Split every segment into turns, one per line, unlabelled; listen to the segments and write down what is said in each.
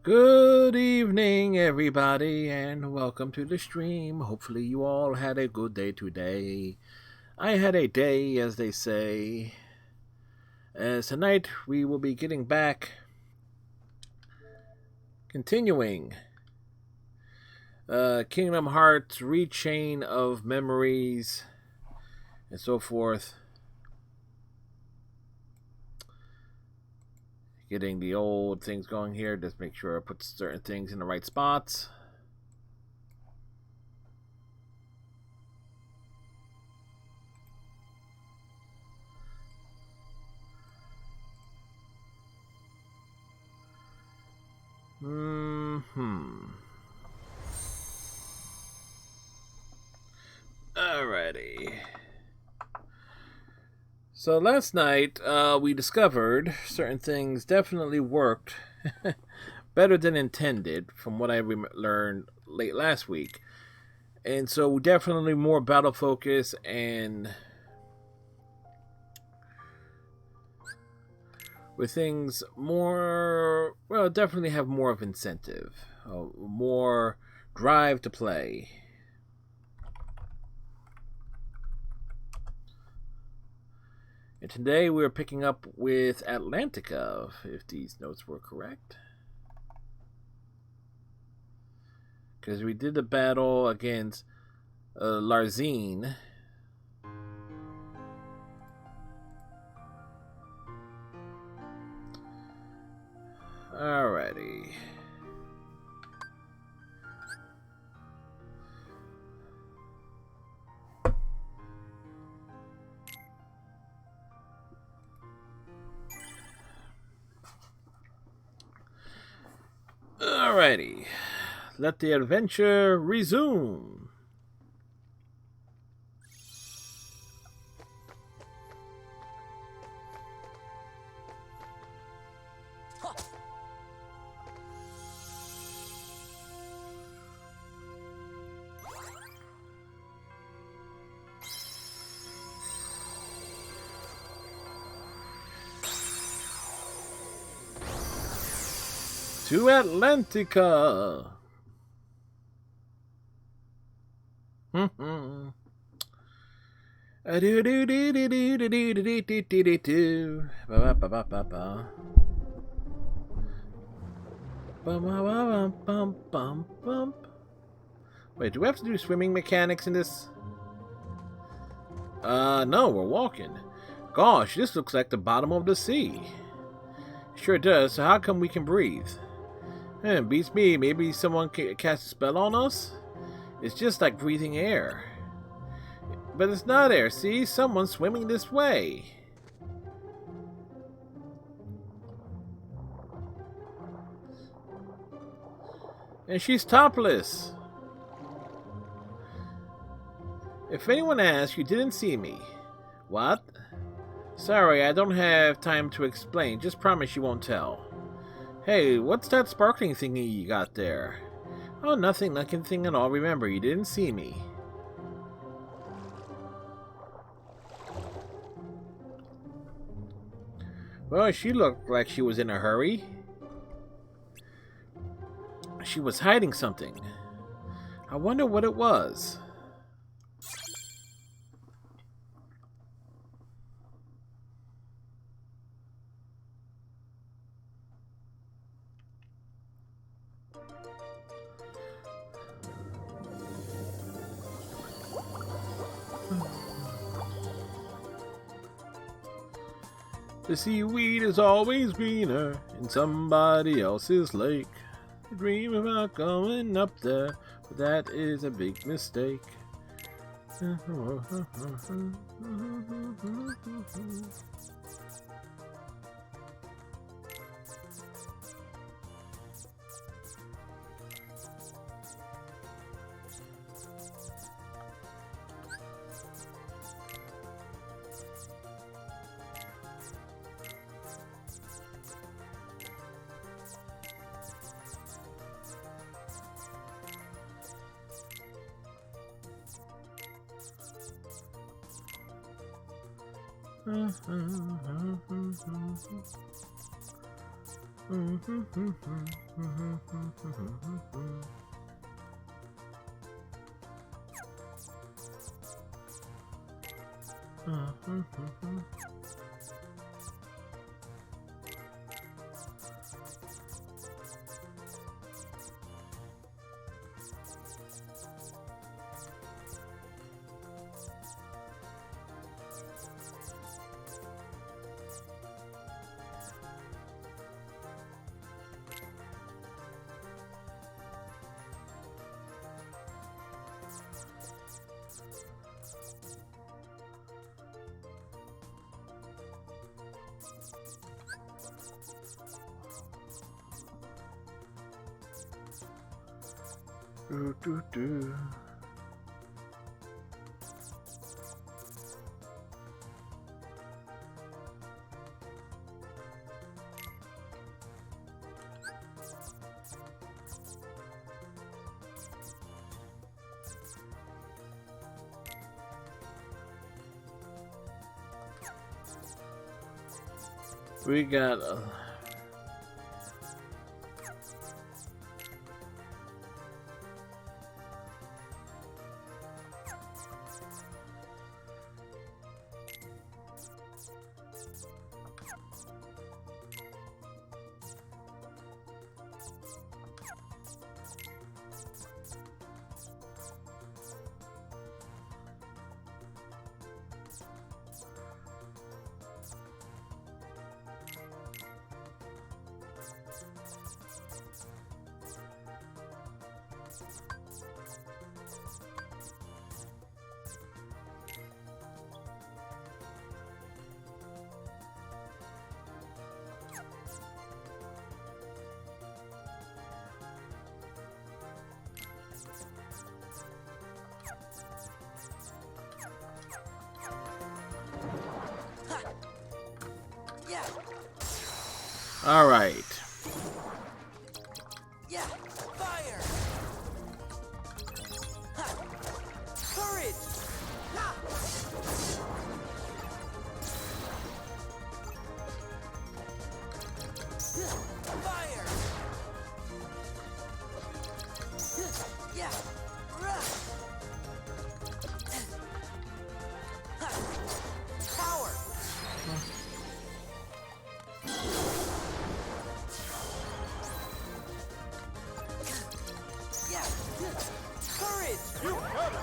Good evening, everybody, and welcome to the stream. Hopefully, you all had a good day today. I had a day, as they say. As tonight, we will be getting back, continuing Kingdom Hearts Rechain of Memories, and so forth. Getting the old things going here. Just make sure I put certain things in the right spots. Alrighty. So last night, we discovered certain things definitely worked better than intended, from what I learned late last week. And so definitely more battle focus and with things more, well, definitely have more of incentive, more drive to play. And today we're picking up with Atlantica, if these notes were correct. Because we did the battle against Larzine. Alrighty. Alrighty. Let the adventure resume. To Atlantica. Wait, do we have to do swimming mechanics in this? No, we're walking. Gosh, this looks like the bottom of the sea. Sure does, so how come we can breathe? Beats me, maybe someone cast a spell on us? It's just like breathing air. But it's not air, see? Someone's swimming this way. And she's topless. If anyone asks, you didn't see me. What? Sorry, I don't have time to explain. Just promise you won't tell. Hey, what's that sparkling thingy you got there? Oh, nothing at all. Remember, you didn't see me. Well, she looked like she was in a hurry. She was hiding something. I wonder what it was. The seaweed is always greener in somebody else's lake. I dream about going up there, but that is a big mistake. Do. We got all right.
Yeah, fire! Ha. Courage! Ha. Fire! Yeah. Ha. Power! Yeah. Courage!
You have it!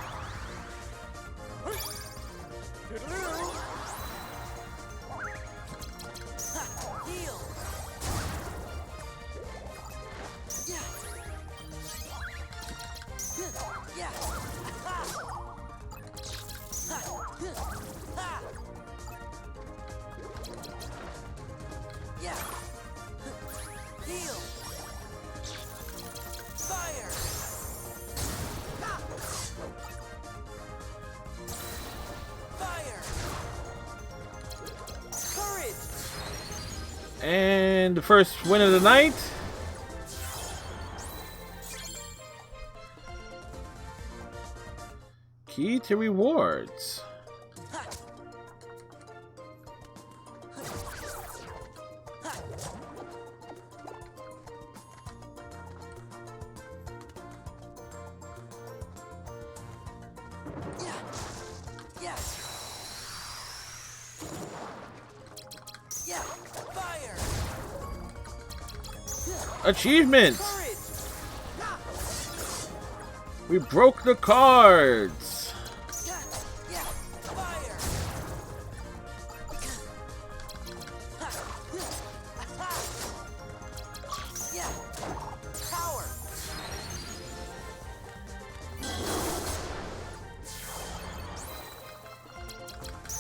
Ha. Heal! Yeah. Yeah. Ha. Ha. Ha. Yeah. Heal! Fire! Ha. Fire! Courage!
And the first win of the night. Key to rewards.
Ha. Ha. Yeah. Yeah. Yeah. Fire!
Achievement!
Courage! Ha.
We broke the cards.
Yeah. Yeah. Fire! Ha. Ha. Yeah. Power!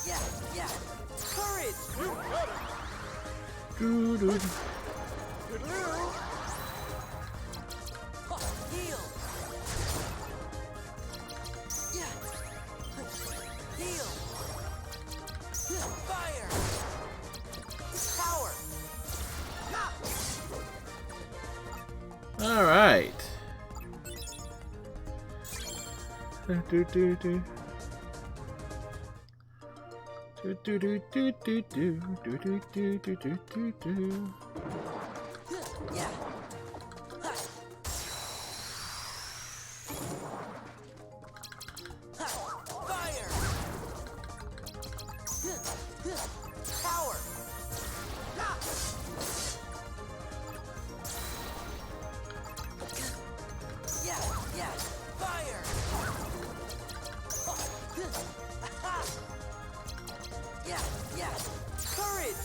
Yeah. Yeah. Courage!
You have it!
Doo-doo.
Toodaloo!
Ha. Heal! Yeah. Heal! Fire! Power! Ha.
All right. Do-do-do-do. Do-do-do-do-do-do. Do-do-do-do-do-do-do.
Yeah. Courage.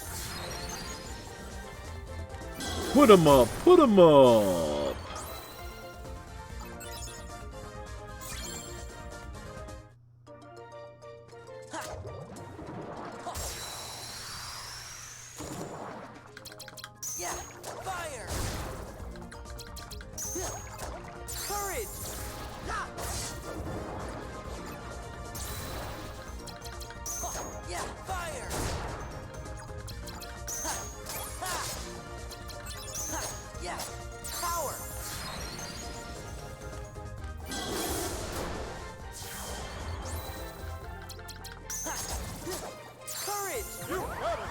Put him up! Put him up!
Yeah. Fire. Courage. Yeah. Fire. Yeah. Power. Courage.
You got it.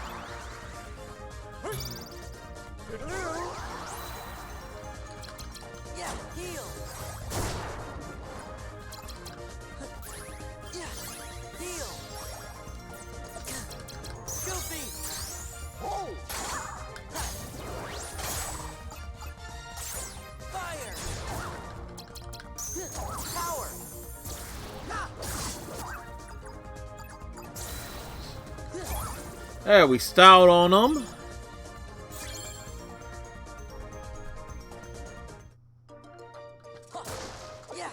Toodaloo.
Yeah. Heal. Yeah. Heal. Goofy.
Oh.
Fire. Power.
There, we styled on them.
Yeah.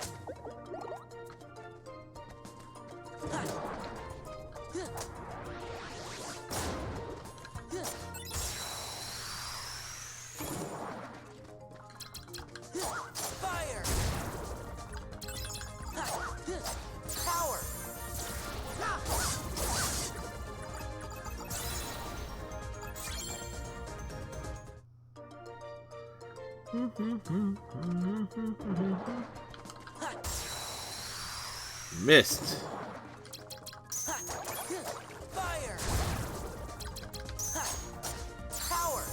Fire. Power.
Missed.
Fire. Power.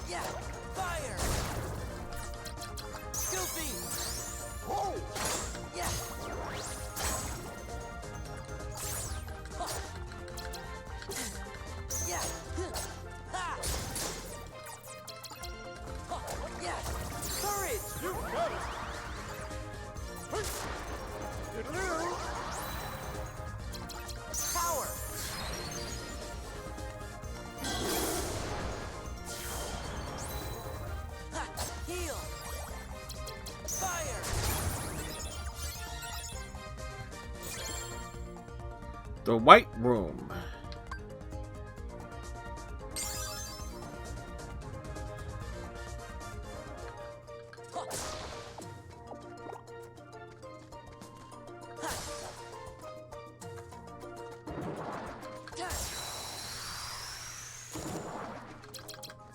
Yeah. Fire. Goofy.
Oh.
Yeah. Yeah. Ha. Yeah. Courage.
You got it. Toodaloo.
Power. Ha. Heal. Fire.
The White Room.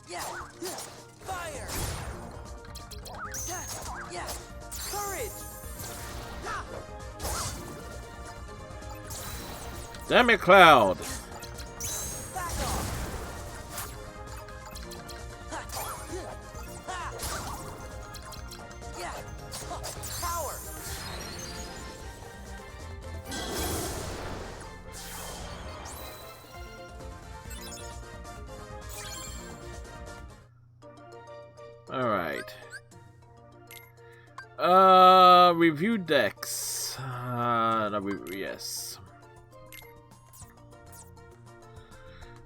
Yeah. Fire. Yeah. Courage.
Damn it, Cloud.
Back off. Ha. Yeah. Power.
All right. Review decks. Yes.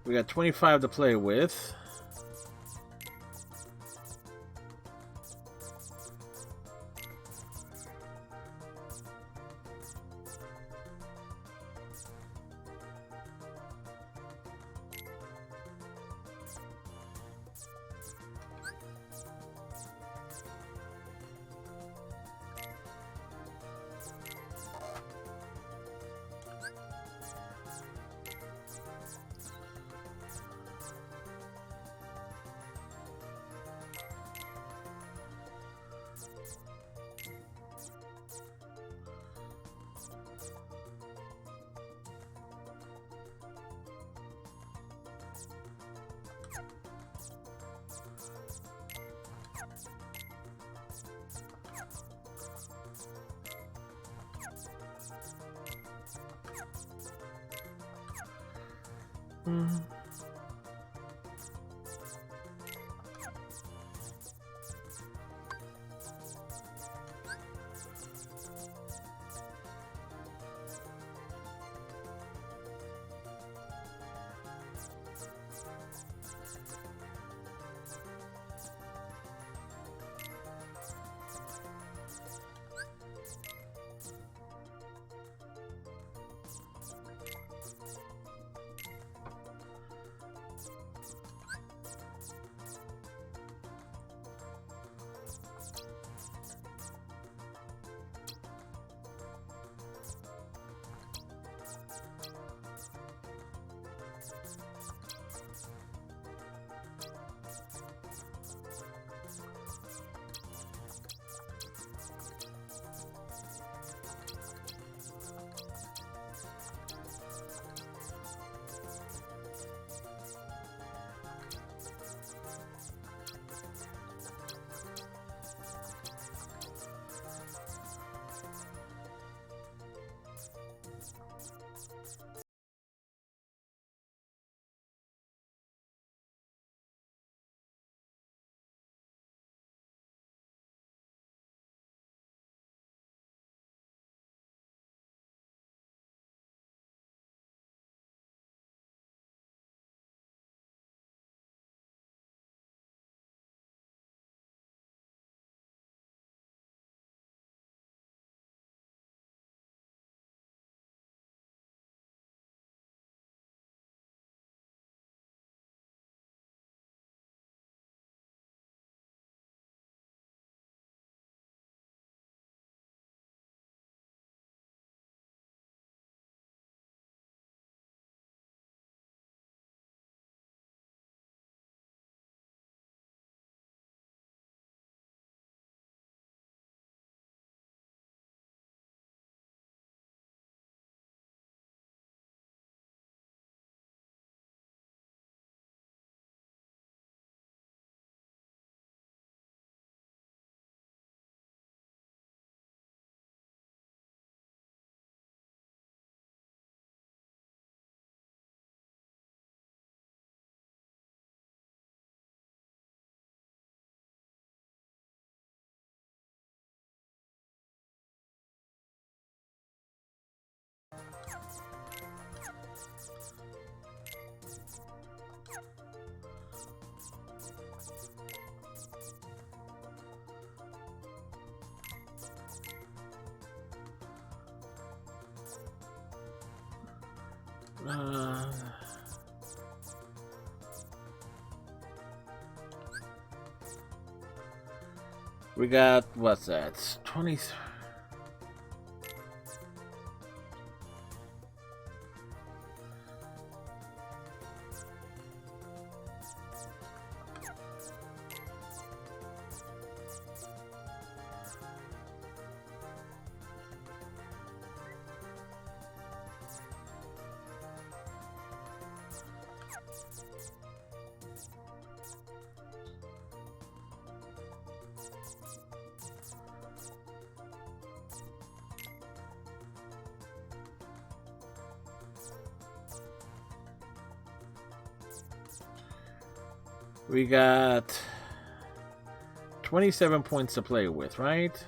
We got 25 to play with. We got, what's that? 20. We got 27 points to play with, right?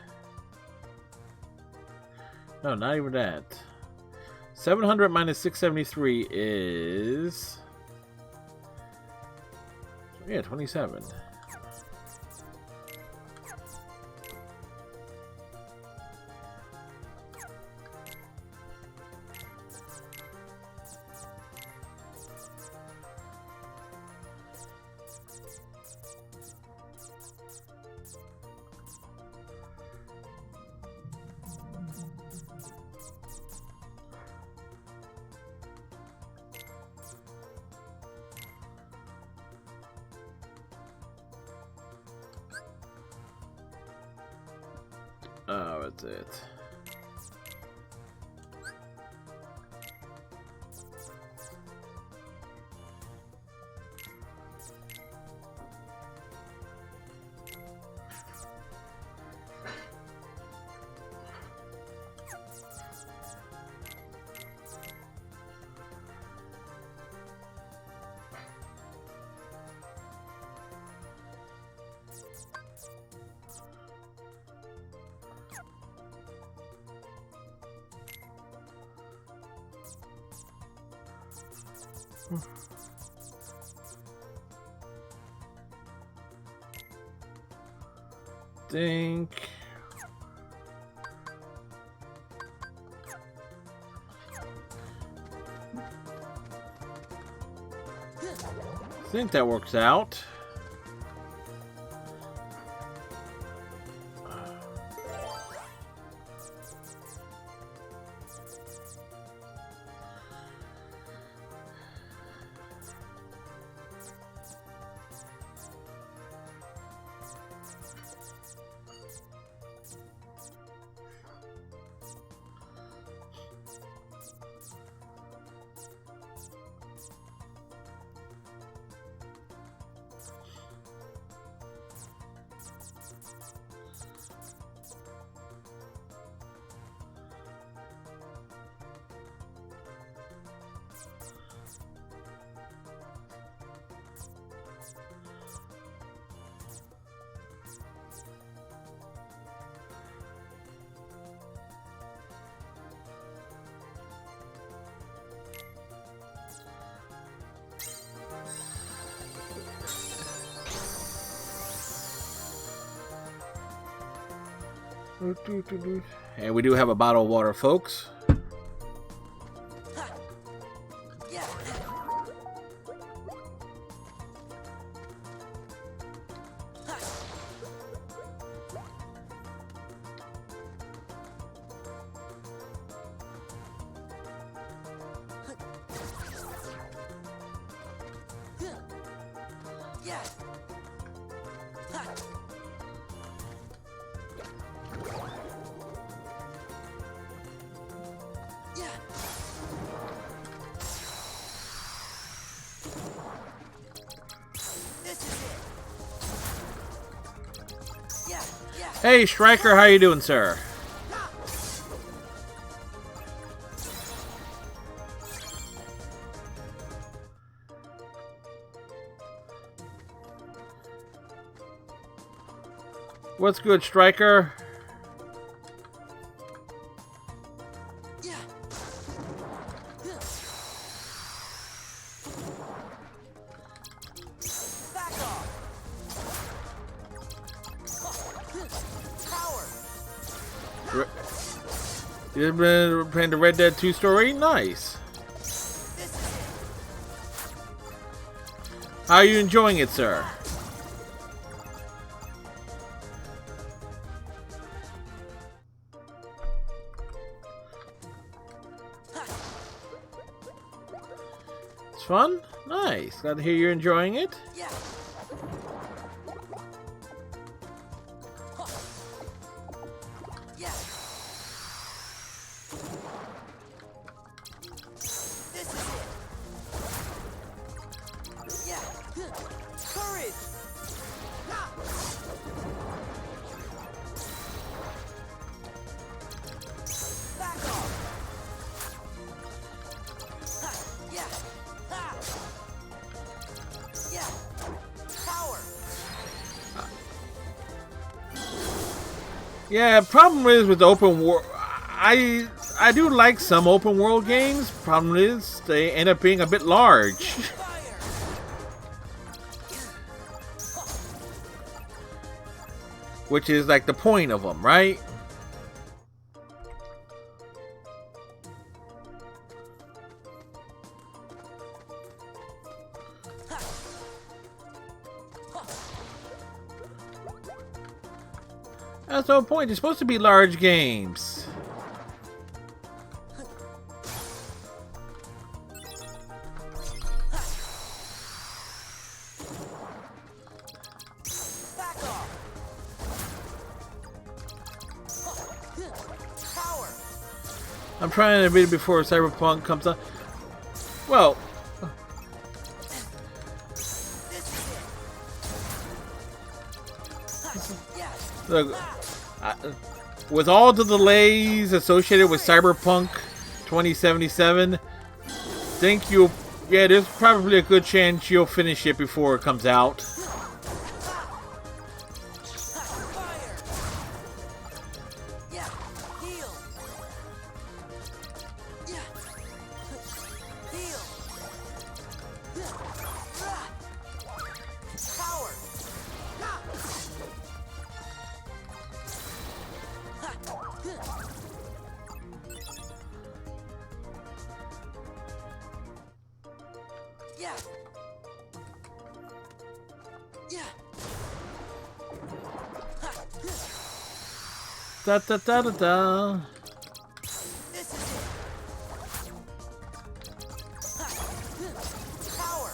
No, not even that. 700 minus 673 is... yeah, 27. Oh, that's it. Think that works out. And we do have a bottle of water, folks.
Yeah. Yeah. Yeah. This is it. Yeah, yeah.
Hey, Striker, how you doing, sir? What's good, Striker?
Yeah.
Re You've been playing the Red Dead 2 story? Nice.
This is it.
How are you enjoying it, sir? It's fun? Nice. Glad to hear you're enjoying it.
Yeah. Yeah. This is it. Yeah. Courage. Back off. Yeah. Yeah. Power.
Yeah, problem is with open world. I do like some open world games. Problem is they end up being a bit large,
Fire.
which is like the point of them, right? That's no point. They're supposed to be large games.
Back off. Power.
I'm trying to beat it before Cyberpunk comes out. Well,
This is it. Yeah.
look, with all the delays associated with Cyberpunk 2077, think you'll. Yeah, there's probably a good chance you'll finish it before it comes out.
Fire. Yeah. Heal. Yeah. Heal. Power. Yeah. Yeah.
Da da da da da.
This is it. Power.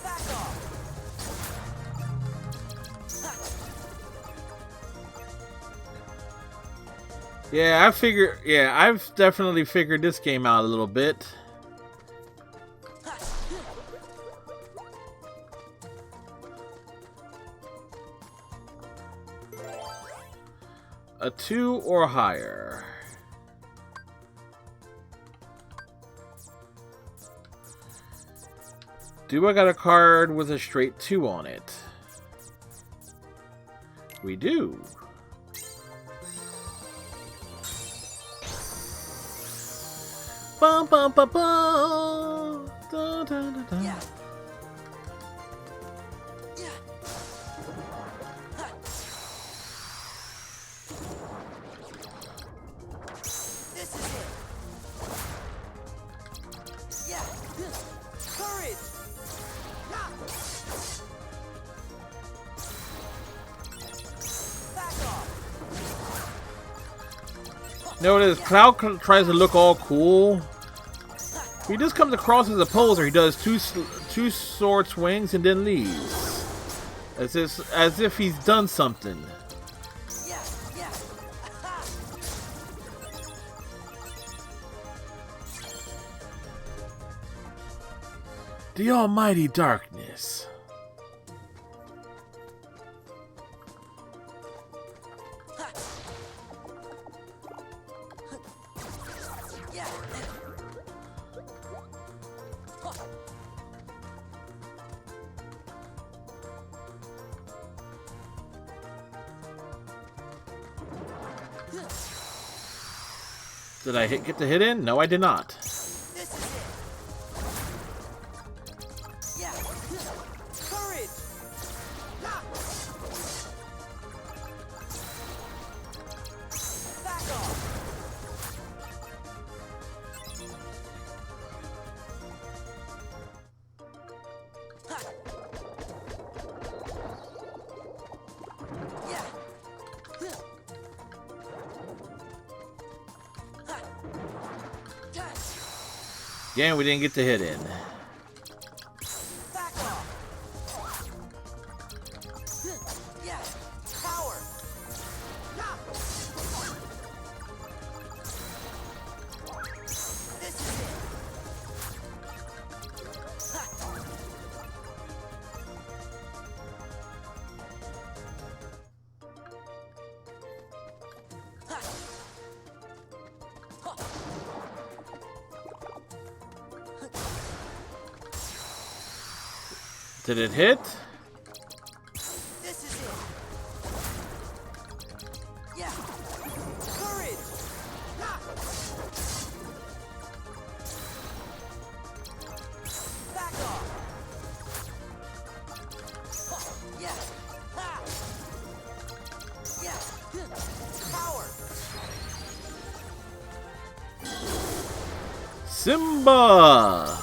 Back off.
Yeah, I've definitely figured this game out a little bit. A 2 or higher. Do I got a card with a straight 2 on it? We do. Bum, bum, bum, bum. Da, da, da, da.
Yeah. Yeah. This is it. Yeah. Courage. Back off.
Notice Cloud tries to look all cool. He just comes across as a poser. He does two sword swings and then leaves, as if he's done something.
Yeah. Yeah.
The almighty darkness.
Yeah.
Did I get the hit in? No, I did not.
This is it. Yeah. Courage.
Again, we didn't get the hit in.
Back off. Yeah. Power. This is it. Ha. Ha. Ha.
Did it hit?
This is it. Yeah. Courage. Ha. Back off. Ha. Yeah. Ha. Yeah. Power.
Simba!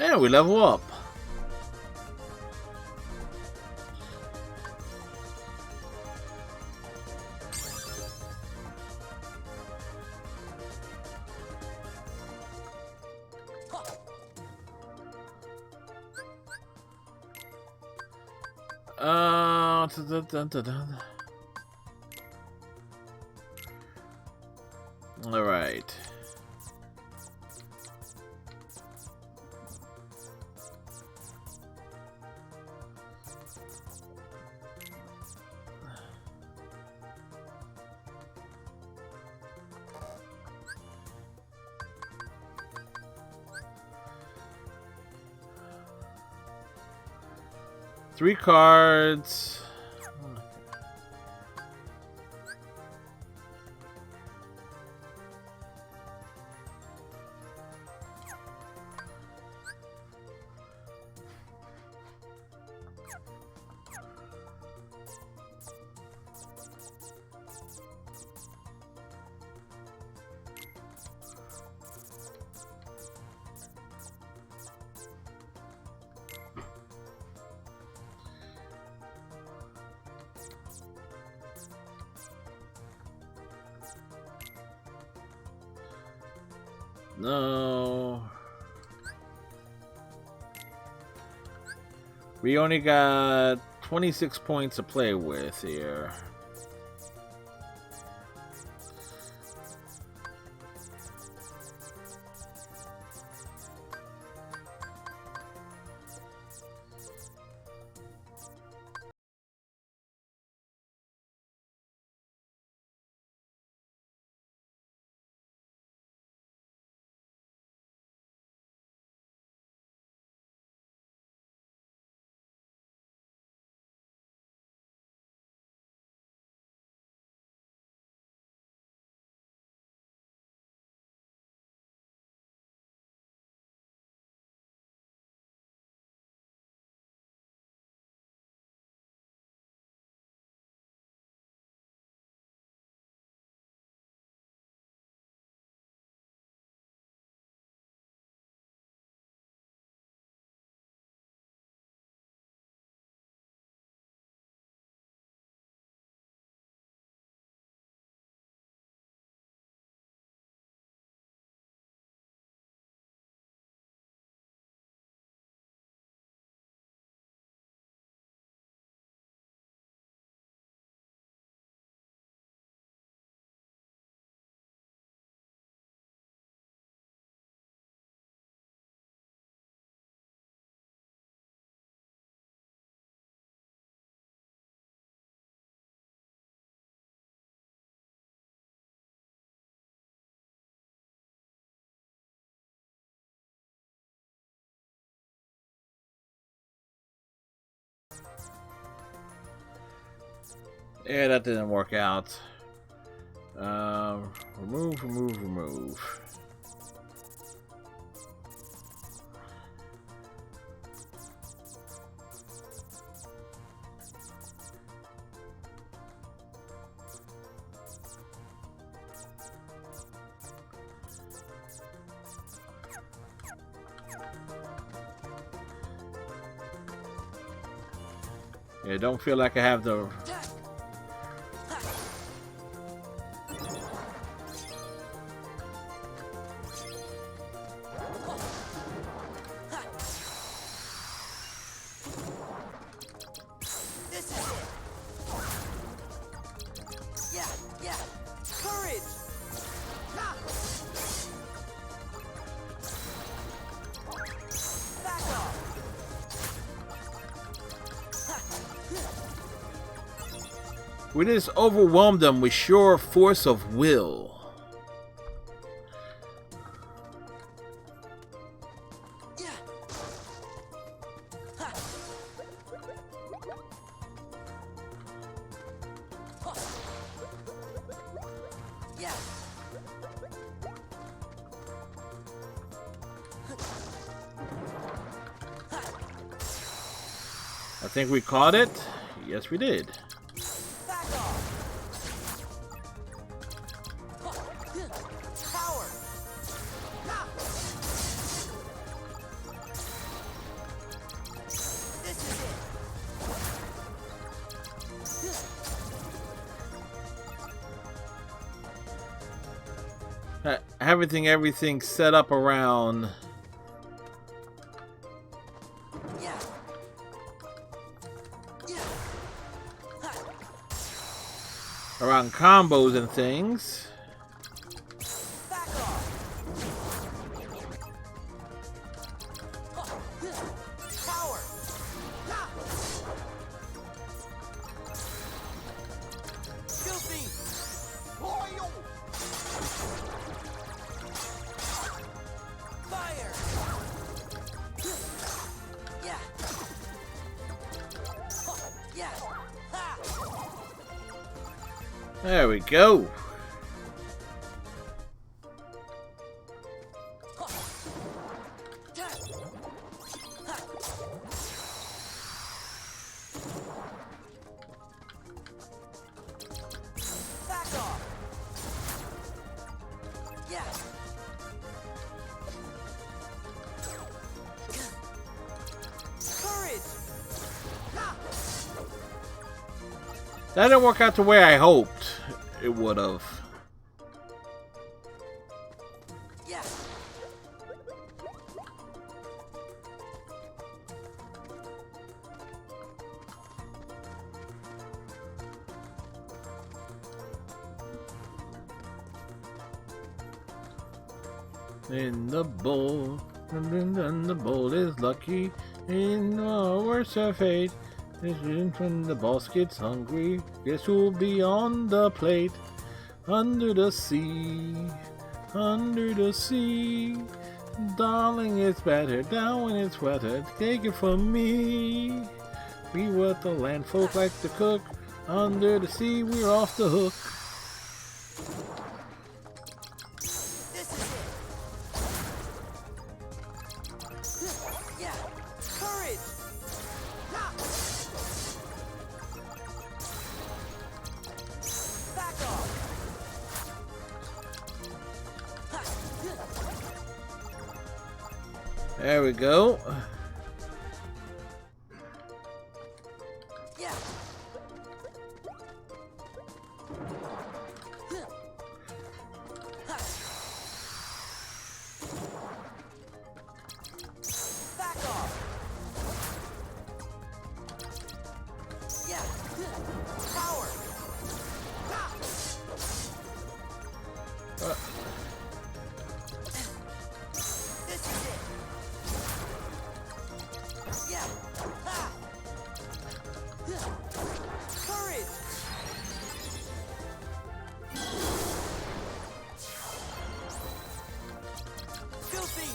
And we level up. All right. Three cards. No. We only got 26 points to play with here. Yeah, that didn't work out. Remove. Yeah, don't feel like I have the... We just overwhelmed them with sheer force of will.
Yeah. Ha. Huh. Yeah.
I think we caught it. Yes, we did.
Back off. Huh. Power. Ha. This is it.
Everything set up around
Yeah. Yeah. Ha.
around combos and things.
Back off. Huh. Power. Ha. Goofy.
Oil.
Fire. Yeah. Huh. Yeah. Ha.
There we go.
Huh. Yeah. Ha. Back off. Yeah. Courage. Ha.
That didn't work out the way I hoped it would have.
Yeah.
In the bowl, and the bowl is lucky. In the worst of fate, when the boss gets hungry, guess who'll be on the plate? Under the sea, under the sea. Darling, it's better down when it's wetter. Take it from me. We what the land folk like to cook. Under the sea, we're off the hook.
This is it. Yeah. Courage. Ha. Back off. Ha.
There we go.
Yeah. Ha. Back off. Yeah. Power. Ha. This is it. Yeah. Ha. Courage. Filthy.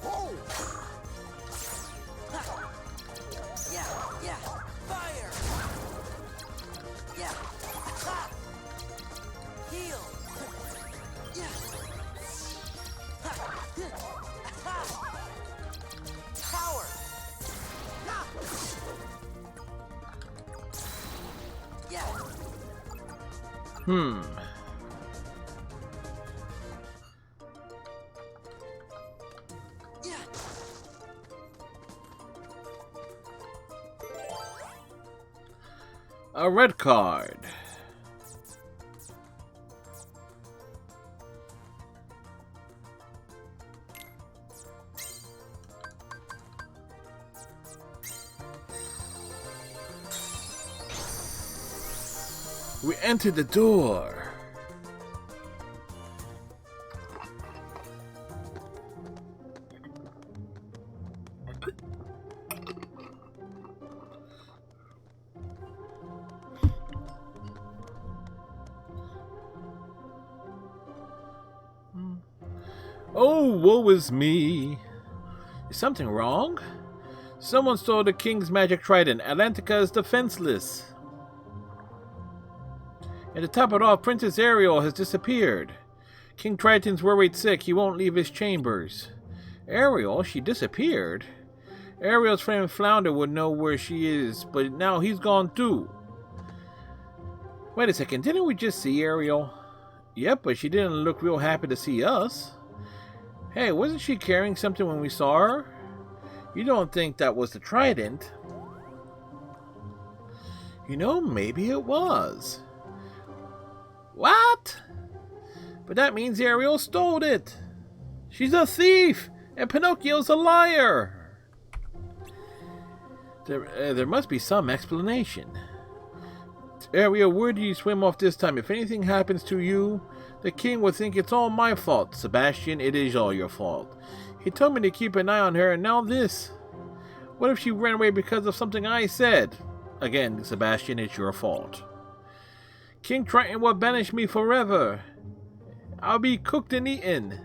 Oh.
Ha. Yeah. Yeah. Fire. Yeah. Ha. Heal. Yeah. Ha. Ha. Power. Ha. Yeah.
Hmm.
Yeah.
A red card. We entered the door. Oh, woe is me. Is something wrong? Someone stole the king's magic trident. Atlantica is defenseless. And to top it off, Princess Ariel has disappeared. King Triton's worried sick. He won't leave his chambers. Ariel? She disappeared? Ariel's friend Flounder would know where she is, but now he's gone too. Wait a second, didn't we just see Ariel? Yep, but she didn't look real happy to see us. Hey, wasn't she carrying something when we saw her? You don't think that was the trident? You know, maybe it was. What? But that means Ariel stole it. She's a thief, and Pinocchio's a liar. There must be some explanation. Ariel, where do you swim off this time? If anything happens to you, the king will think it's all my fault. Sebastian, it is all your fault. He told me to keep an eye on her, and now this. What if she ran away because of something I said? Again, Sebastian, it's your fault. King Triton will banish me forever. I'll be cooked and eaten.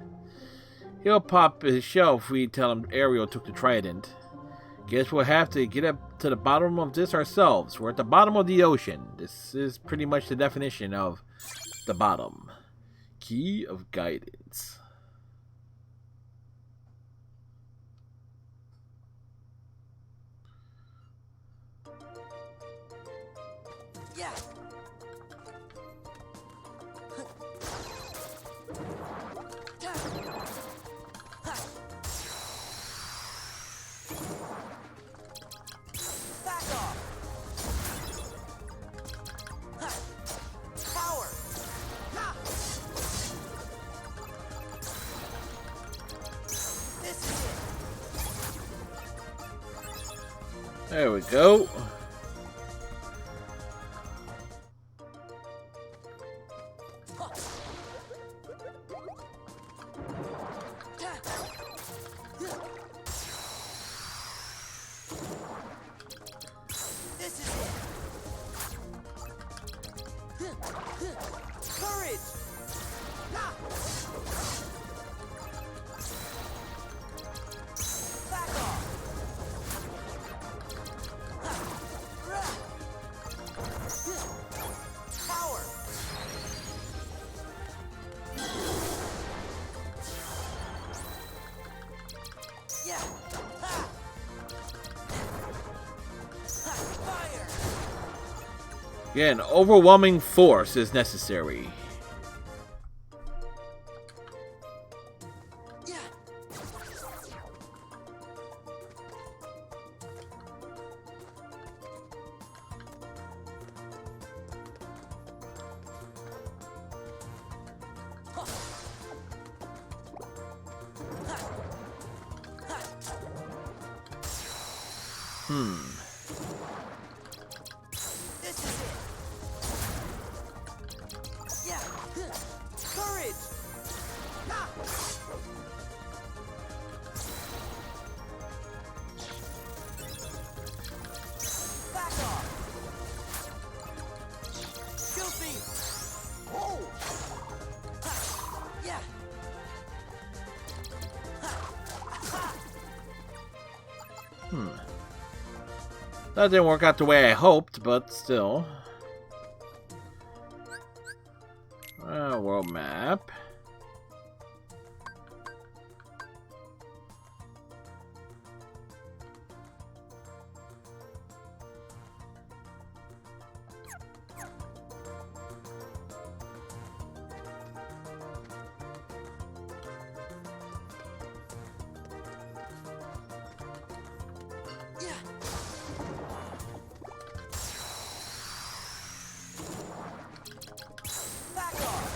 He'll pop his shell if we tell him Ariel took the trident. Guess we'll have to get up to the bottom of this ourselves. We're at the bottom of the ocean. This is pretty much the definition of the bottom. Key of guidance.
Yeah. Back off. Power. This is it.
There we go.
This is it. Courage. Back off. Power. Yeah. Ha. Fire.
Again, overwhelming force is necessary.
Yeah. This is it. Yeah. Courage. Back off. Goofy.
Oh!
Yeah.
That didn't work out the way I hoped, but still. World map.
Yeah. Back off.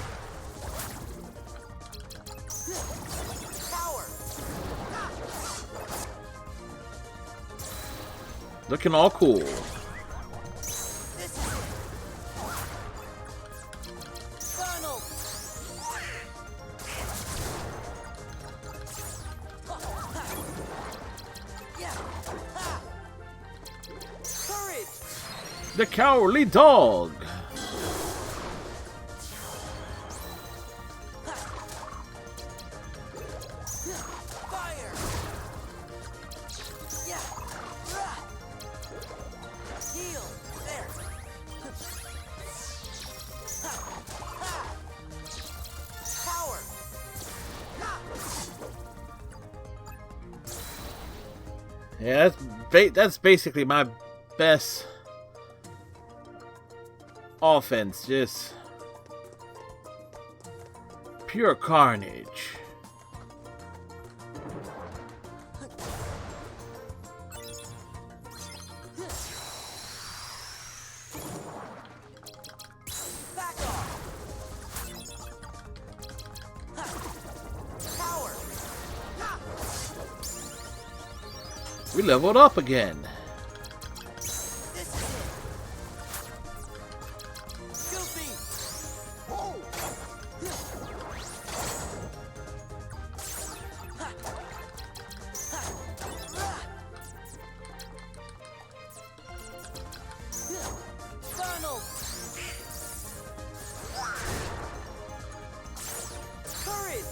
Power.
Looking all cool.
This is it. Funnel. Yeah. Ha. Courage.
The Cowardly Dog.
Fire! Yeah! Rah! Heal! There! Ha! Ha! Power! Ha!
Yeah, that's basically my best offense. Just pure carnage.
Back off! Ha! Power! Ha!
We leveled up again.
This is it! Goofy!
Whoa!
Ha! Ha! Rah! Donald! Courage!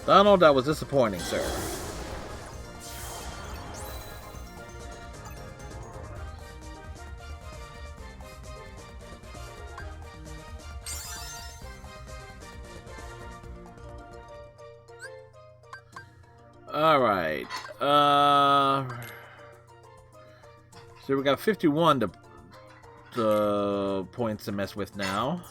Donald, that was disappointing, sir. Alright. So we got 51 to points to mess with now.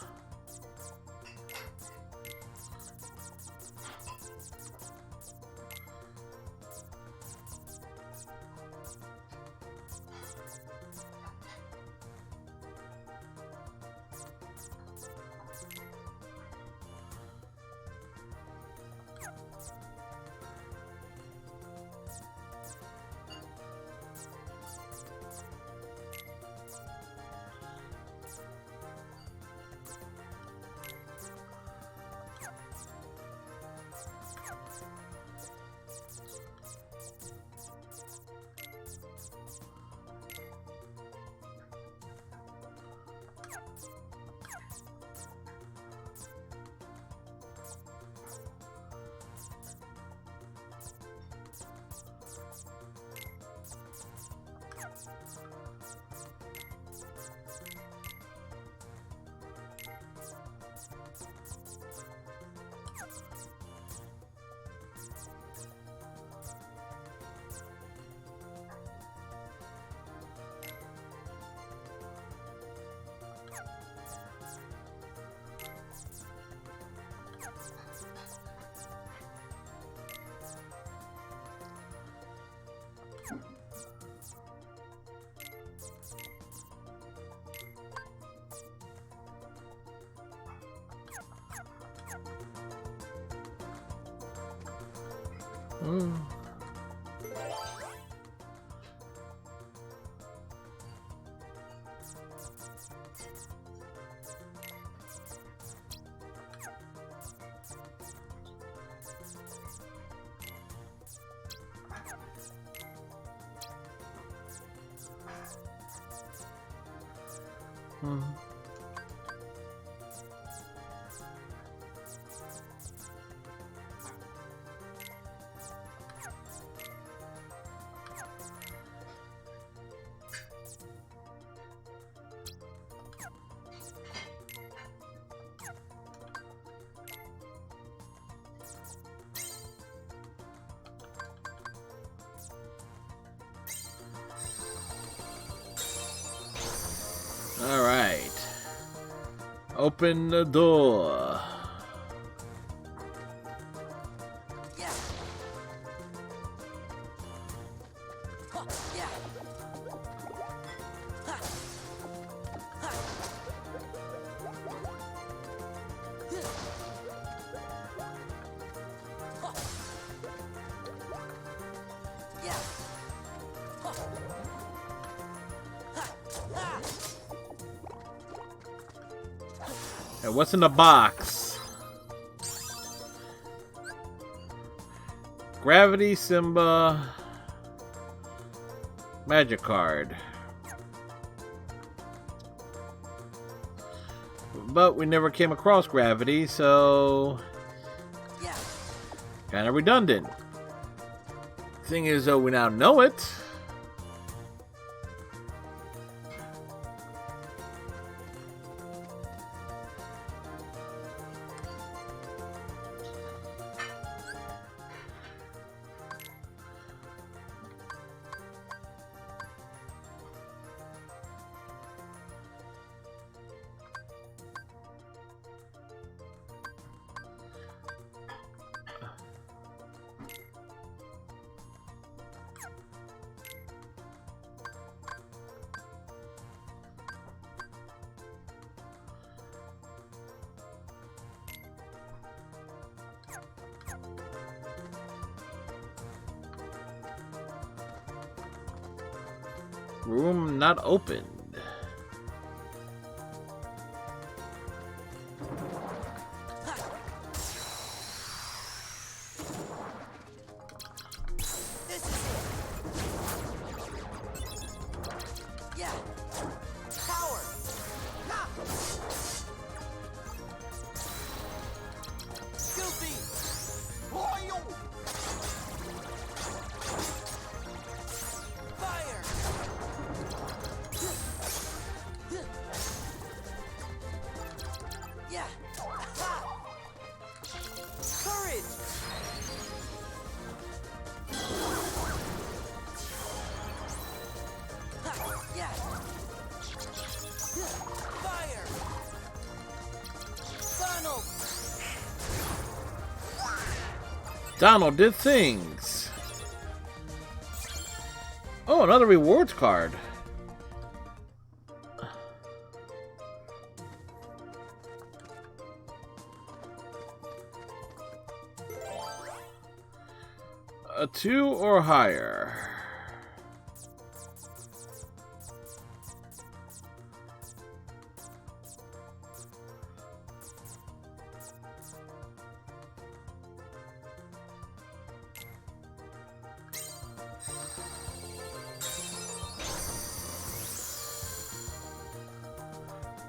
Hmm. All right. Open the door.
Yeah. Huh, yeah. Ha. Ha. Huh. Yeah. Huh. Ha. Ha.
Hey, what's in the box? Gravity Simba Magic card. But we never came across Gravity, so
Yeah.
Kind of redundant. Thing is, though, we now know it. Room not opened.
This is it. Yeah. Power. Ha. Goofy.
Royal.
Fire. Yeah. Ha. Courage. Ha. Yeah. Fire. Funnel.
Donald did things. Oh, another rewards card. A 2 or higher.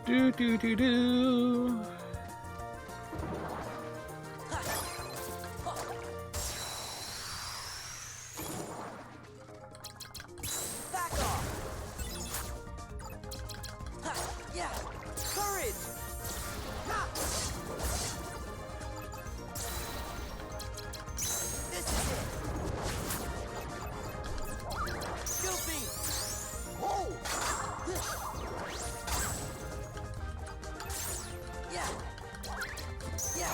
Do do do do.
Back off. Ha. Yeah. Courage. Ha. This is it. Goofy.
Oh.
Yeah. Yeah.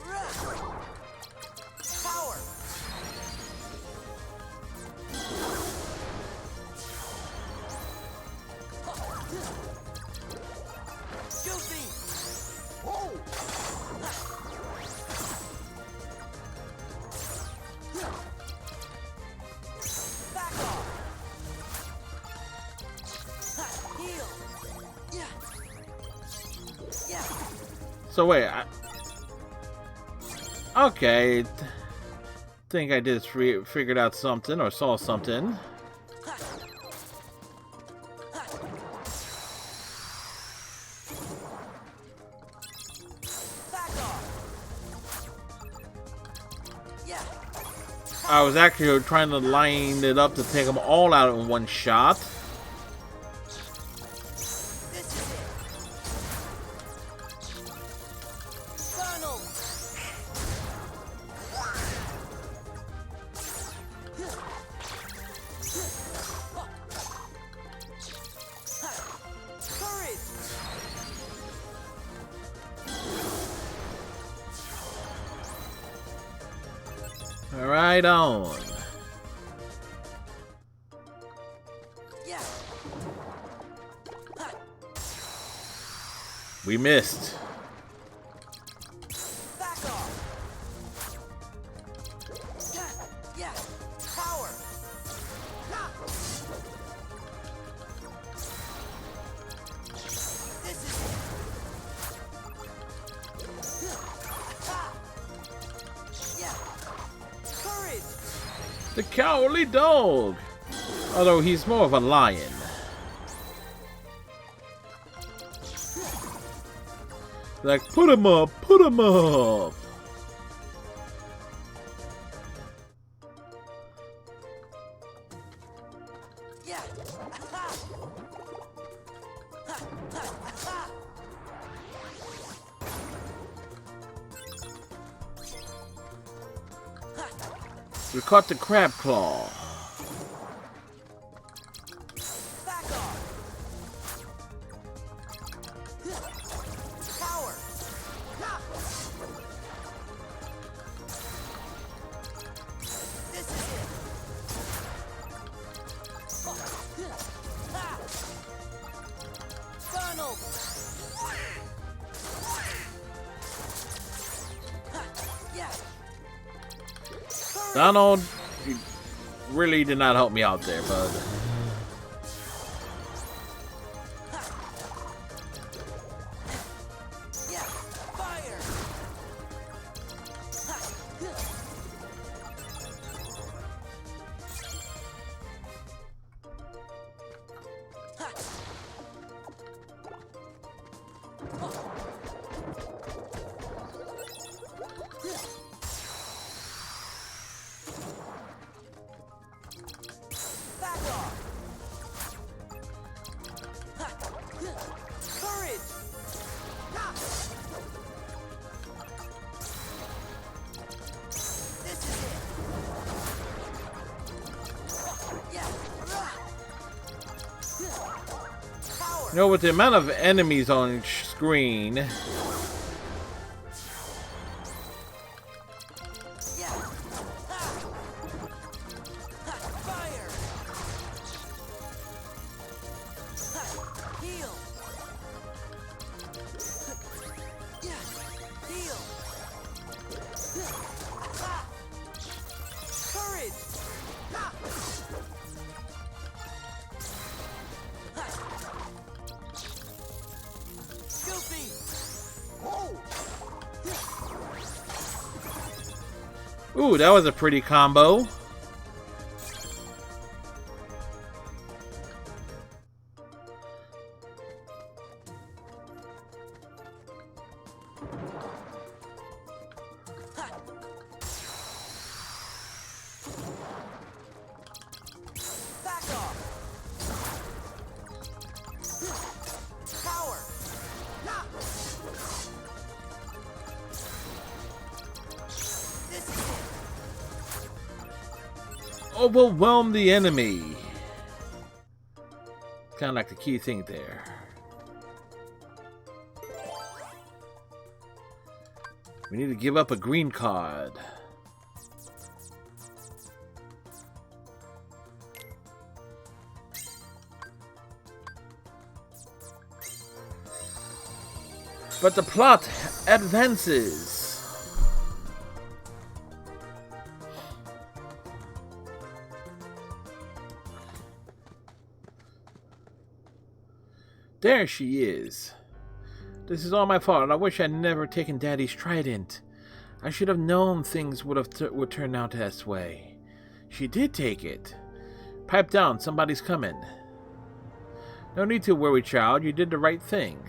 Run. Power. Goofy.
Oh.
Back off. Ha. Heal. Yeah. Yeah.
So wait, okay. Think I just figured out something or saw something.
Ha. Ha. Back off. Yeah.
I was actually trying to line it up to take them all out in one shot.
This is it. Funnel. Courage.
Right on.
Yeah. Ha.
We missed.
Back off. Yeah. Yeah. Power. Ha. This is it. Ha. Yeah. Courage.
The cowardly dog. Although he's more of a lion. Like, put him up, put him up.
Yeah. Ha. Ha, ha, ha.
We caught the crab claw.
Back off. Power. This is it. Ha. Donald. Ha. Yeah.
Donald, you really did not help me out there, bud.
Yeah. Fire. Back off. Courage. This is it. Yeah. Power.
You know, with the amount of enemies on screen,
Yeah. Ha. Ha. Fire. Ha. Heal. Yeah. Heal. Ha. Courage. Ha. Ha. Goofy.
ooh, that was a pretty combo.
Ha. Back off. Power. This is it.
Overwhelm the enemy. Kind of like the key thing there. We need to give up a green card. But the plot advances. There she is. This is all my fault. I wish I'd never taken Daddy's trident. I should have known things would turn out this way. She did take it. Pipe down, somebody's coming. No need to worry, child. You did the right thing.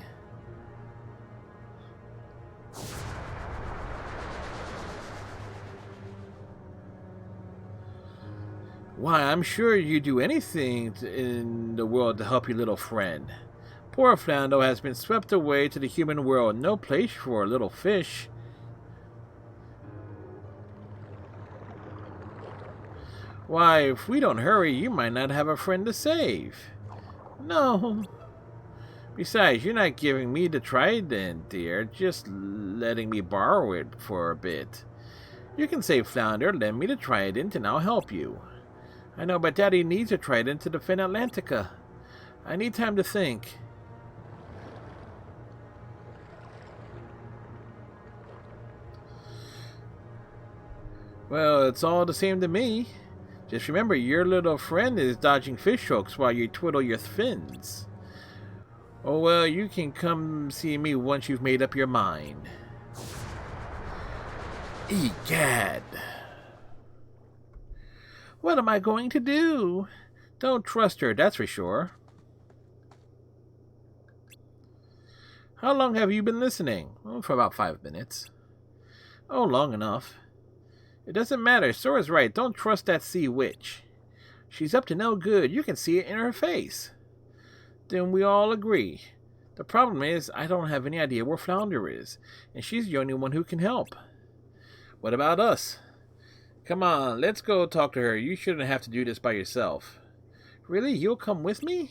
Why, I'm sure you'd do anything in the world to help your little friend. Poor Flando has been swept away to the human world. No place for a little fish. Why, if we don't hurry, you might not have a friend to save. No. Besides, you're not giving me the trident, dear. Just letting me borrow it for a bit. You can save Flounder, lend me the trident, and I'll help you. I know, but Daddy needs a trident to defend Atlantica. I need time to think. Well, it's all the same to me. Just remember, your little friend is dodging fish hooks while you twiddle your fins. Oh well, you can come see me once you've made up your mind. Egad. What am I going to do? Don't trust her, that's for sure. How long have you been listening? Oh, for about 5 minutes. Oh, long enough. It doesn't matter. Sora's right. Don't trust that sea witch. She's up to no good. You can see it in her face. Then we all agree. The problem is, I don't have any idea where Flounder is, and she's the only one who can help. What about us? Come on, let's go talk to her. You shouldn't have to do this by yourself. Really? You'll come with me?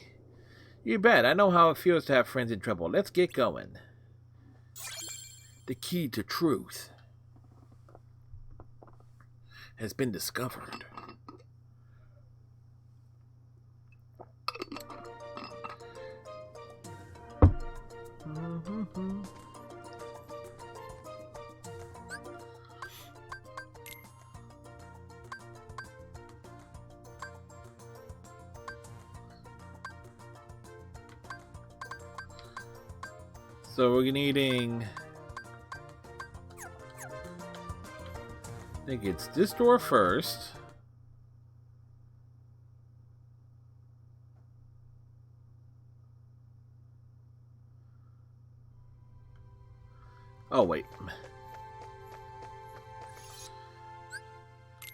You bet. I know how it feels to have friends in trouble. Let's get going. The key to truth has been discovered. So we're needing, I think it's this door first. Oh wait.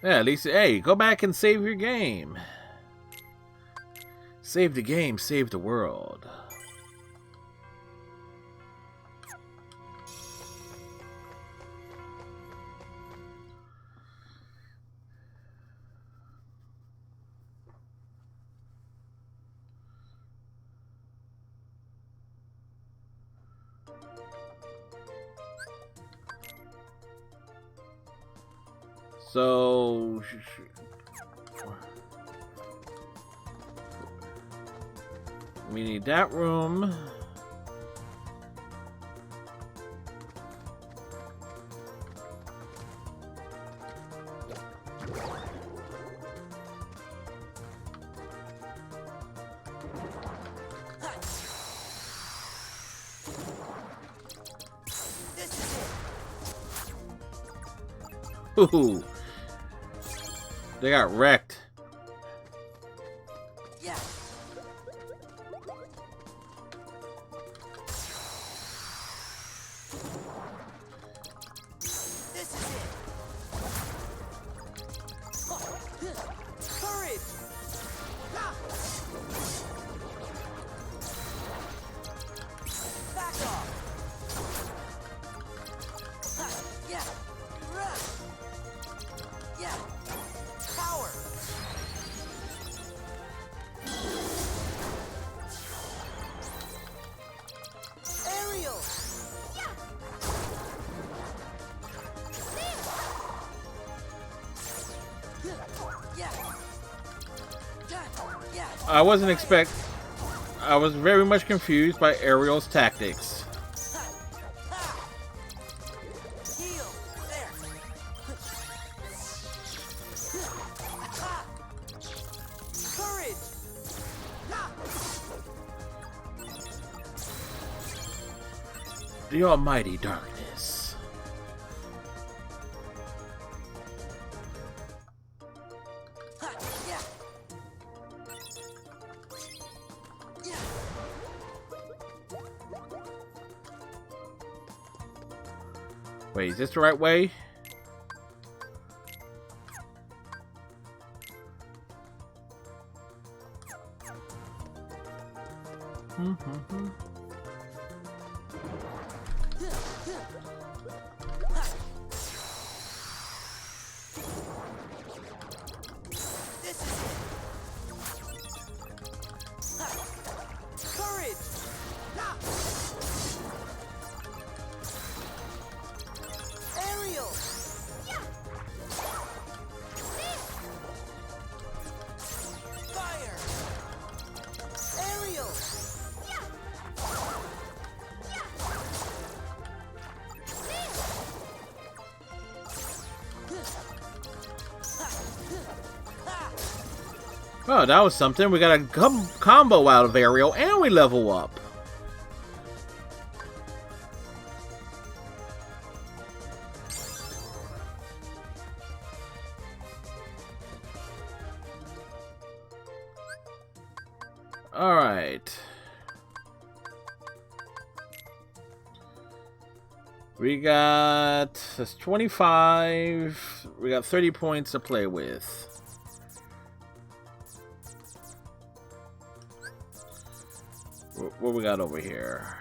Yeah, Lisa, hey, go back and save your game. Save the game, save the world. So we need that room. Ooh. They got wrecked.
Yeah. This is it. Courage. Back off. Yeah. Yeah. Power. Aerial. Yeah.
I was very much confused by Ariel's tactics.
Heal. There. Courage.
The almighty darkness.
Yeah. Yeah.
Wait, is this the right way?
This is it. Courage. Aerial. Fire. Aerial.
Oh, that was something. We got a combo out of Ariel, and we level up. All right. We got that's 25. We got 30 points to play with. What we got over here?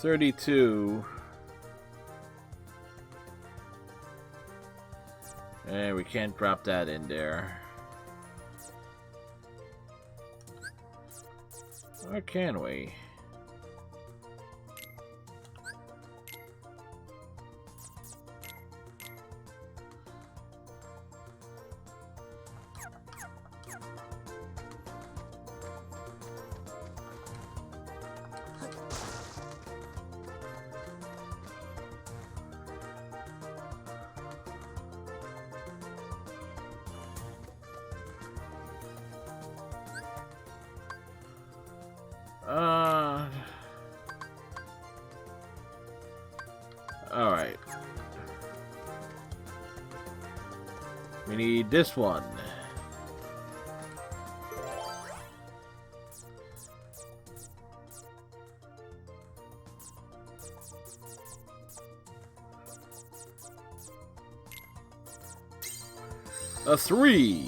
$32. And we can't drop that in there. Or can we? Alright. We need this one. A 3.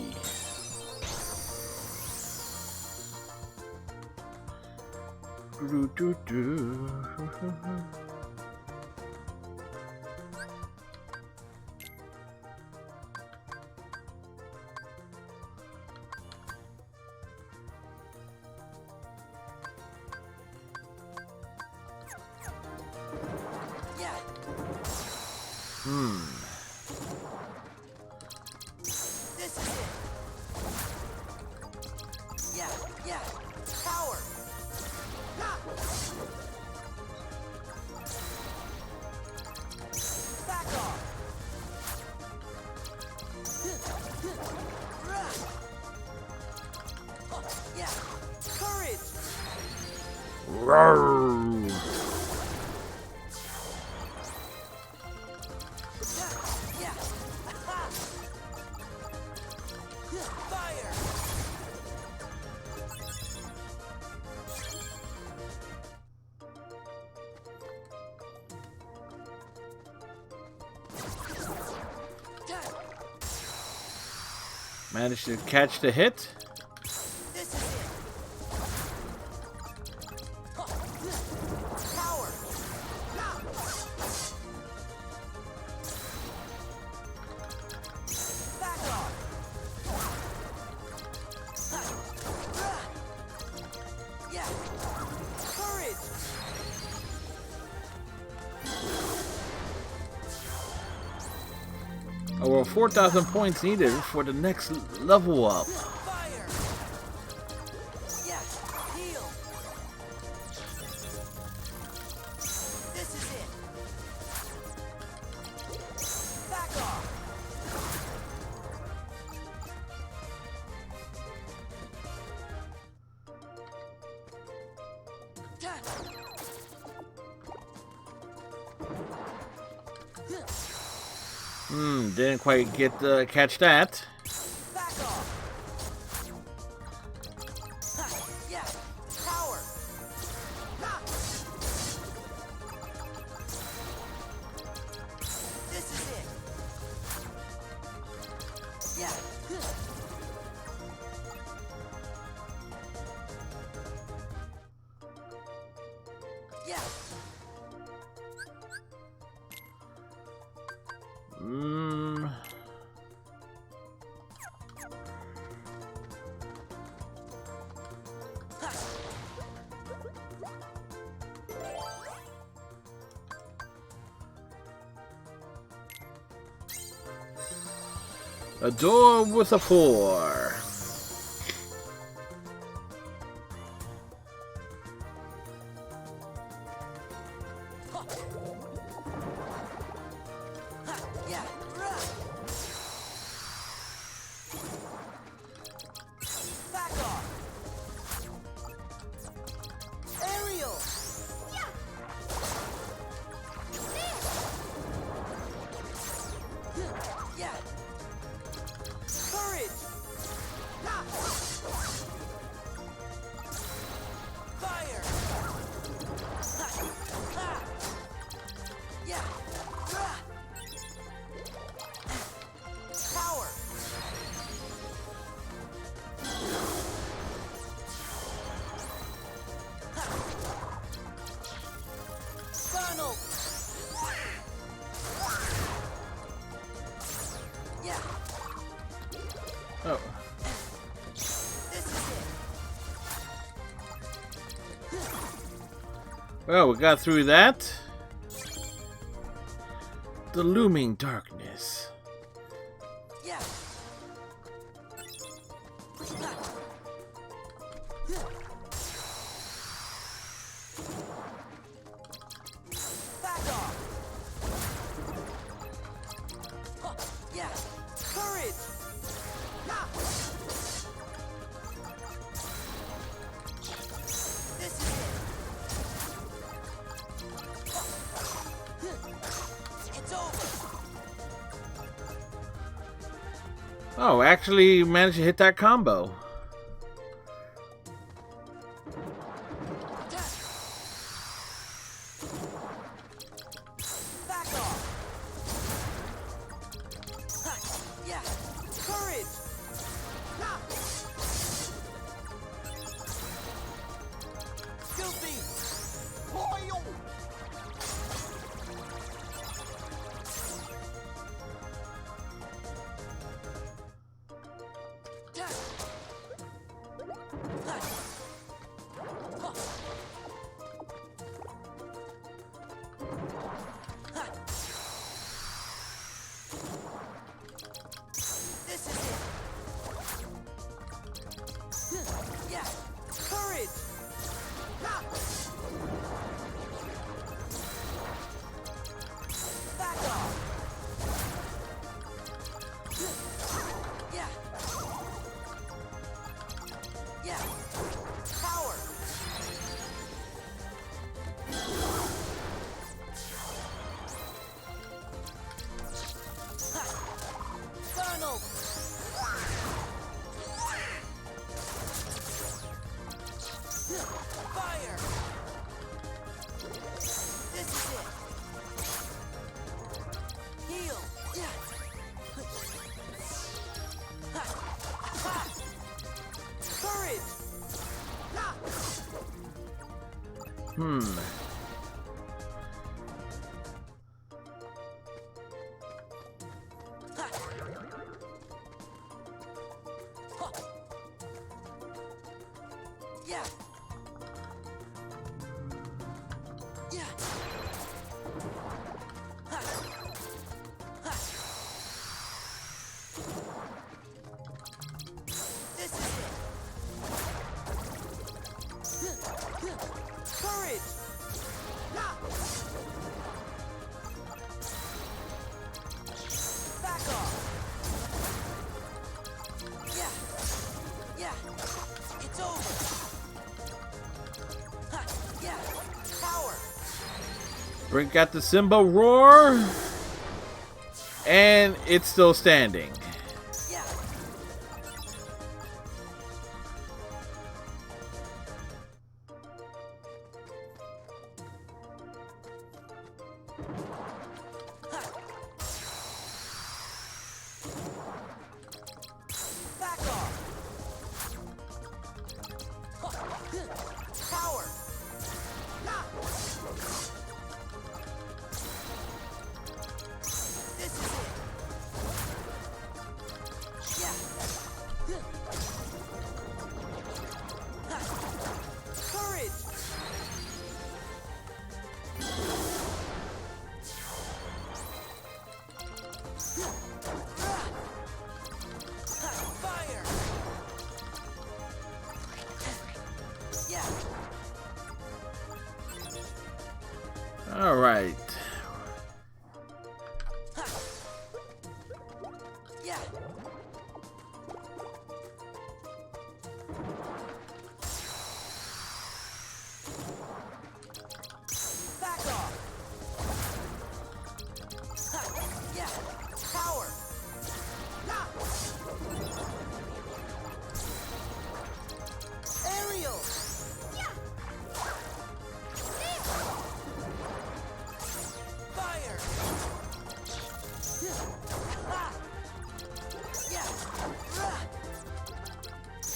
Yeah. This is it. Yeah, yeah. Power. Ha! Back off. Yeah. Courage.
Roar.
Yeah. Fire.
Managed to catch the hit.
This is it. Power. Back off. Yeah. Courage.
Over 4,000 points needed for the next level up.
Fire. Yeah. Heal. This is it. Back off.
Didn't quite get catch that.
Back off. Yeah. Power. This is it. Yeah. Yeah.
A door with a 4.
Yeah. Back off. Aerial. Yeah. Courage. Fire! Ha! Ha! Yeah! Rah! Power! Ha! Funnel! Yeah!
Oh.
This is it!
Well, we got through that. The looming darkness.
Yeah! Back off! Huh, yeah! Courage! Ha! This is it! It's over!
Oh, actually managed to hit that combo.
Back off! Ha! Yeah! Courage! Ha! Goofy!
Royal.
Ha! Ha! Ha! Ha! This is it! Yeah! Courage! Ha! Back off! Yeah! Yeah! Power! Ha! Funnel! Fire! This is it! Heal! Yeah! Ha! Ha! Courage! Ha!
Hmm.
Ha! Ha! Yeah! Yeah! Ha! Ha! This is it! Courage! Ha! Back off! Yeah! Yeah! It's over! Ha! Yeah! Power!
Brink got the Simba roar. And it's still standing.
Yeah! Ha! Back off! Ha! Power! Ha! This is it! Yeah! Ha! Courage! Fire! Yeah!
All right.
Ha! Yeah! Back off! Ha! Yeah! Power! Ha! Aerial! Yeah! Ha! Yeah! Rah!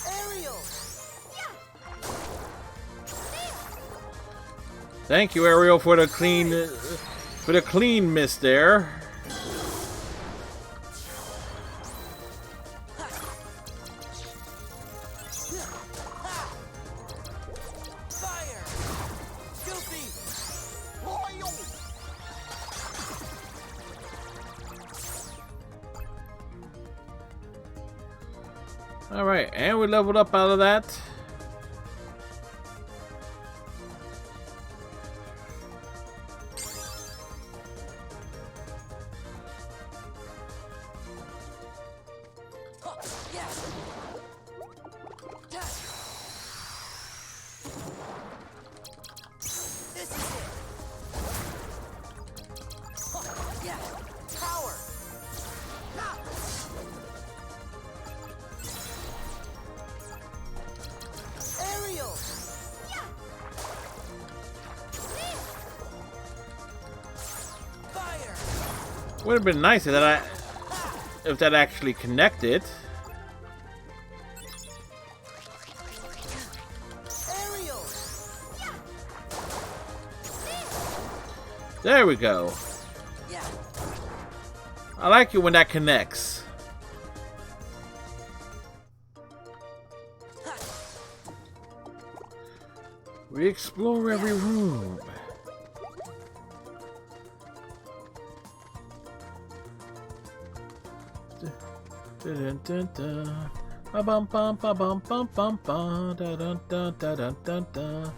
Aerial!
Thank you, Ariel, for the clean miss there.
Fire! Goofy!
Royal!
All right, and we leveled up out of that.
Huh, yeah! Yeah. This is it! Huh, yeah! Power! Ha! Aerial! Fire!
Would have been nice if that actually connected.
Aerial!
There we go.
Yeah!
I like it when that connects.
Ha!
We explore every room. Dun, dun, dun. Ba-bum, bum, ba-bum, bum, bum, bum. Da, dun, dun, da, dun, dun, dun.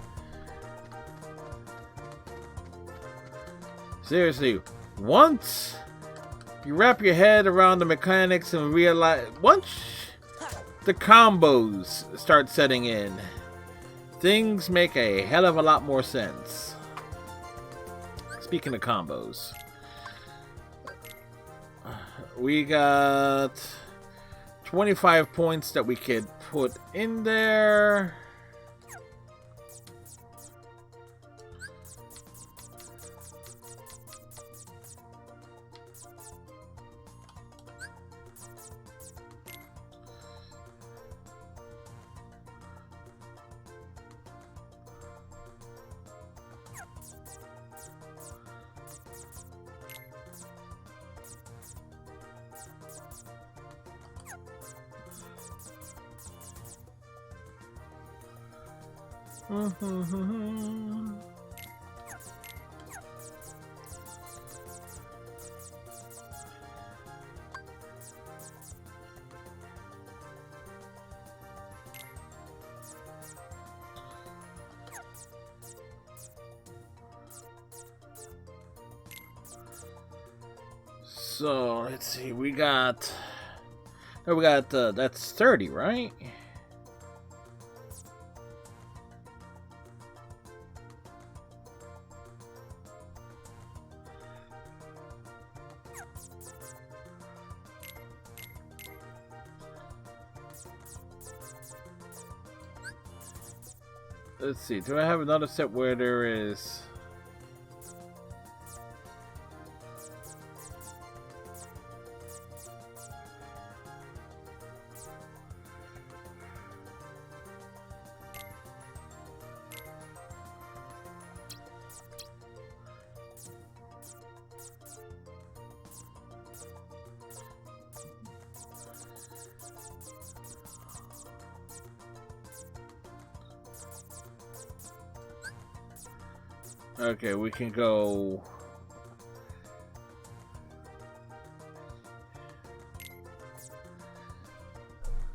Seriously, once you wrap your head around the mechanics and realize, once the combos start setting in, things make a hell of a lot more sense. Speaking of combos, we got 25 points that we could put in there. So let's see, we got that's 30, right? Let's see, do I have another set where there is... Okay, we can go...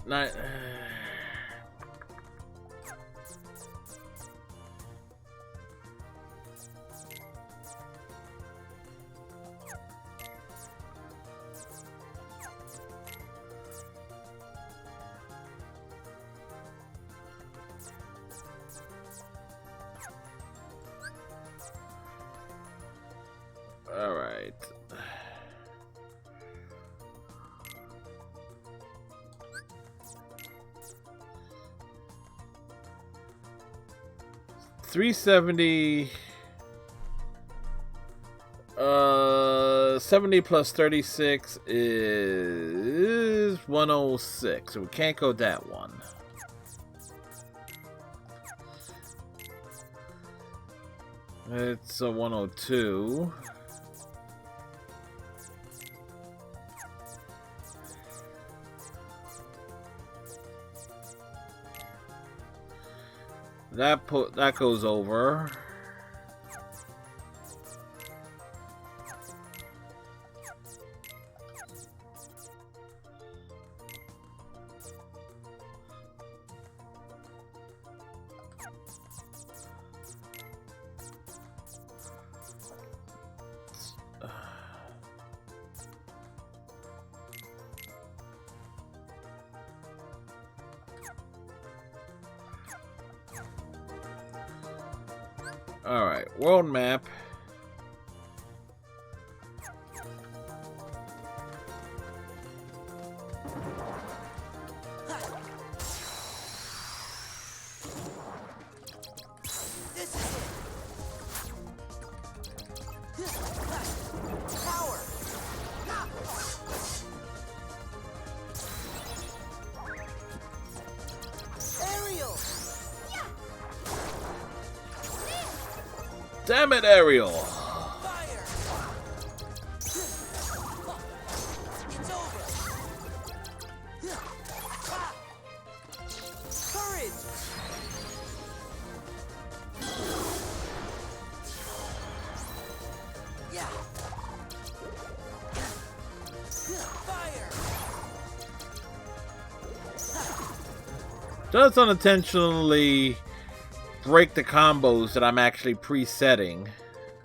Not... All right. $370. 70 plus 36 is 106. So we can't go that one. It's a 102. That goes over. Alright, world map.
This is it. Power. Aerial.
Damn it, Ariel!
Fire. It's over. Courage. Yeah. Fire.
Does unintentionally break the combos that I'm actually presetting.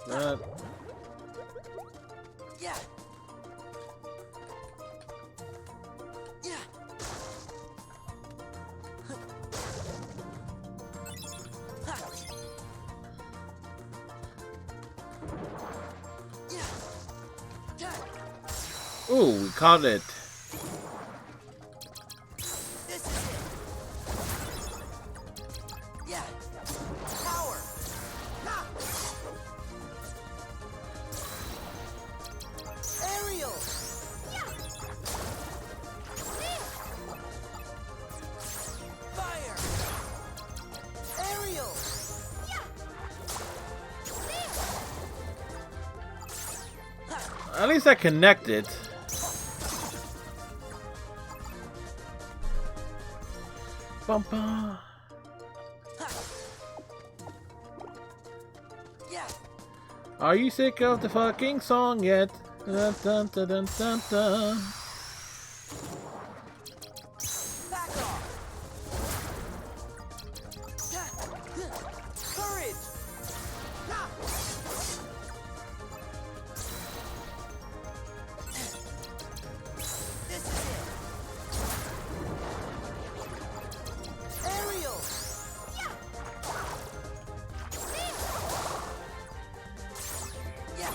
Yeah. Yeah.
Ooh, we caught it.
This is it. Yeah. Power. Aerial. Fire. Aerial.
At least I connected. Bumpa.
Yeah.
Are you sick of the fucking song yet? Dun, dun, dun, dun, dun, dun.
Back off. Courage. This is it. Aerial. Yeah.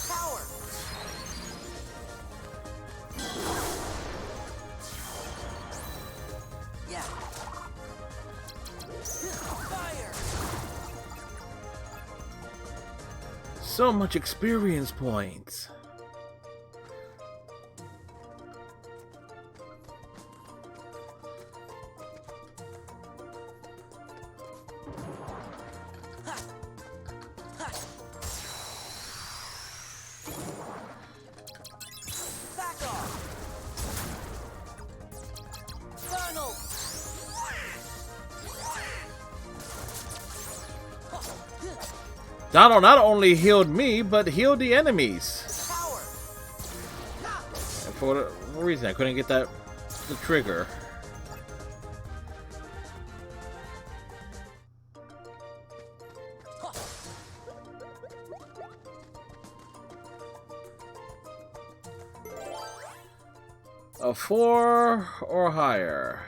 Power. Yeah. Fire.
So much experience points.
Back off. Funnel.
Donald not only healed me, but healed the enemies.
Power.
And for whatever reason, I couldn't get the trigger. A 4 or higher.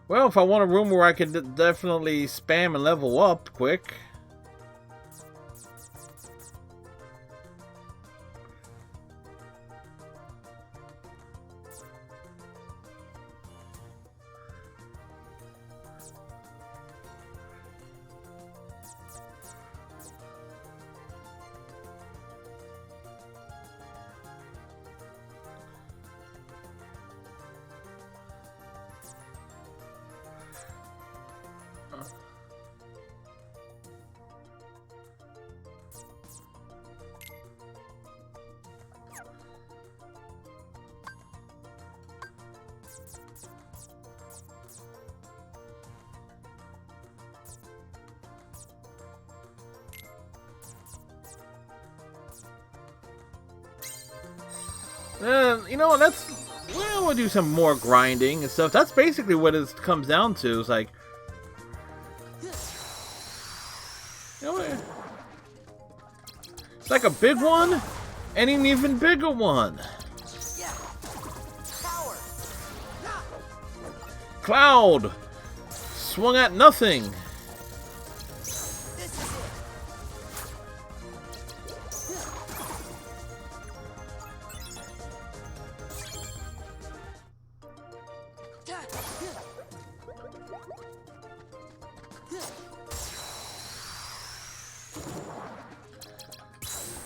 Well, if I want a room where I can definitely spam and level up quick. You know, we'll do some more grinding and stuff. That's basically what it comes down to. It's like, you know what? It's like a big one and an even bigger one.
Yeah. Power.
Cloud swung at nothing.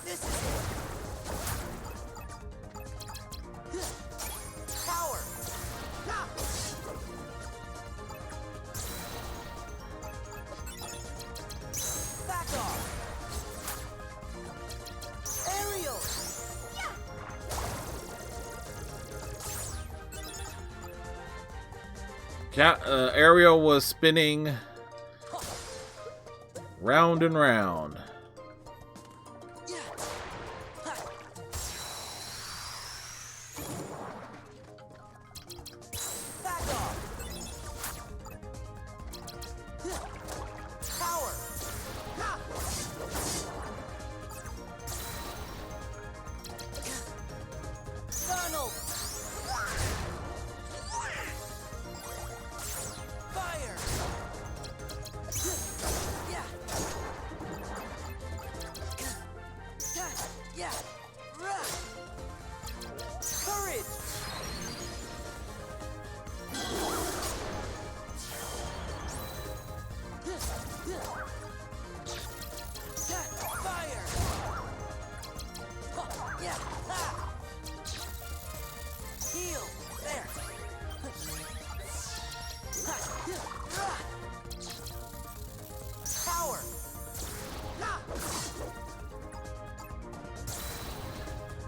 This is it. This is it. Power. Back off. Aerial.
Ariel was spinning round and round.
Yeah. Back off. Power. Donald. Fire. Yeah. Yeah. Courage. Fire. Yeah. Heal. There. Power.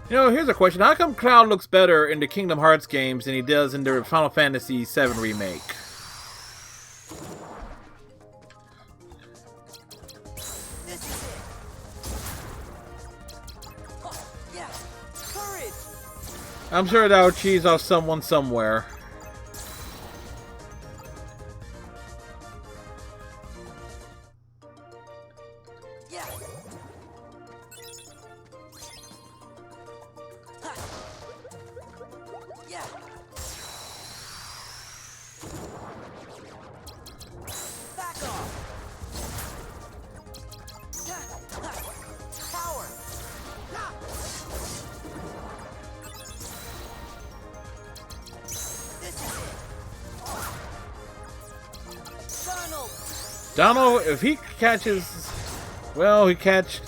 You know, here's a question. How come Cloud looks better in the Kingdom Hearts games than he does in the Final Fantasy VII Remake?
This is it. Yeah. Courage.
I'm sure that would cheese off someone somewhere.
Yeah. Yeah. Back off. Power. This is it. Donald.
Donald, if he catches... Well, he catch...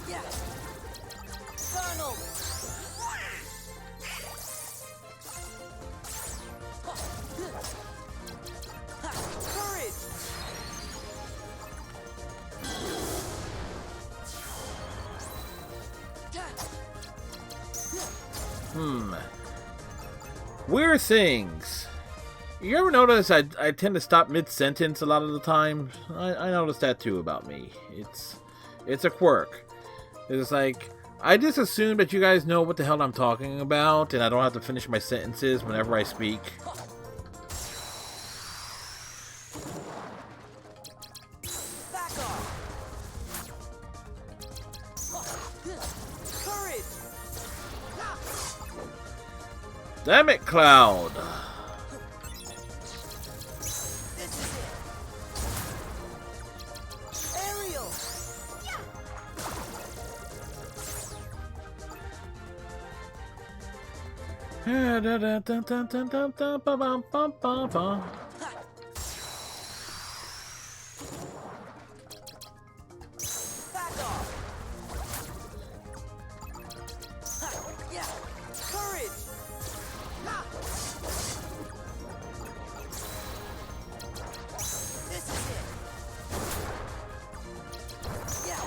Yeah. Donald. Courage.
Weird things. You ever notice I tend to stop mid-sentence a lot of the time? I noticed that too about me. It's a quirk. It's like, I just assume that you guys know what the hell I'm talking about, and I don't have to finish my sentences whenever I speak.
Back off. Courage.
Damn it, Cloud!
This is it. Aerial. Back off. Yeah. Courage. This is it. Yeah.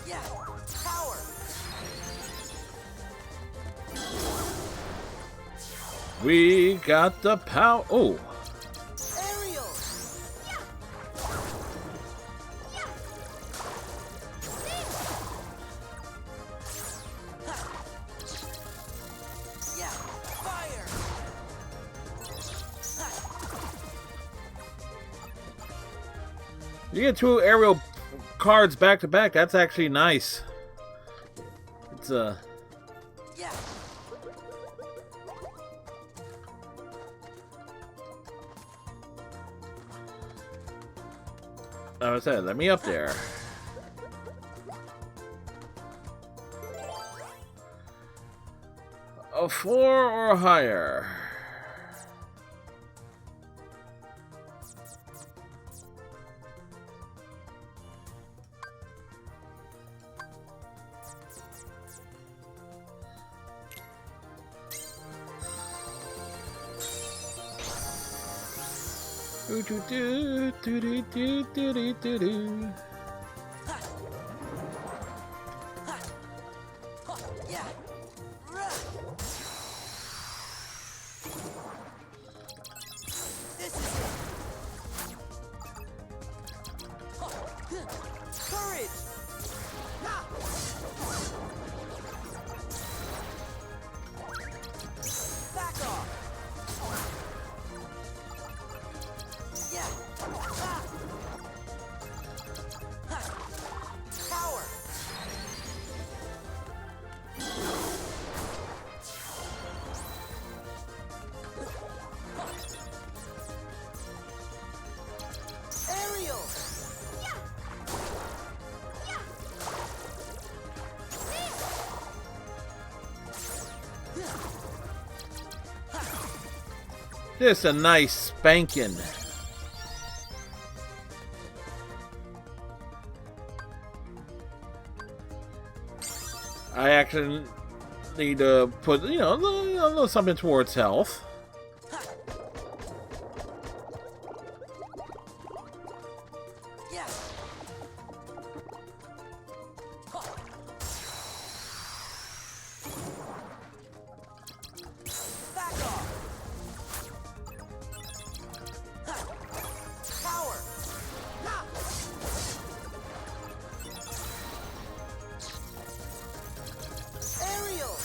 Yeah. Power.
We got the power. Oh,
Aerial.
You get 2 aerial cards back to back. That's actually nice. It's
Yeah.
like I said, let me up there. A 4 or higher. Do do do do do do do do do.
Yeah. This is it. Courage. Back off. Yeah. Power. Aerial.
Just a nice spanking. I actually need to put, you know, a little something towards health.
Yeah. Back off. Power. Aerial.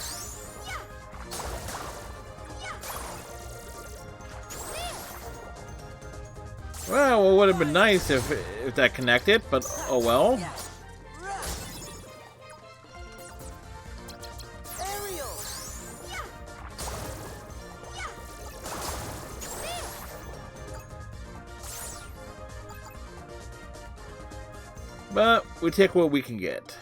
Well, it would have been nice if that connected, but oh well.
Yeah. Aerial.
But we take what we can get.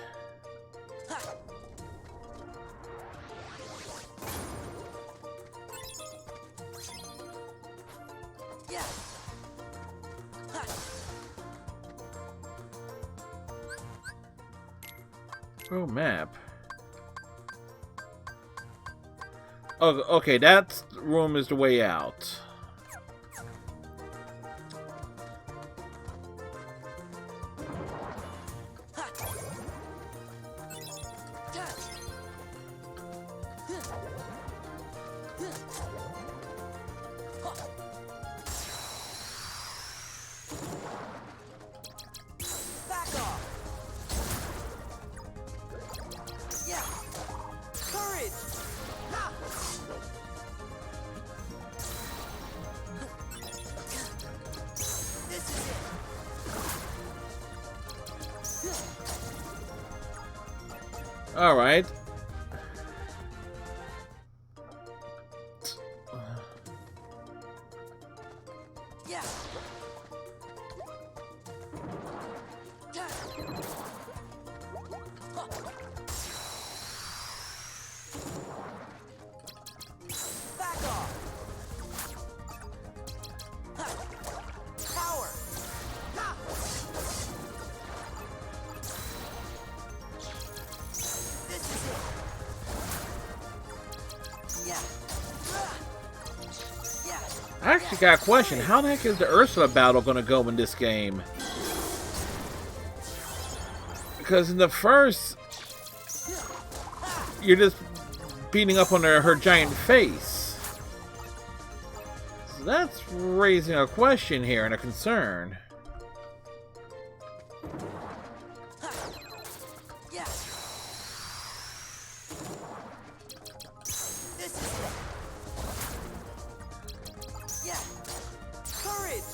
Yeah.
Oh, map. Oh, okay, that room is the way out.
Back off. Yeah. Courage. This is it.
All right.
Yeah. Back off. Power. This is it. Yeah. Yeah.
I actually got a question. How the heck is the Ursula battle gonna go in this game? Because in the first, you're just beating up on her giant face. So that's raising a question here and a concern.
Yeah. This is it. Yeah. Courage.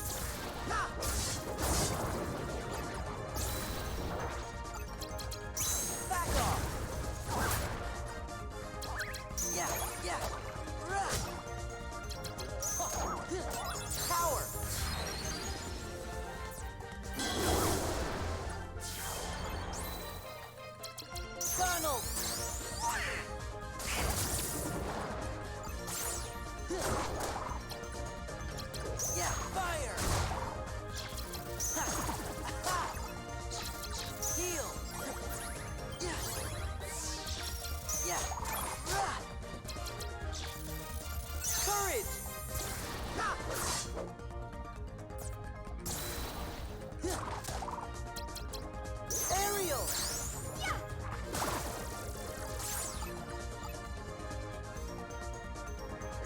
Ariel!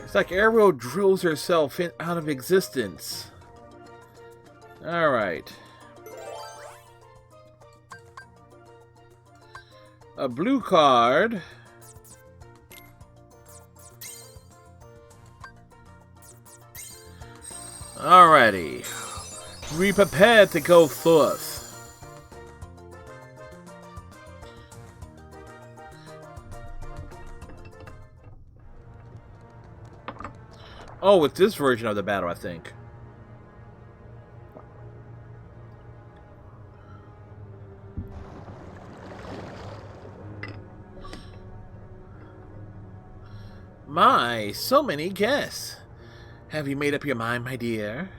It's like Ariel drills herself out of existence. Alright. A blue card. Alrighty. We prepare to go forth. Oh, it's this version of the battle, I think. My, so many guests. Have you made up your mind, my dear?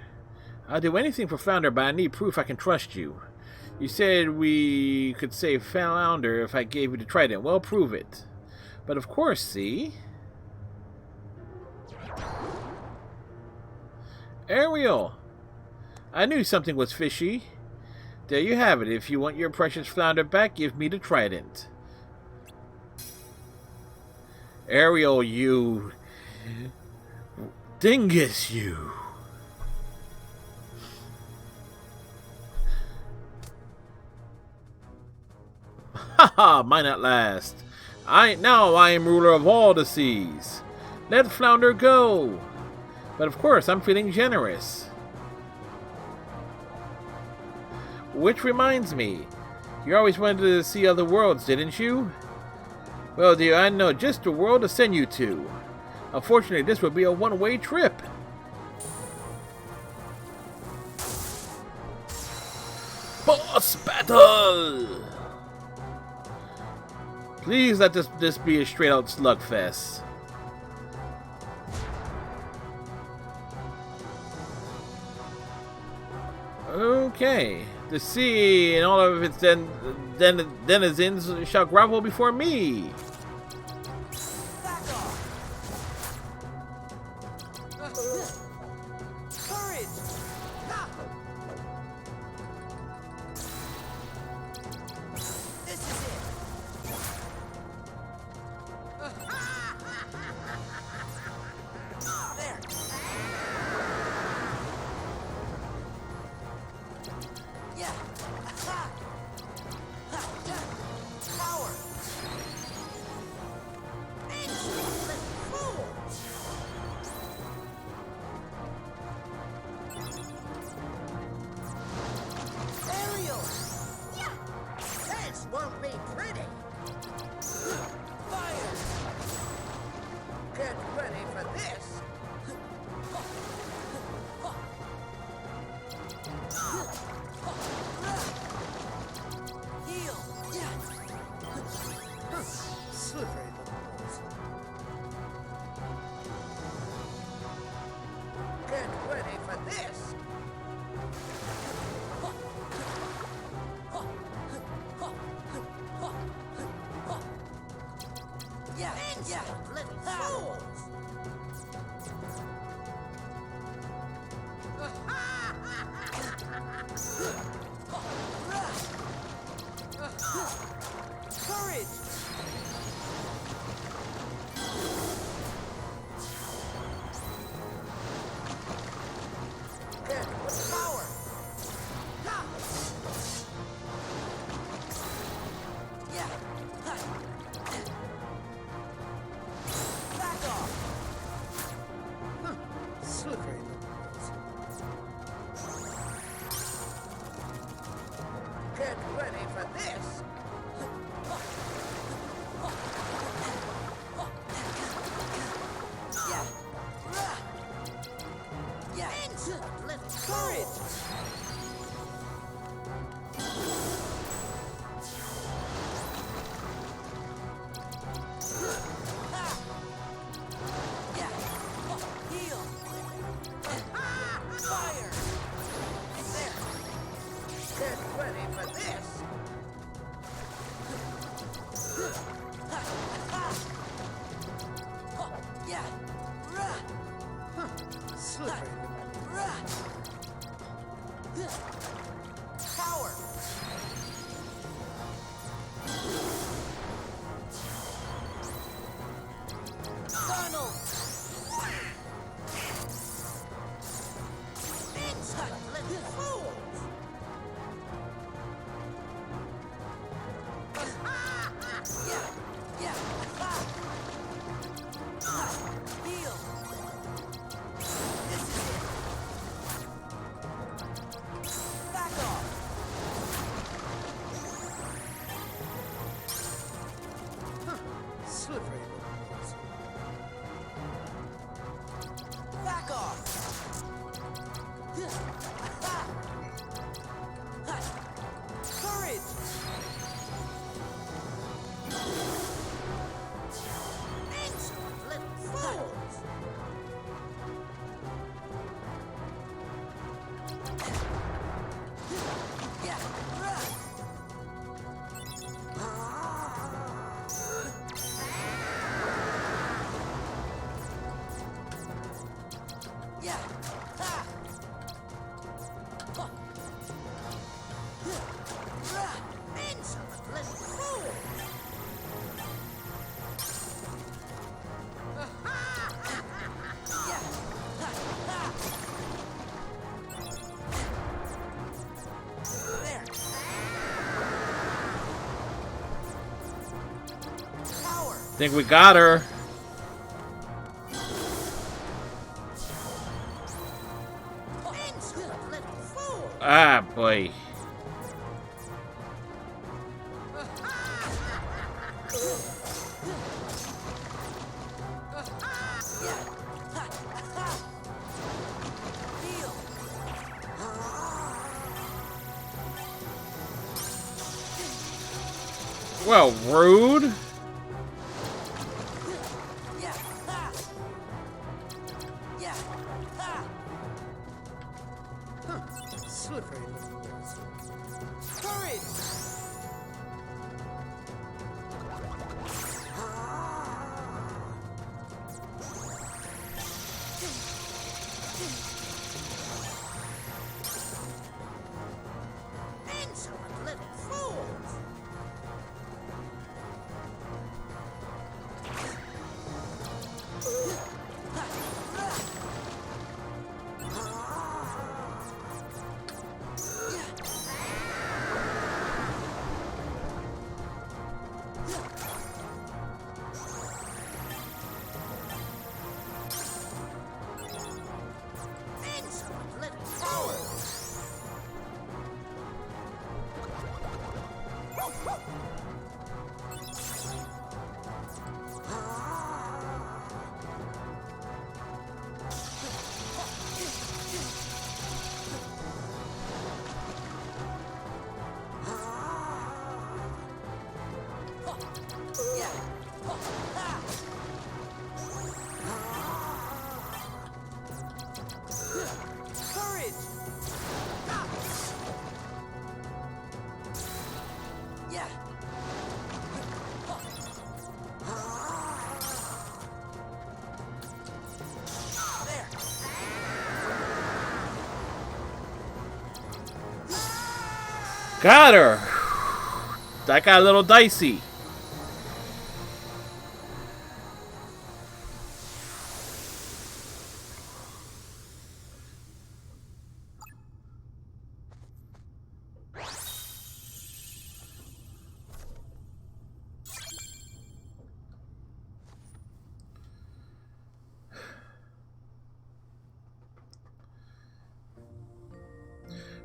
I'll do anything for Flounder, but I need proof I can trust you. You said we could save Flounder if I gave you the trident. Well, prove it. But of course, see? Ariel! I knew something was fishy. There you have it. If you want your precious Flounder back, give me the trident. Ariel, you... dingus, you. Haha, mine at last. Now I am ruler of all the seas. Let Flounder go. But of course, I'm feeling generous. Which reminds me, you always wanted to see other worlds, didn't you? Well, dear, I know just the world to send you to. Unfortunately, this would be a one-way trip. Boss battle! Please let this be a straight-out slugfest. Okay. The sea and all of its denizens shall grovel before me.
Back off! Courage! This is it! There! Yeah! Power! Ariel!
This won't be pretty.
Fire!
Get ready for this.
Heal!
Slippery balls. Get ready for this.
Yeah! Yeah!
Little fools.
Courage!
Get
Power! Yeah! Back off!
slippery balls. Get ready for this.
Yeah! Yeah! Courage! Yeah! Heal! Fire! There!
Get ready for this.
Yeah!
Slippery balls.
Think we got her.
Insolent little fool!
Ah, boy.
Yeah. Ha. Ha. Heal.
Well, rude.
Yeah. Ha. Yeah. Ha.
Slippery little bits.
Courage.
Insolent little fools! Insolent little fools!
Yeah. Ha. Courage. Yeah. There.
Got her. That got a little dicey.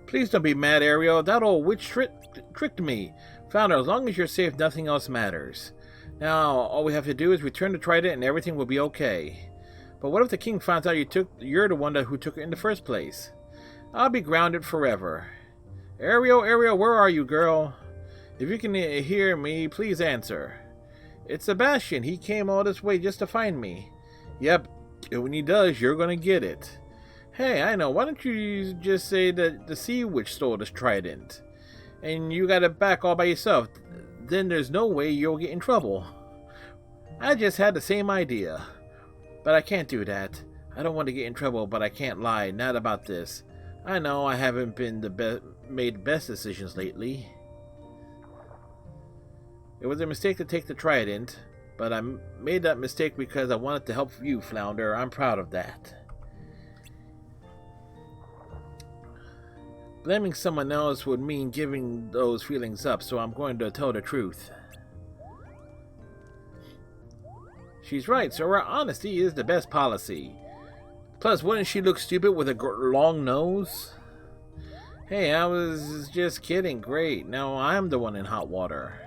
Please don't be mad, Ariel. That old witch tricked me. Flounder, as long as you're safe, nothing else matters. Now, all we have to do is return the trident and everything will be okay. But what if the king finds out you're the one who took it in the first place? I'll be grounded forever. Ariel, Ariel, where are you, girl? If you can hear me, please answer. It's Sebastian. He came all this way just to find me. Yep, and when he does, you're gonna get it. Hey, I know. Why don't you just say that the sea witch stole this trident? And you got it back all by yourself. Then there's no way you'll get in trouble. I just had the same idea. But I can't do that. I don't want to get in trouble, but I can't lie. Not about this. I know I haven't been made the best decisions lately. It was a mistake to take the trident, but I made that mistake because I wanted to help you, Flounder. I'm proud of that. Blaming someone else would mean giving those feelings up, so I'm going to tell the truth. She's right, so our honesty is the best policy. Plus, wouldn't she look stupid with a long nose? Hey, I was just kidding. Great, now I'm the one in hot water.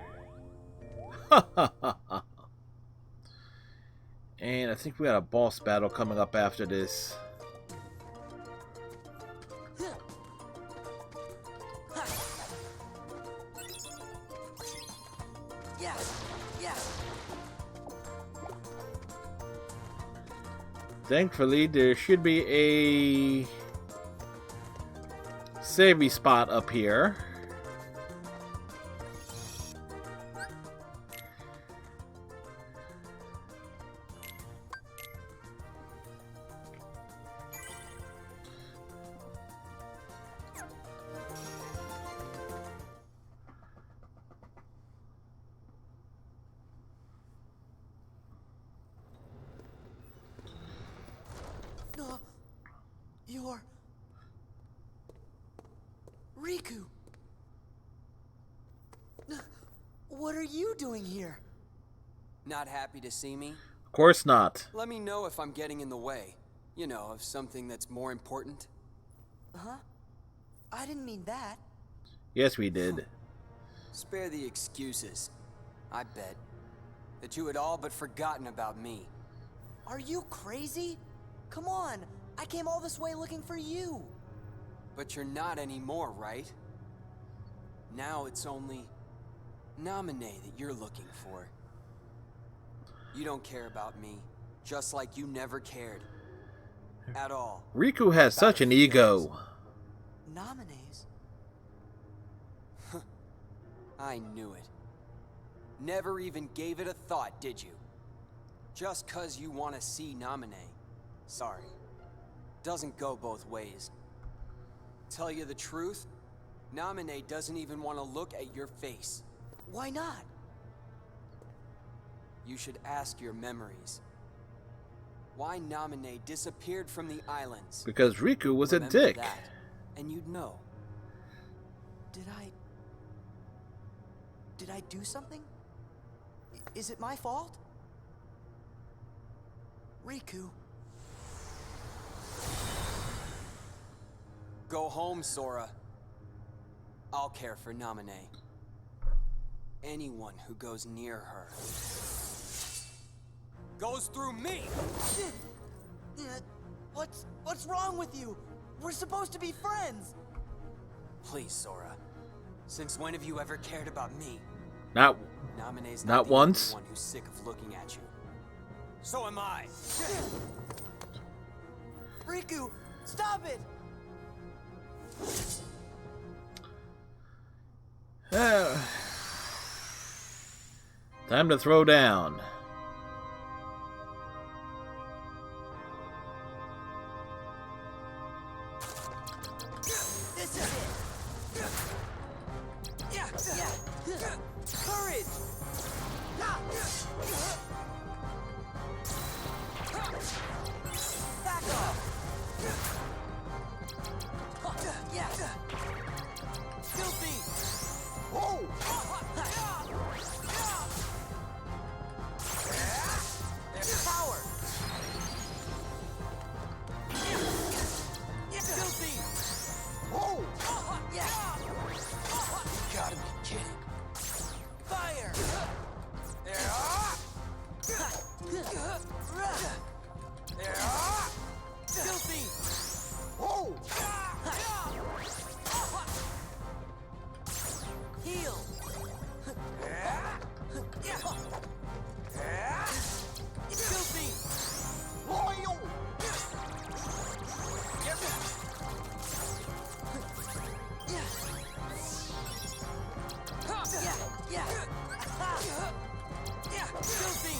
And I think we got a boss battle coming up after this.
Yeah. Yeah.
Thankfully, there should be a savvy spot up here.
No. You're Riku. What are you doing here?
Not happy to see me?
Of course not.
Let me know if I'm getting in the way. You know, of something that's more important.
Huh? I didn't mean that.
Yes, we did.
Spare the excuses. I bet that you had all but forgotten about me.
Are you crazy? Come on. I came all this way looking for you.
But you're not anymore, right? Now it's only Naminé that you're looking for. You don't care about me, just like you never cared. At all.
Riku has such an ego.
Nominees?
I knew it. Never even gave it a thought, did you? Just 'cause you want to see Naminé. Sorry. Doesn't go both ways. Tell you the truth, Naminé doesn't even want to look at your face.
Why not?
You should ask your memories. Why Naminé disappeared from the islands.
Because Riku was a
Remember
dick.
that, and you'd know.
Did I do something? Is it my fault? Riku.
Go home, Sora. I'll care for Naminé. Anyone who goes near her goes through me!
What's wrong with you? We're supposed to be friends.
Please, Sora. Since when have you ever cared about me?
Not
Naminé's
Not
the
once.
only one who's sick of looking at you. So am I.
Riku, stop it!
Time to throw down.
This is it. Yeah. Courage. Back off. Yeah. Filthy. Whoa. There's power. Yeah. Filthy. Whoa. Yeah. You gotta be kidding. Fire. Filthy. Whoa. Heal. Filthy. Yeah. Filthy.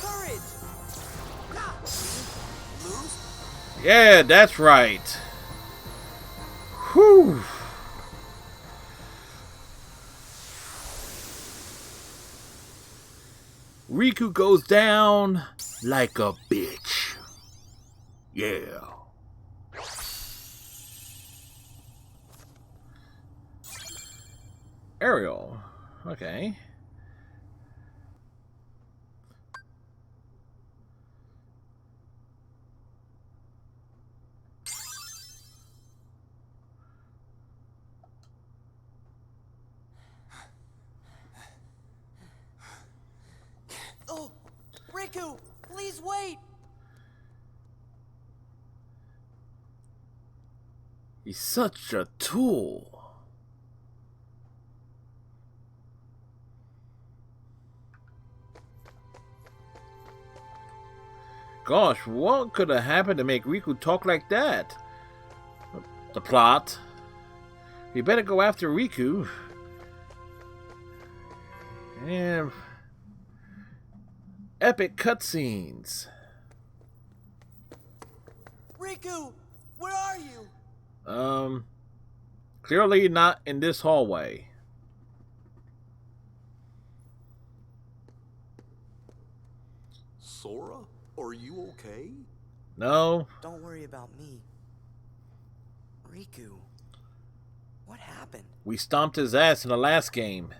Courage. Lose?
Yeah, that's right. Whew. Riku goes down like a bitch. Yeah. Ariel. Okay.
Oh, Riku, please wait.
He's such a tool. Gosh, what could have happened to make Riku talk like that? The plot. We better go after Riku. And epic cutscenes.
Riku, where are you?
Clearly not in this hallway.
Sora, are you okay?
No.
Don't worry about me. Riku. What happened?
We stomped his ass in the last game.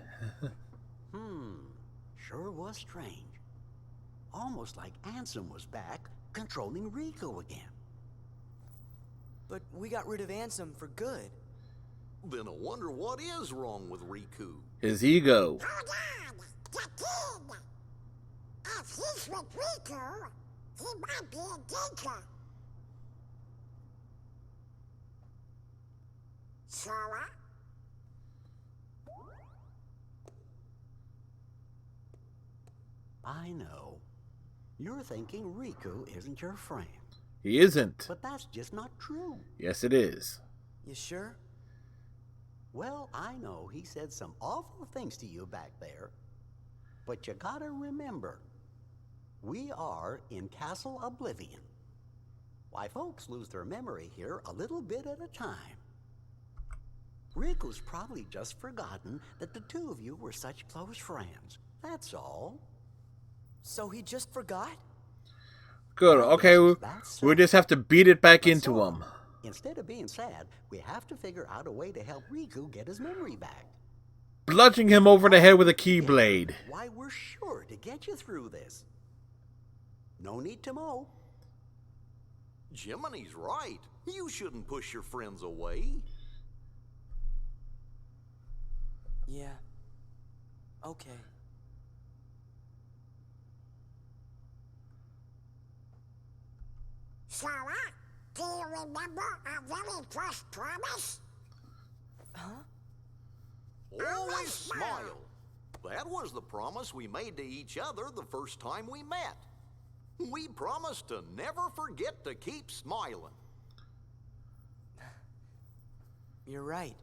Sure was strange. Almost like Ansem was back, controlling Riku again.
But we got rid of Ansem for good.
Then I wonder what is wrong with Riku.
His ego.
Hold on! The kid! If he's with Riku, he might be in danger. Sora?
I know. You're thinking Riku isn't your friend.
He isn't.
But that's just not true.
Yes, it is.
You sure?
Well, I know he said some awful things to you back there. But you gotta remember, we are in Castle Oblivion. Why, folks lose their memory here a little bit at a time. Riku's probably just forgotten that the two of you were such close friends. That's all.
So he just forgot?
Good. Okay, we just have to beat it back into
So,
him.
Instead of being sad, we have to figure out a way to help Riku get his memory back.
Bludgeoning him over the head with a keyblade.
Why, we're sure to get you through this. No need to mow.
Jiminy's right. You shouldn't push your friends away.
Yeah. Okay.
Sora, do you remember our very first promise?
Always smile. That was the promise we made to each other the first time we met. We promised to never forget to keep smiling.
You're right.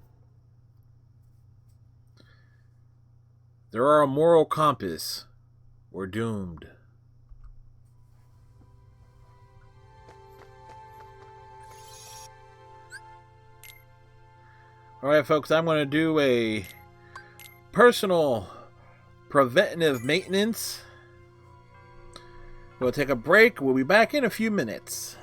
There are a moral compass. We're doomed. Alright folks, I'm going to do a personal preventative maintenance. We'll take a break. We'll be back in a few minutes.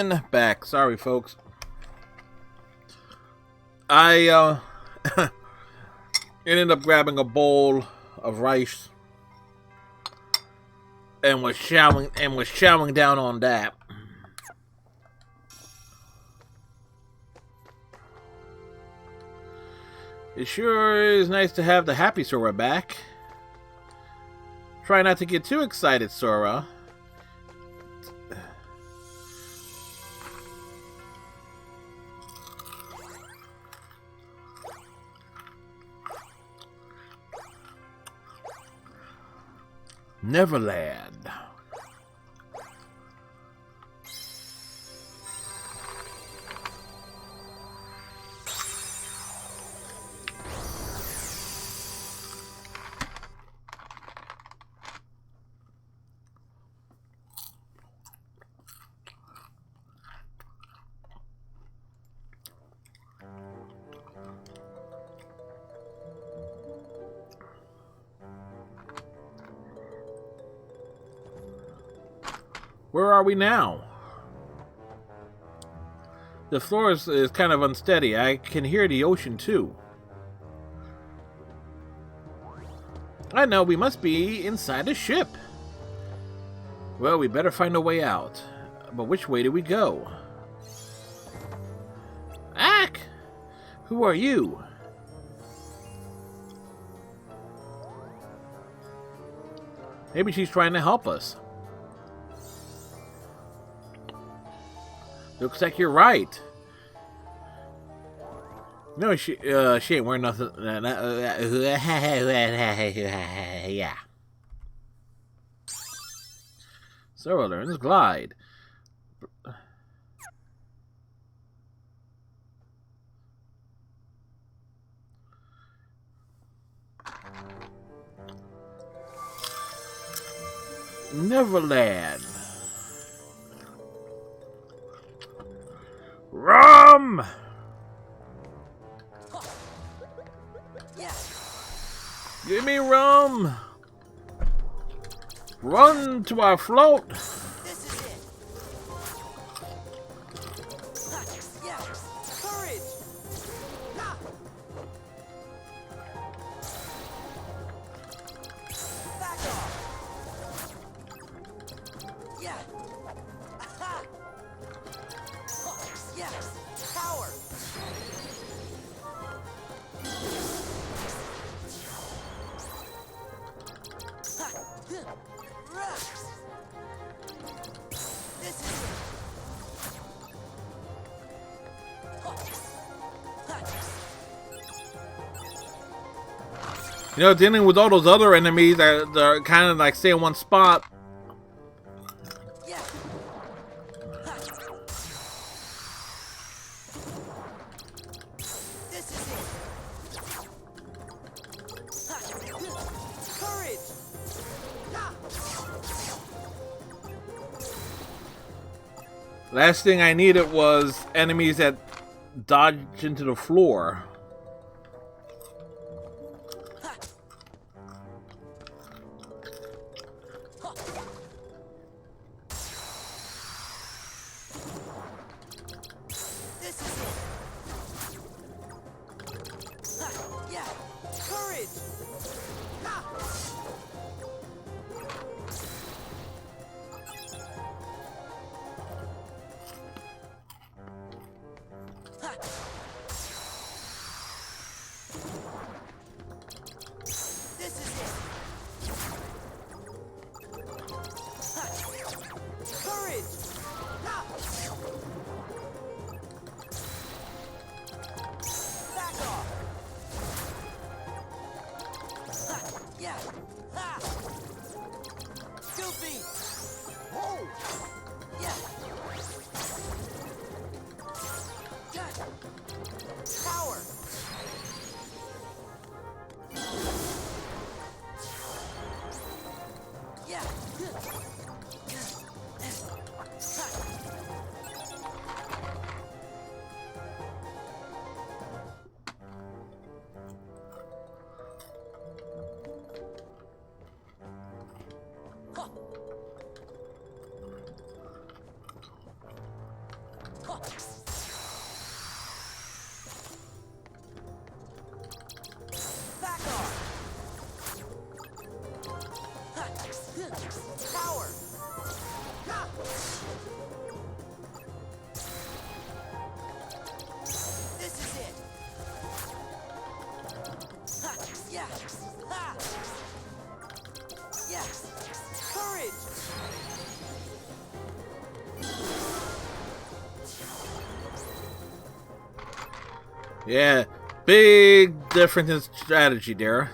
And back. Sorry, folks. I ended up grabbing a bowl of rice and was chowing down on that. It sure is nice to have the happy Sora back. Try not to get too excited, Sora. Neverland. Where are we now? The floor is kind of unsteady. I can hear the ocean too. I know, we must be inside a ship. Well, we better find a way out. But which way do we go? Ack! Who are you? Maybe she's trying to help us. Looks like you're right. No, she ain't wearing nothing. Yeah. Sora learns glide. Neverland. Rum! Give me rum! Run to our float!
This is it. Yes. Courage. Back off. Yeah. Aha. Yes. Power. This is it.
You know, dealing with all those other enemies that are kind of like stay in one spot.
Yeah. This is it. Courage.
Last thing I needed was enemies that dodged into the floor.
This is it. Yeah. Courage. This is it. Courage. Back off. Yeah. Ha. Goofy. Whoa. Yeah. Good. Back off. Power. This is it. Yeah. Yes. Courage.
Yeah, big difference in strategy there.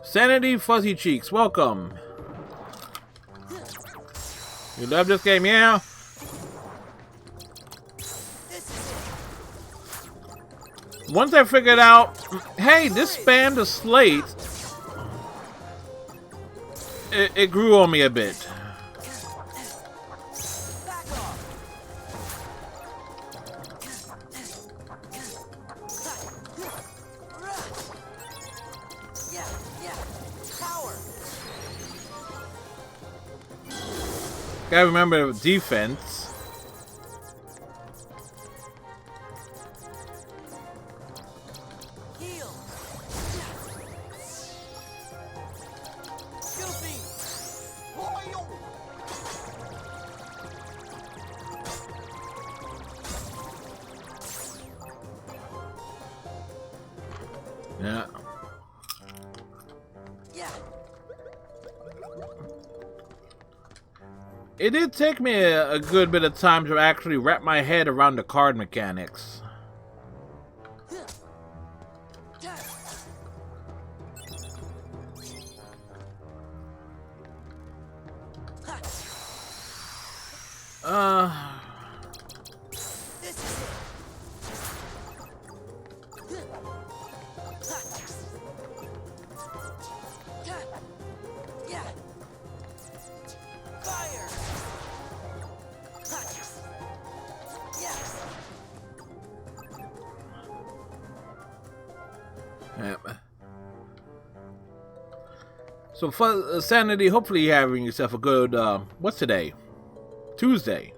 Sanity Fuzzy Cheeks, welcome. You love this game, yeah?
This is it.
Once I figured out, hey, this spam the slate, it grew on me a bit.
Back off. Yeah. Power.
Gotta remember the defense.
Heal. Goofy.
Yeah.
Yeah.
It did take me a good bit of time to actually wrap my head around the card mechanics.
This is it. Yeah. Fire. Yes.
Yep. So, Sanity, hopefully you're having yourself a good, what's today? Tuesday.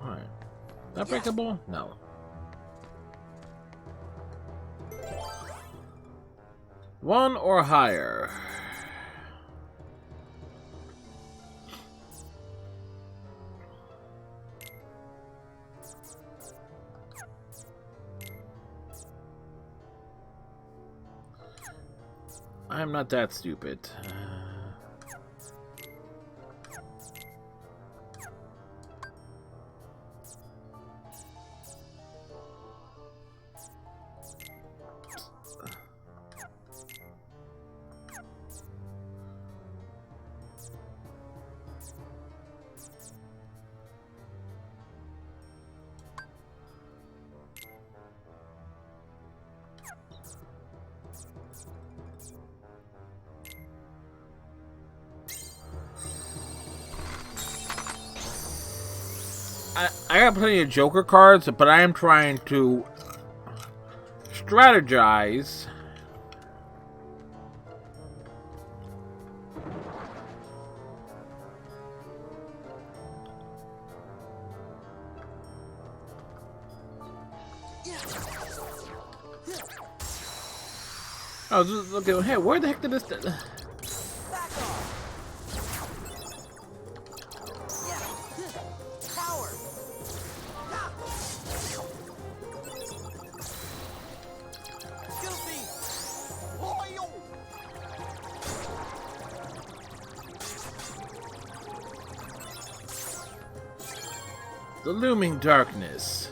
Alright. Is that breakable? No. One or higher. I'm not that stupid. I got plenty of Joker cards, but I am trying to strategize. I was just looking, hey, where the heck did this...
Back off. Yeah. Power. Goofy.
The looming darkness.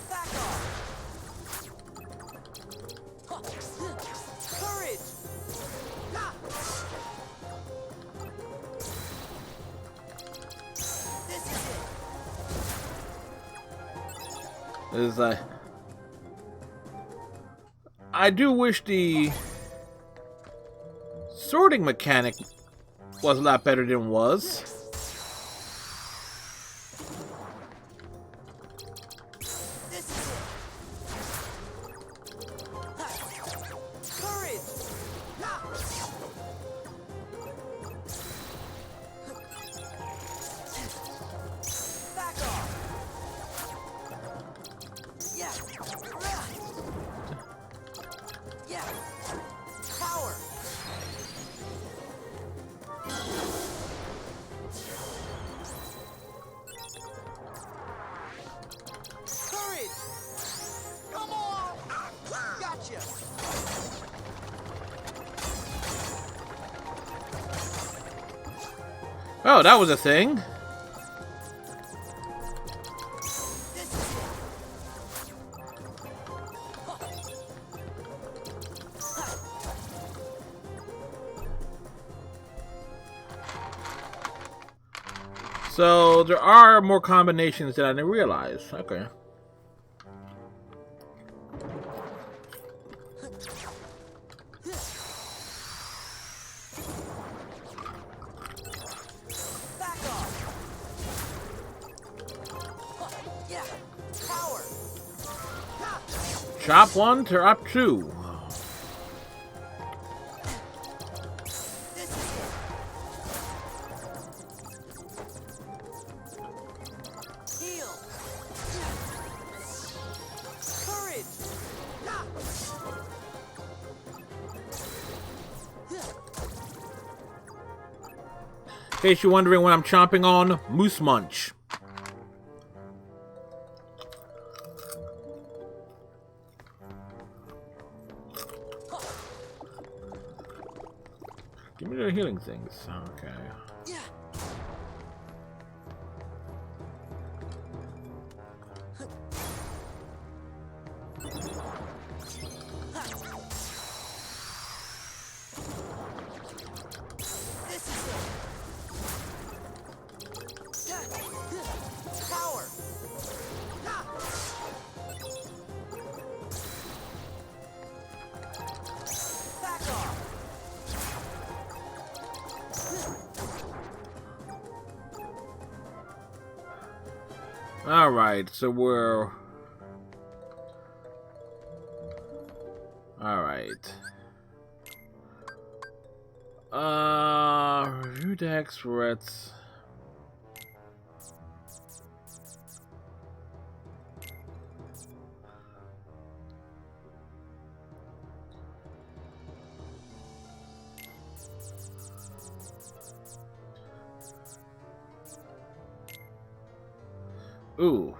Back off. Courage. This is it.
Is I do wish the sorting mechanic was a lot better than it was.
This is it. Courage! Back off! Yeah! Yeah! Power! Courage! Come on! Gotcha!
Oh, that was a thing.
This is it.
So there are more combinations than I didn't realize. Okay.
Back off! Yeah! Power!
Chop 1 to up 2.
This is it. Heal! Courage!
In case you're wondering what I'm chomping on, Moose Munch. Give me the healing things. Okay.
Yeah! This is it. Power! Back off!
All right, so we're all right. Review decks, Reds. Ooh.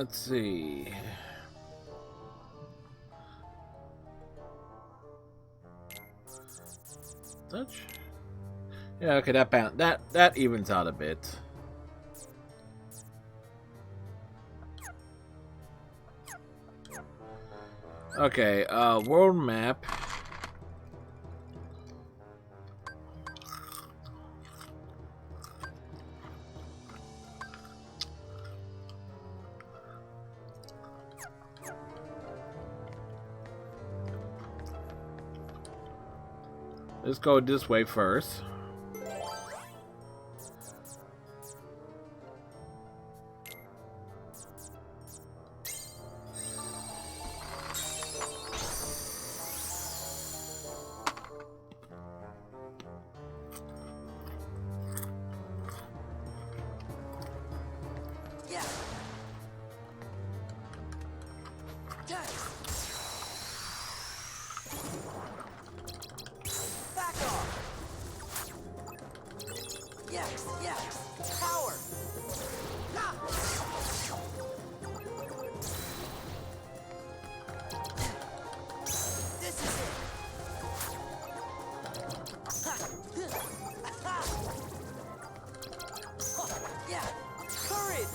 Let's see. Touch. Yeah, okay, that evens out a bit. Okay, world map. Let's go this way first.
Yeah. Yes. Back off. Yes, yes. Power. Ah. This is it. Ha. Yeah. Courage.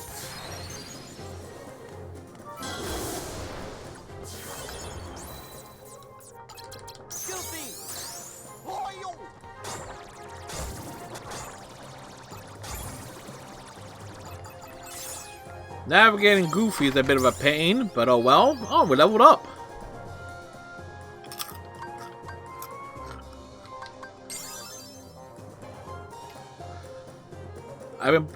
Goofy.
Loyal!
Navigating Goofy is a bit of a pain, but oh well. Oh, we leveled up. I've been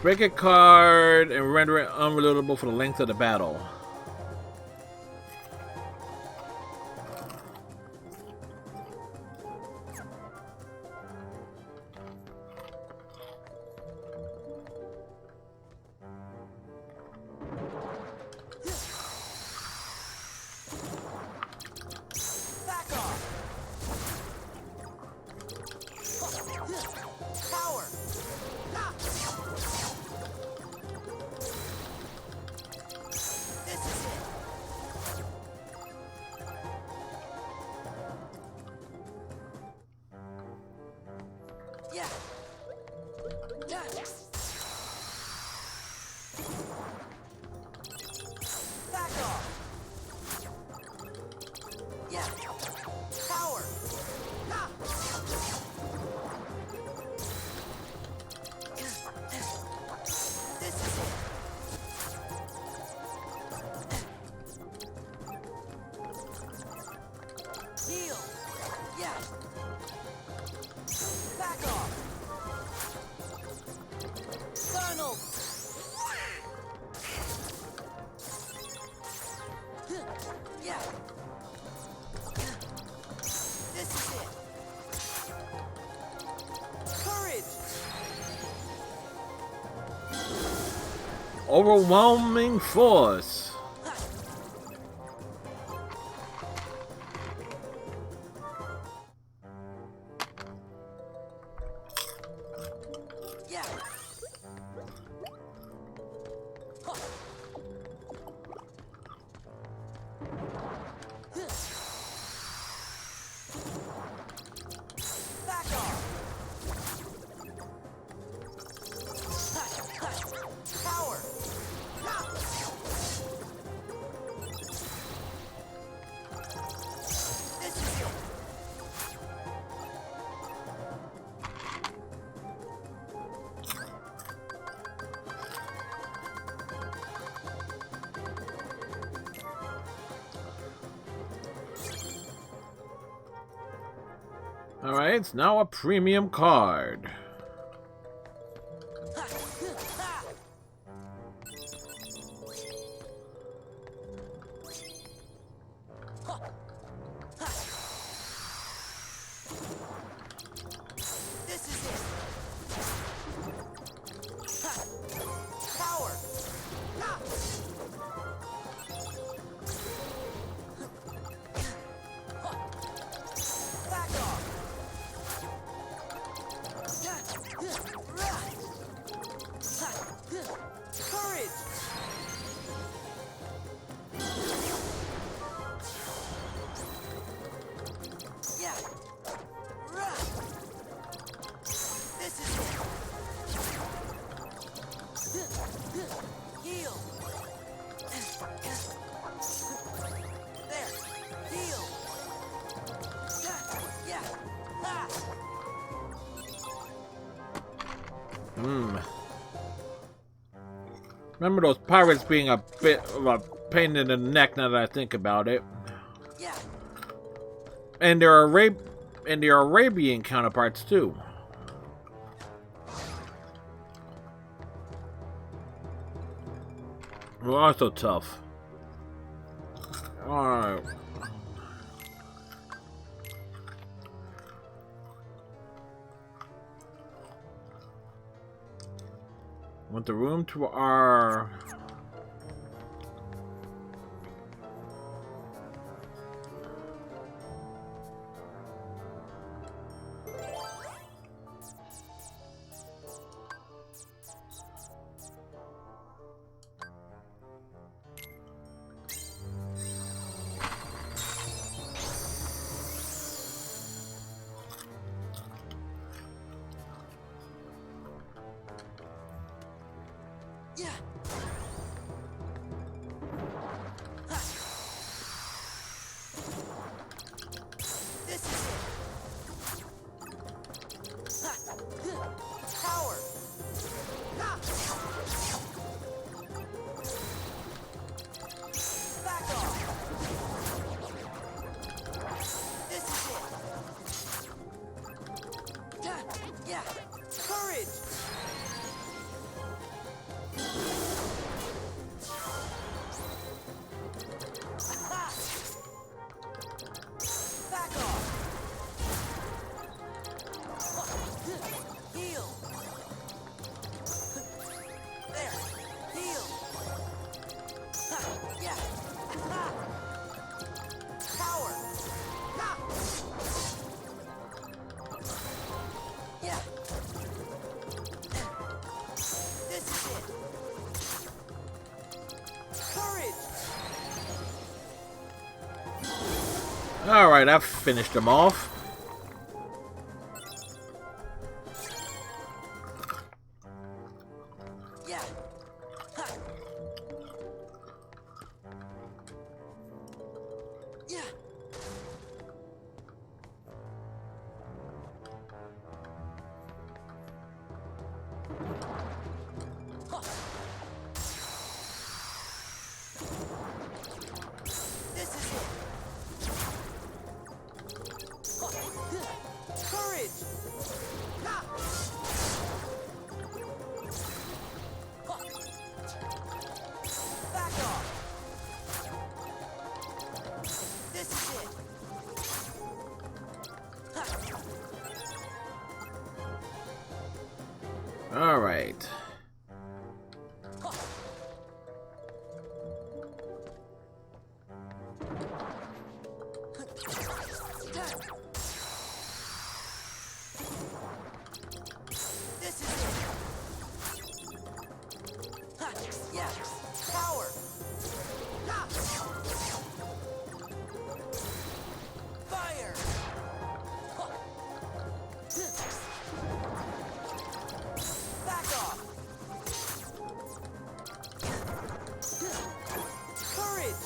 break a card and render it unreloadable for the length of the battle.
Back off. Power. Ah. This is it. Yeah. Yes. Back off. Yeah. Power. Ah. This is it. Heal. Yeah. Back off. Funnel. Yeah. This is it. Courage.
Overwhelming force.
Yeah. Huh. Back off. Power. This is it.
Alright, it's now a premium card.
This is it. Power. Back off. Courage. Yeah. Heal. There. Heal. Yeah. Ah.
Remember those pirates being a bit of a pain in the neck now that I think about it.
Yeah.
And their Arabian counterparts too. Well, also tough. Alright. Want the room to our...
Yeah. This is it. Power. Back off. This is it. Yeah. Courage. Back off. Heal. There. Heal. Yeah. Power. Yeah. This is it. Courage.
Alright, I've finished them off.
Yeah. Yeah. This is it. Courage. Back off. This is it.
Alright.
This is it. Yeah. Power. Fire. Back off. Courage.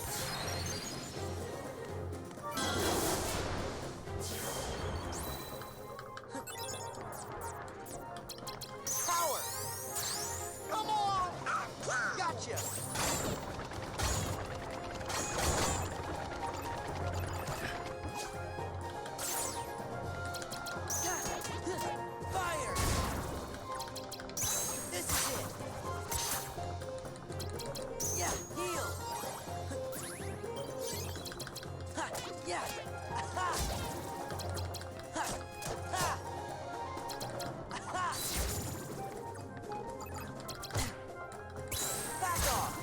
Power. Come on. Gotcha. Fire. This is it. Yeah, heal. Yeah. Ha. Ha. Ha. Back off.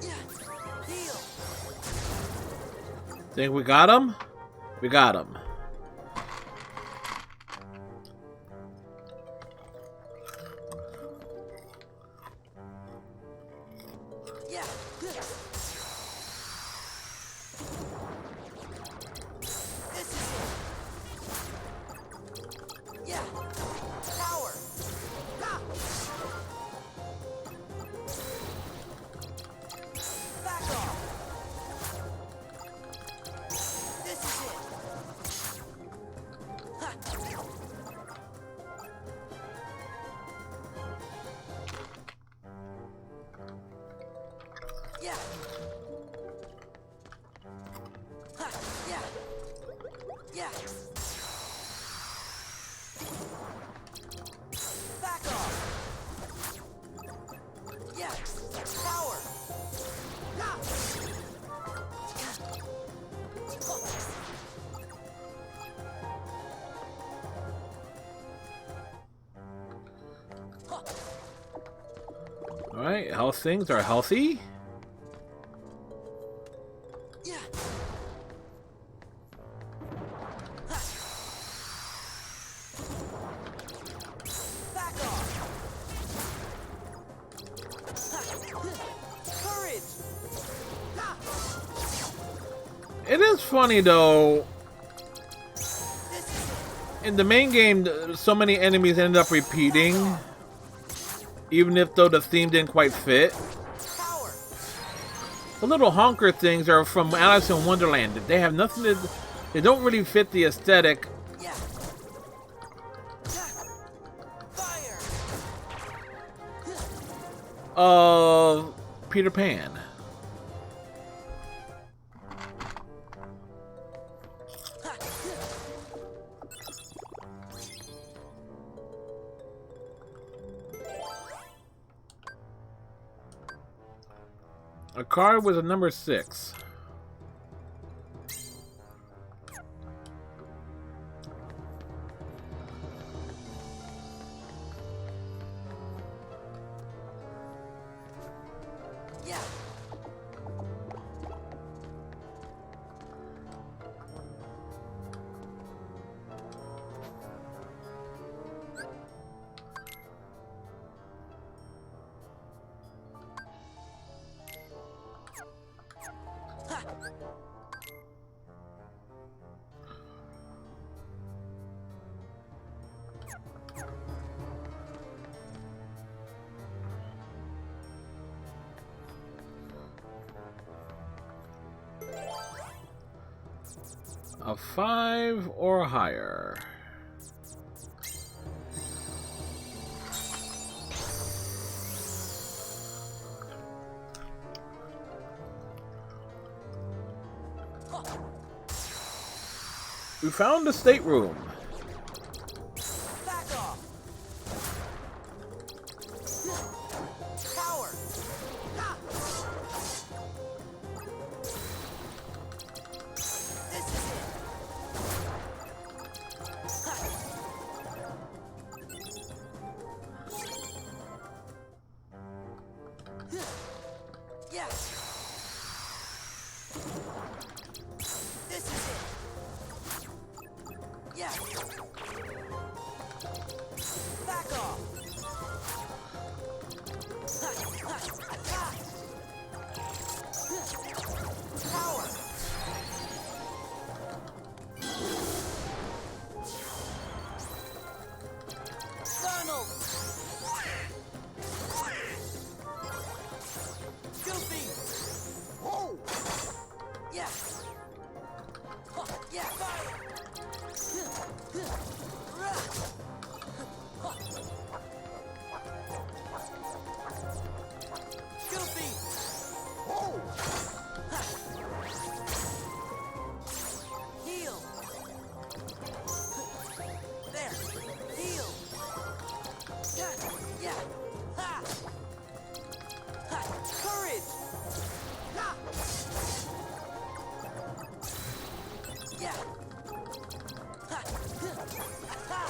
Yeah. Heal.
Think we got him? We got him.
Yeah. This is it. Yeah. Power. Ha. Yeah. Ha, yeah. Yeah. Back off. Yeah. Power. Ah.
Alright, health things are healthy.
Yeah. Back off. Courage.
It is funny though. In the main game, so many enemies ended up repeating, even if though the theme didn't quite fit.
Power.
The little honker things are from Alice in Wonderland. They have nothing to. They don't really fit the aesthetic
Yeah. Fire.
of Peter Pan. A card with a number 6.
Yeah.
A 5 or higher. We found the stateroom.
Back off. Power. This is it. Yeah. This is it. Yeah. Back off. Power. Donald. Goofy.
Whoa!
Yeah. Yeah. Fire. Goofy.
Whoa!
Heal. There. Heal. Yeah. Ha. Ha. Courage. Ha. Yeah. Ha. Ha.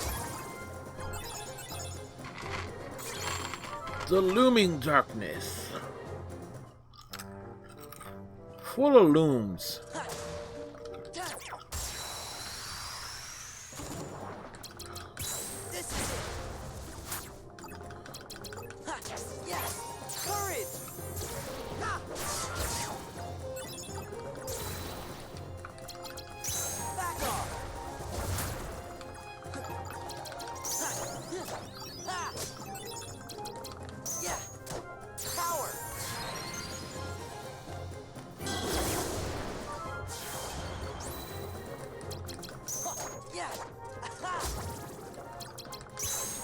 The looming darkness. Full of looms.
This is it. Ha. Yeah. Courage. Ha. Back off. Ha. Yeah. Power. Yeah. Ha.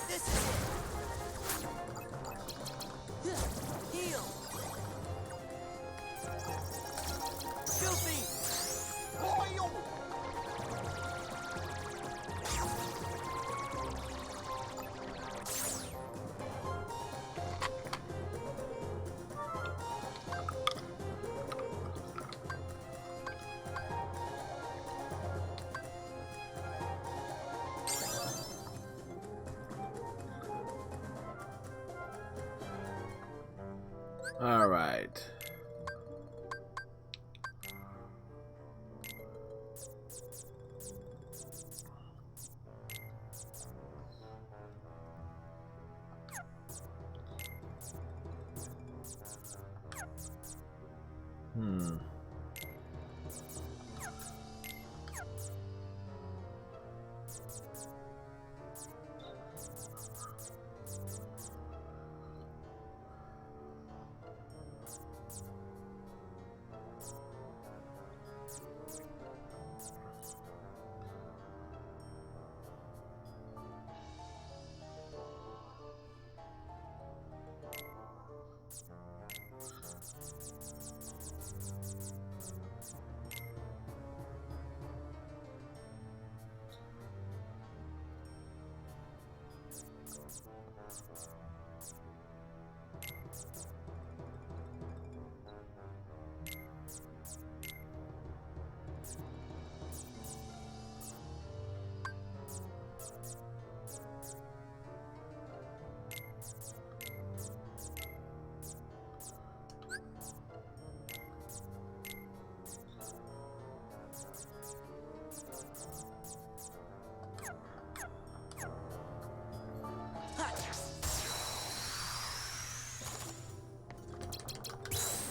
This is it. Heal.
All right.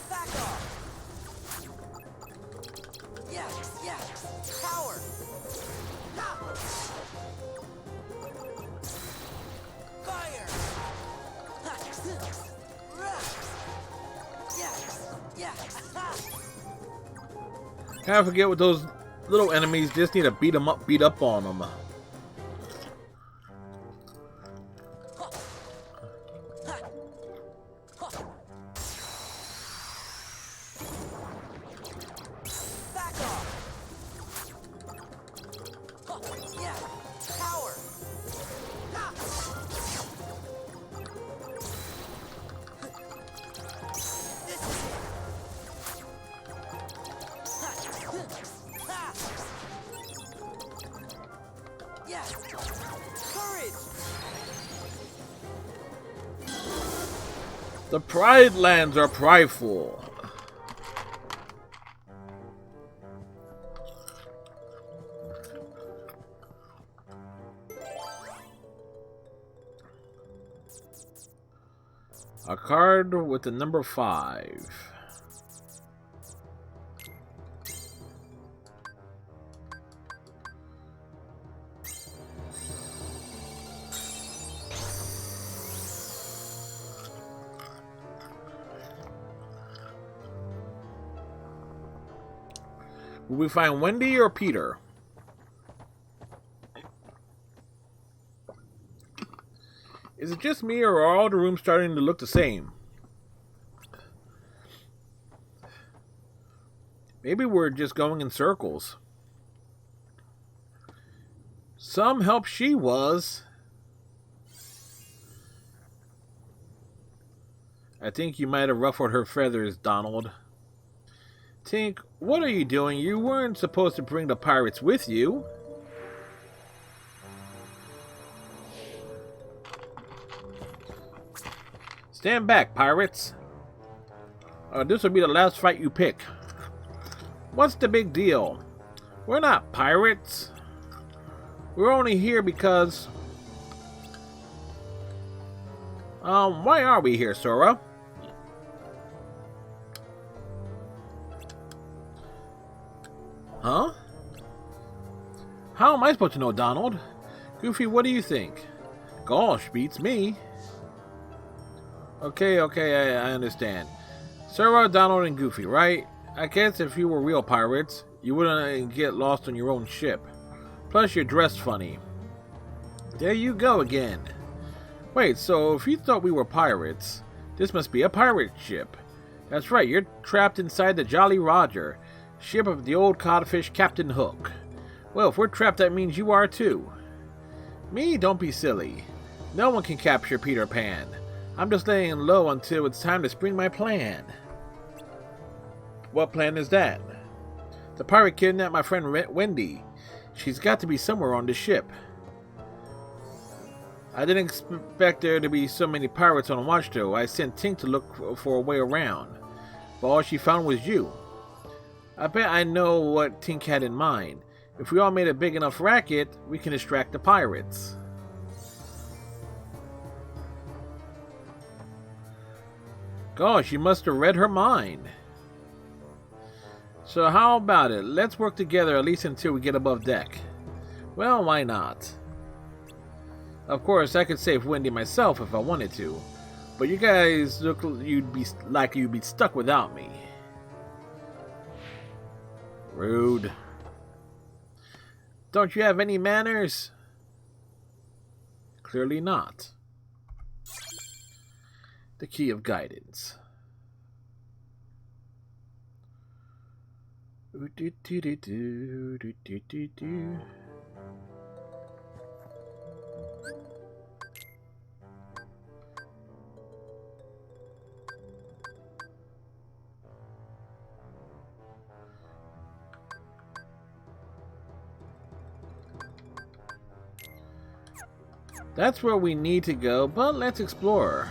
Back off! Yes, yes! Power! Fire! Yes, yes!
Kind of forget with those little enemies. Just need to beat up on them.
Back off! Yeah! Power! This is yes! Courage!
The Pride Lands are prideful. A card with the number 5. Will we find Wendy or Peter? Is it just me, or are all the rooms starting to look the same? Maybe we're just going in circles. Some help she was. I think you might have ruffled her feathers, Donald. Tink, what are you doing? You weren't supposed to bring the pirates with you. Stand back, pirates. This will be the last fight you pick. What's the big deal? We're not pirates. We're only here because... why are we here, Sora? Huh? How am I supposed to know, Donald? Goofy, what do you think? Gosh, beats me. Okay, I understand. Sora, Donald, and Goofy, right? I guess if you were real pirates, you wouldn't get lost on your own ship. Plus, you're dressed funny. There you go again. Wait, so if you thought we were pirates, this must be a pirate ship. That's right, you're trapped inside the Jolly Roger, ship of the old codfish Captain Hook. Well, if we're trapped, that means you are too. Me? Don't be silly. No one can capture Peter Pan. I'm just laying low until it's time to spring my plan. What plan is that? The pirate kidnapped my friend Wendy. She's got to be somewhere on the ship. I didn't expect there to be so many pirates on watch, though. I sent Tink to look for a way around, but all she found was you. I bet I know what Tink had in mind. If we all made a big enough racket, we can distract the pirates. Gosh, you must have read her mind. So how about it? Let's work together at least until we get above deck. Well, why not? Of course, I could save Wendy myself if I wanted to, but you guys look you'd be stuck without me. Rude. Don't you have any manners? Clearly not. The key of guidance. That's where we need to go, but let's explore.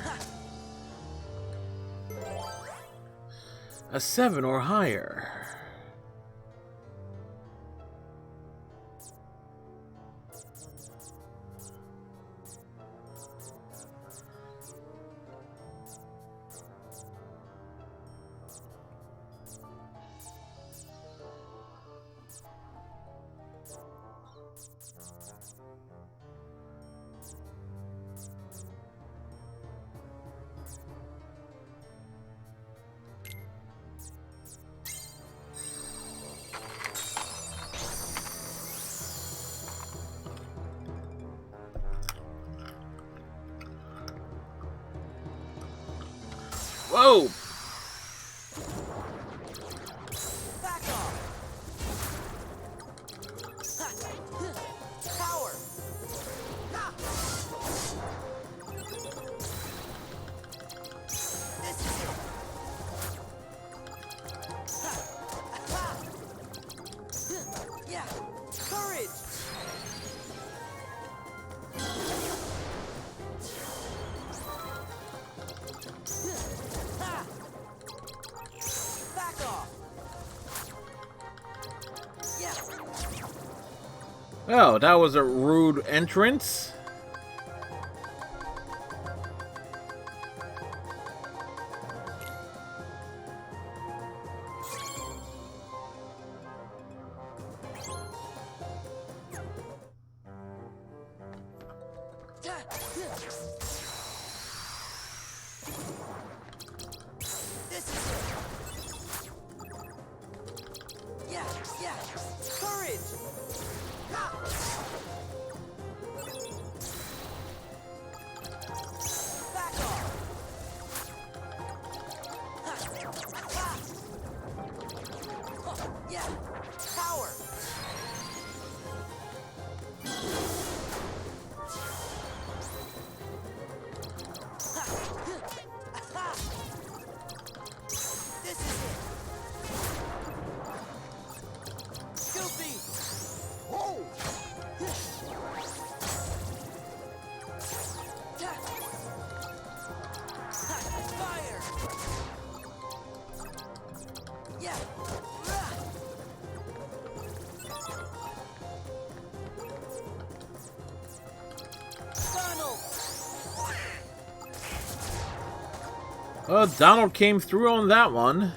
A 7 or higher. Whoa!
Back off! Power! This is it! Yeah! Courage! Back off! Yeah!
Well, that was a rude entrance.
This is it! Yeah! Yeah! Courage! Back off! Yeah! Power! This is it! Goofy!
Whoa!
Fire! Yeah! Donald!
Well, Donald came through on that one.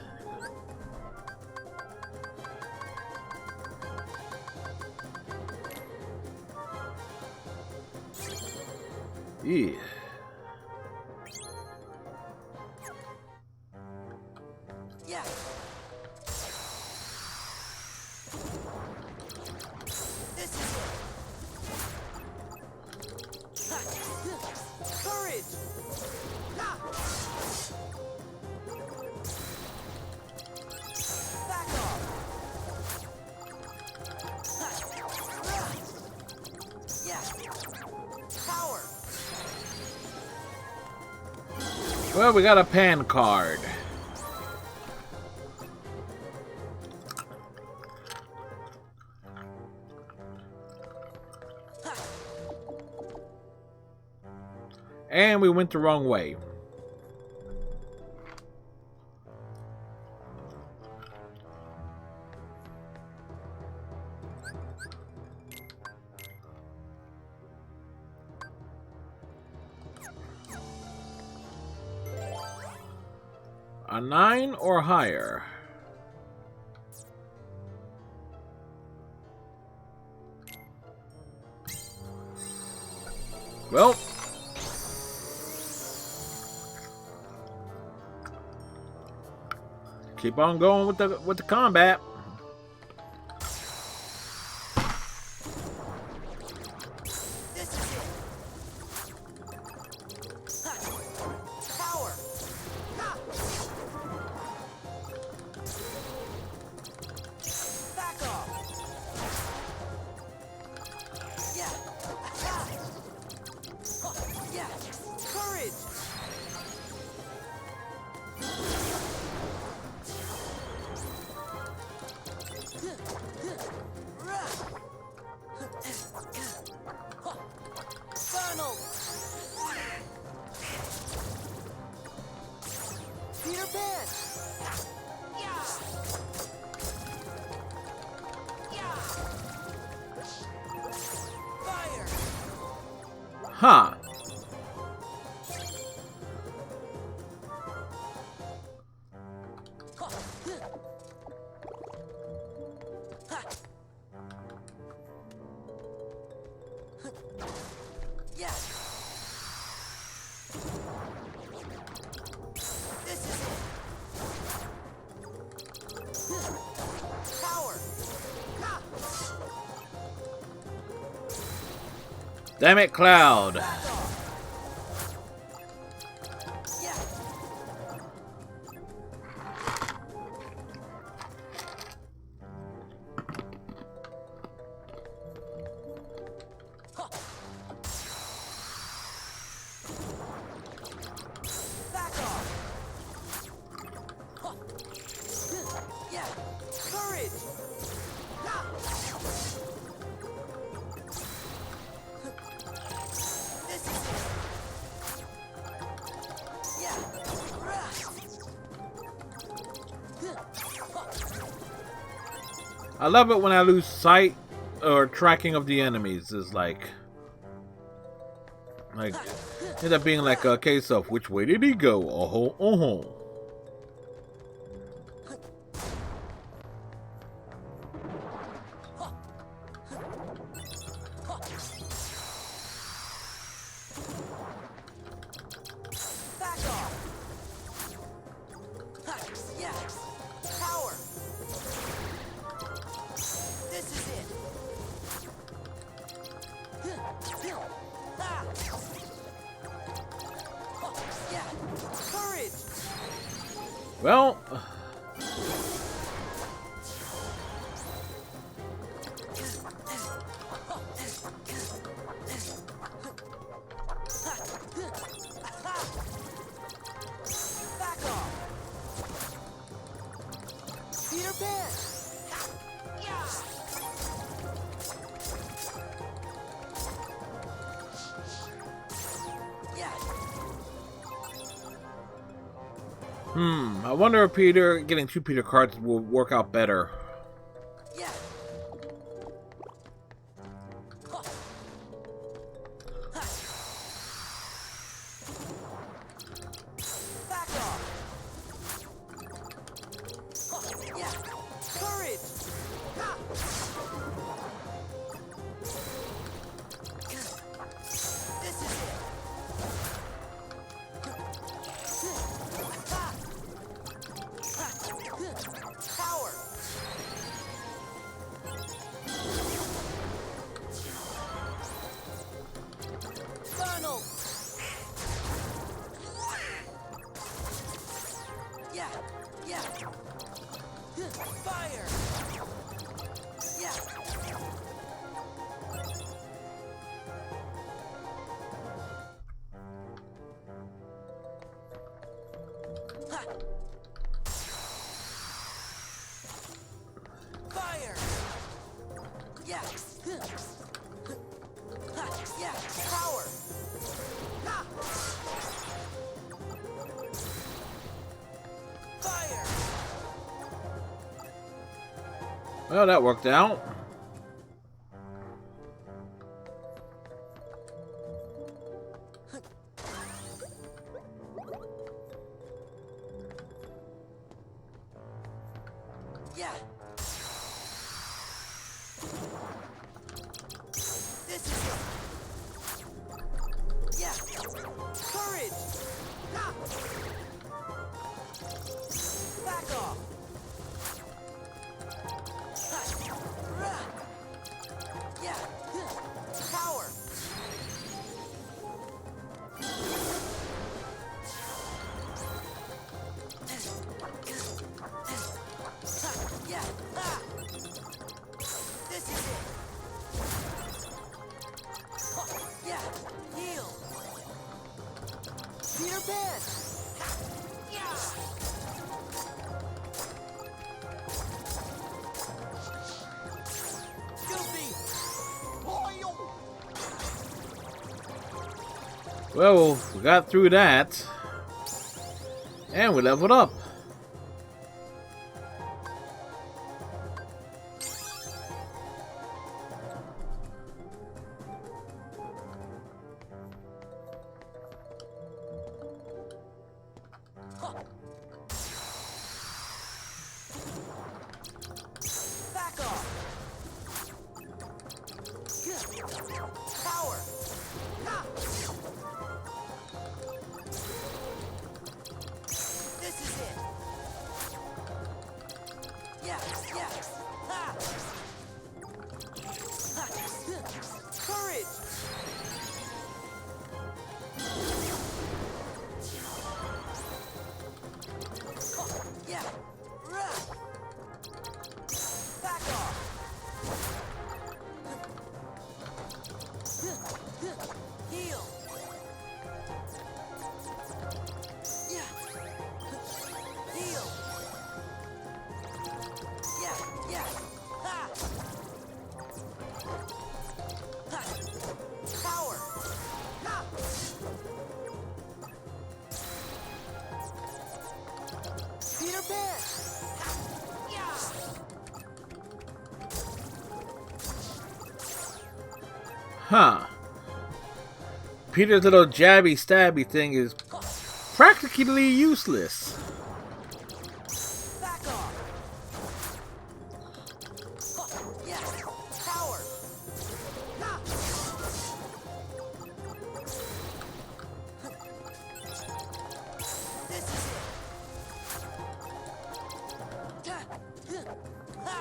Yeah.
Yeah! This is it! Courage! Back off! Yeah! Power!
Well, we got a pan card. And we went the wrong way. A 9 or higher? Well, keep on going with the combat.
This is it. Ha. Power. Ha. Back off. Yeah. Ha. Huh. Yeah. Courage. Donald! Peter Pan! Yeah! Yeah! Fire!
Huh.
Yeah. This is it. Power. Ha.
Damn it, Cloud.
Back off. Yeah. Huh. Back off. Huh. Yeah. Courage. Ha. This is it. Yeah.
I love it when I lose sight or tracking of the enemies. Is like end up being like a case of which way did he go? Oh, oh.
Back off. Ha. Yeah. Power. This is it. Ha. Yeah. Courage.
Well,
Back off. Peter Pan. Yeah. Yeah.
I wonder if getting 2 Peter cards will work out better.
Yeah. Huh. Ha. Back off. Huh. Yeah. Courage. Ha. This is it. Ha. Ha. Power. Donald. Yeah. Yeah. Fire. Yeah. Ha. Fire. Yeah. Ha. Yeah. Power.
Well, that worked out.
Yeah. This is it. Yeah. Courage. Ah. Back off. Ha. Rah. Yeah. Power. Yeah. Ah. This is it. Yeah. Heal. Peter Pan. Yeah. Goofy.
Loyal!
Well, we got through that. And we leveled up.
Back off. Power. Ah. This is it. Yeah, yeah. Ha. Ha. Courage. Yeah. Rah. Back off. Heal. Yeah. Heal. Yeah, yeah. Ha. Ha. Power. Ha. Peter Pan. Yeah.
Huh. Peter's little jabby stabby thing is practically useless.
Back off. Yeah. Power. Ha. This is it. Ha.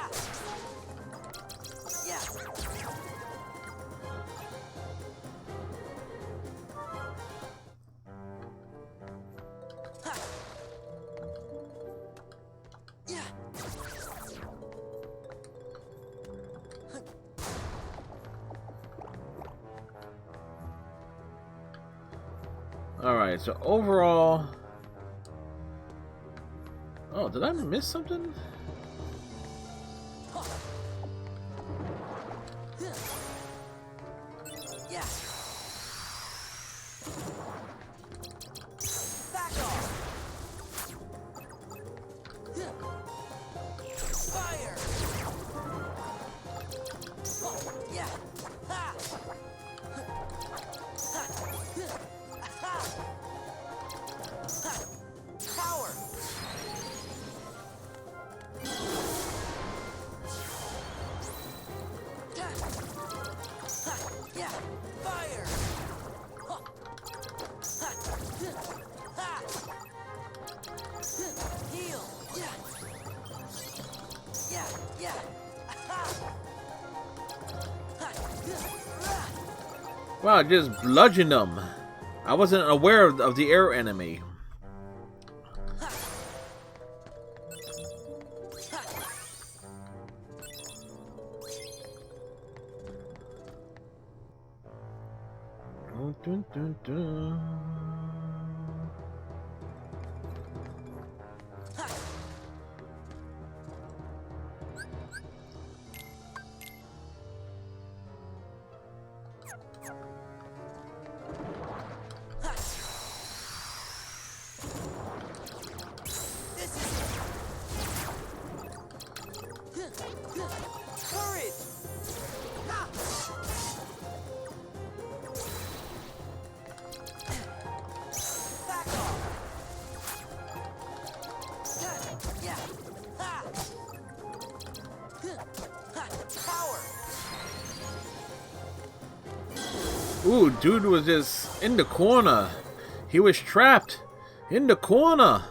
Yeah. Ha. Yeah.
Alright, so overall... Oh, did I miss something?
Yeah. Back off. Fire. Yeah. Ha. Ha. Ha. Ha. Power. Yeah. Fire. Heal. Yeah. Yeah. Yeah.
Wow, just bludgeon them. I wasn't aware of the air enemy. Dun, dun, dun.
This is it.
Ooh, dude was just in the corner. He was trapped in the corner.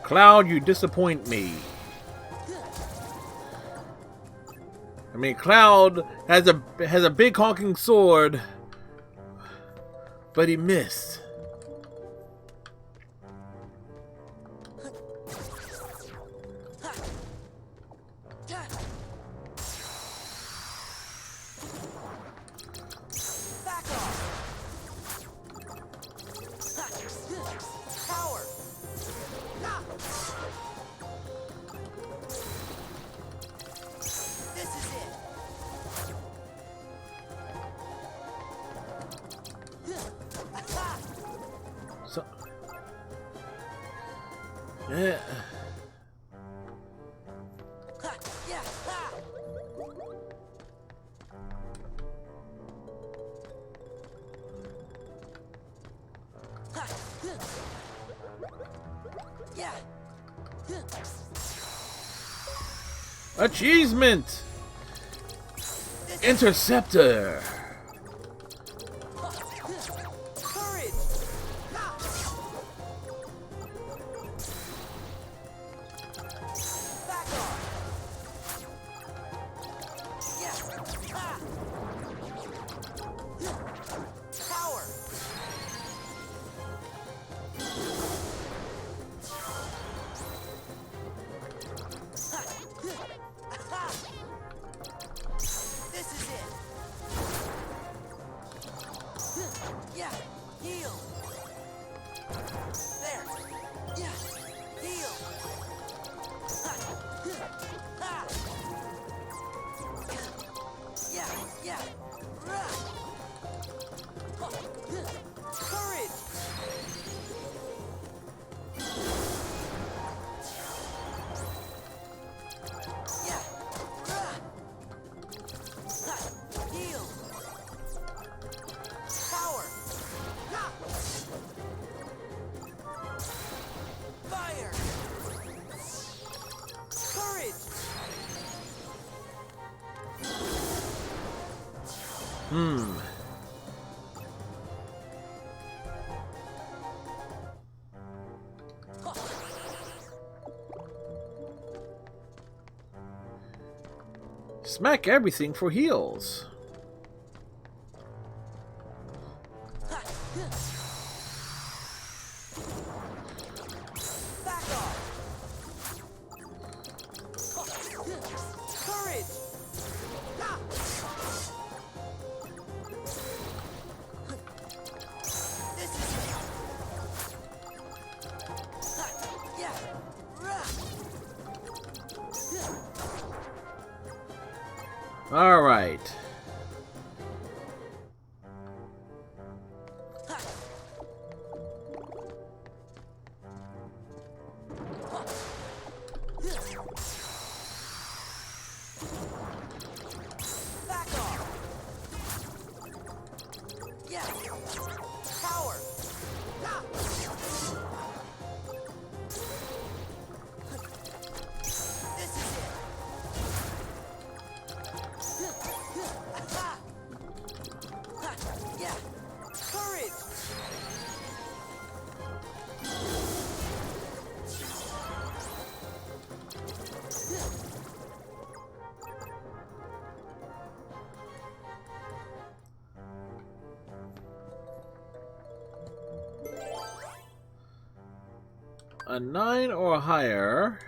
Cloud, you disappoint me. I mean, Cloud has a big honking sword, but he missed. So, yeah. Achievement! Interceptor! Smack everything for heals. All right. a 9 or higher.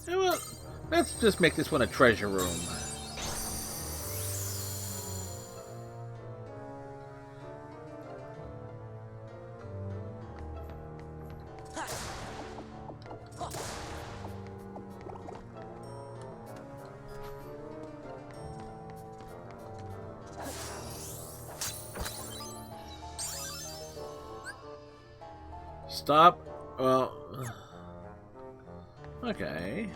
Yeah, well, let's just make this one a treasure room. Stop. Well, okay.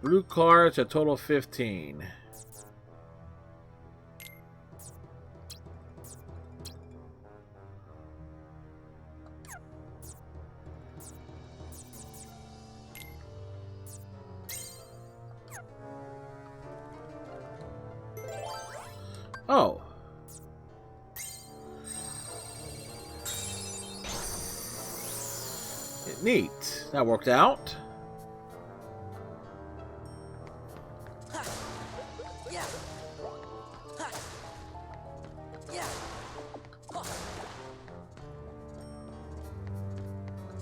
Blue cards, a total of 15. Oh. Neat. That worked out.
Yeah. Yeah.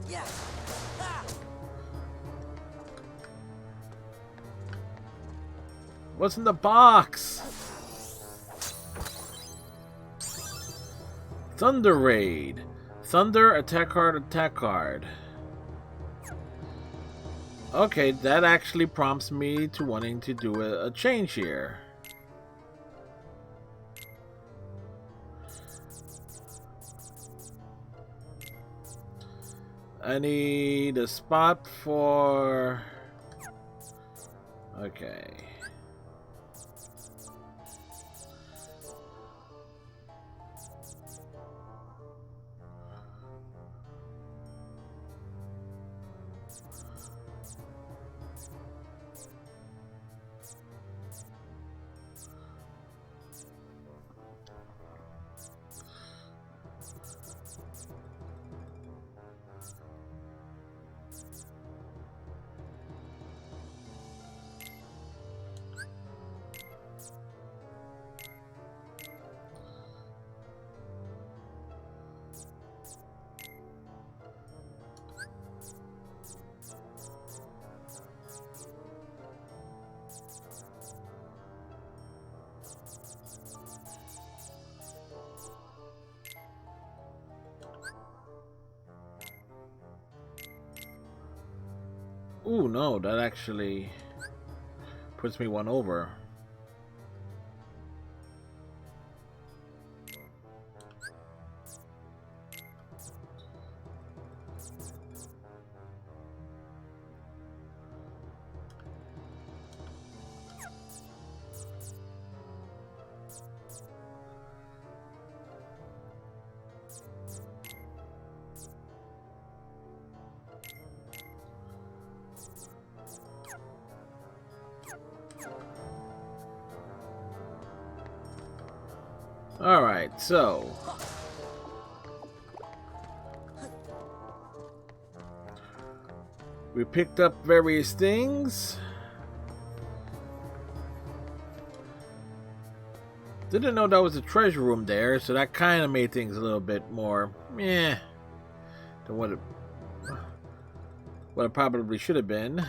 Yeah.
What's in the box? Thunder Raid. Thunder, attack card, attack card. Okay, that actually prompts me to wanting to do a change here. I need a spot for... Okay. Ooh, no, that actually puts me one over. Alright, so we picked up various things. Didn't know that was a treasure room there, so that kind of made things a little bit more meh than what it probably should have been.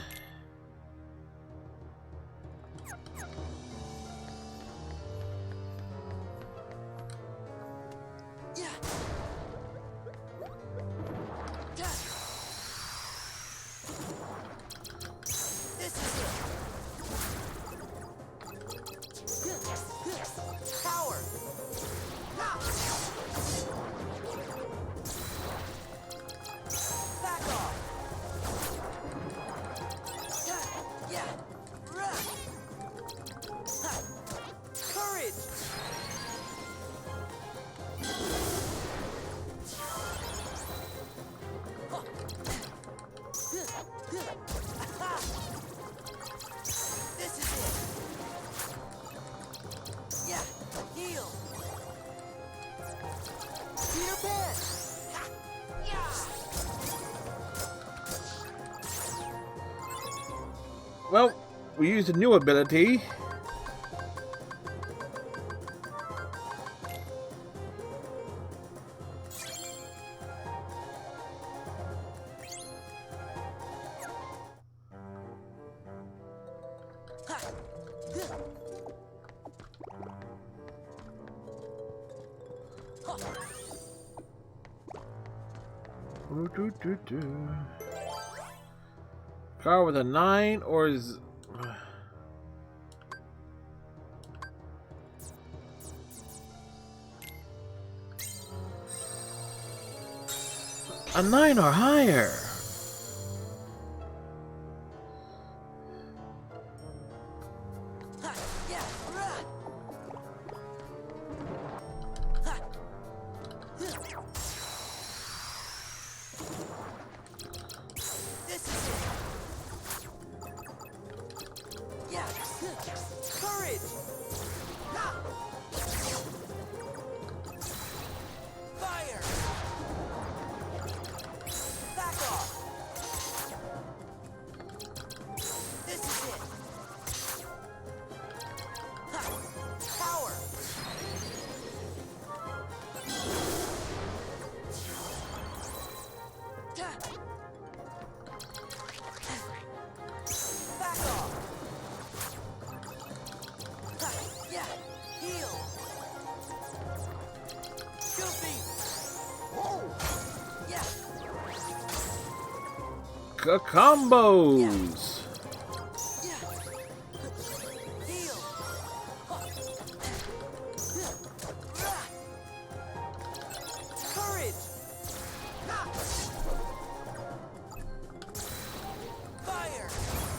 Well, we used a new ability. Car with a 9 or is a 9 or higher? Combos.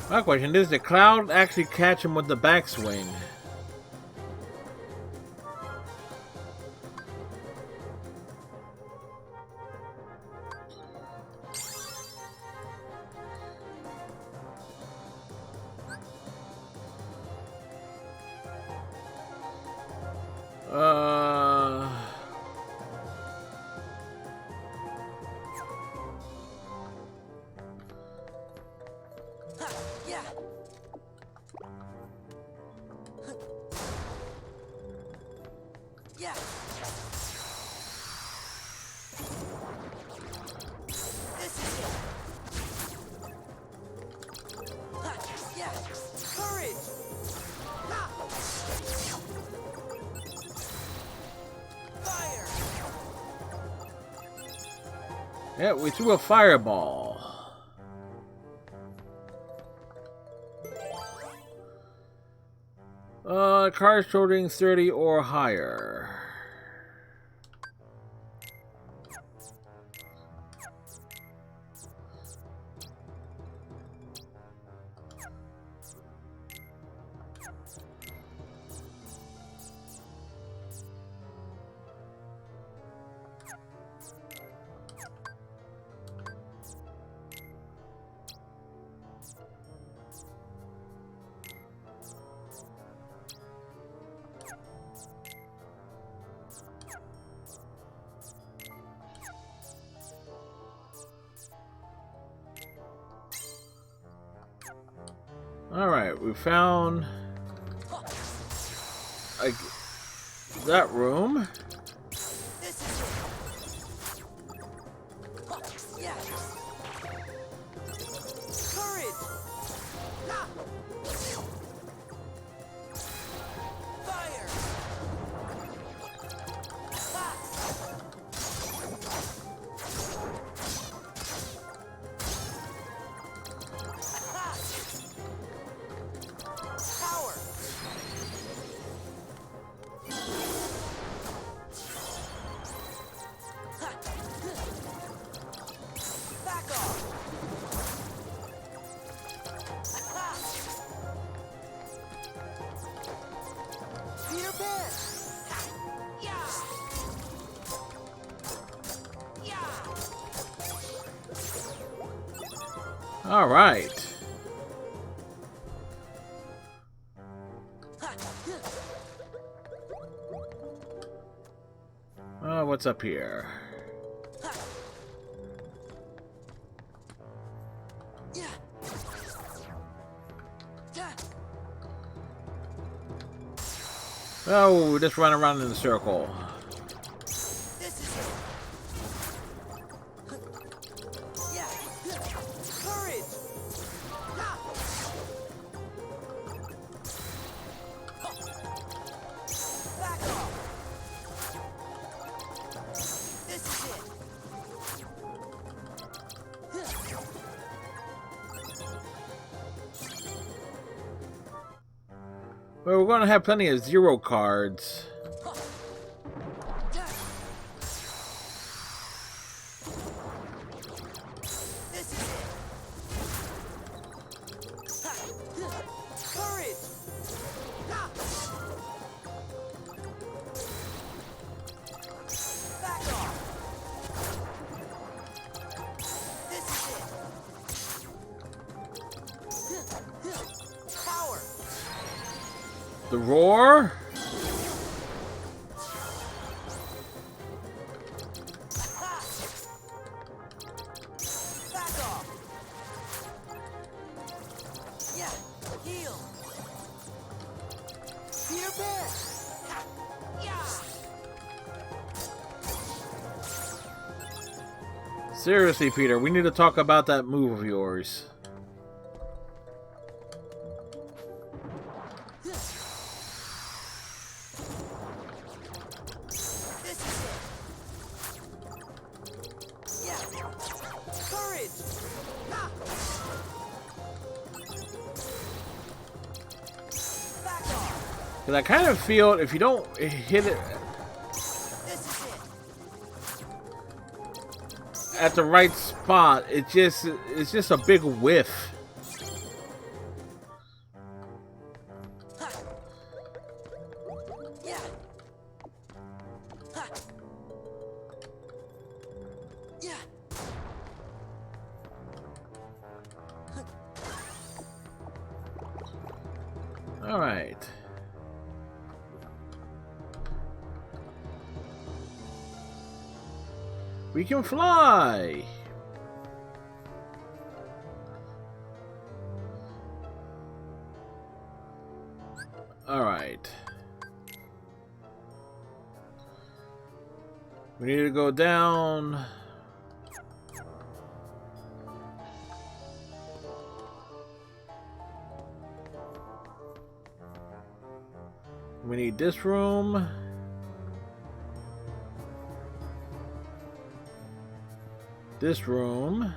My question is, did Cloud actually catch him with the backswing? Yeah, we threw a fireball. Cars totaling 30 or higher. Alright, we found that room. All right. What's up here? Oh, just run around in a circle.
This is it. Yeah. Courage. Back off. This is it.
Well, we're going to have plenty of zero cards.
This is it. Courage. Back off. This is it. Power.
The roar?
Back off. Yeah, heal. Peter Pan. Yeah.
Seriously, Peter, we need to talk about that move of yours.
This is it. Yeah. Courage. Back off.
Because I kind of feel if you don't hit it
This is it.
at the right spot, it's just a big whiff.
Yeah. Yeah.
All right. We can fly. All right. We need to go down. We need this room. This room.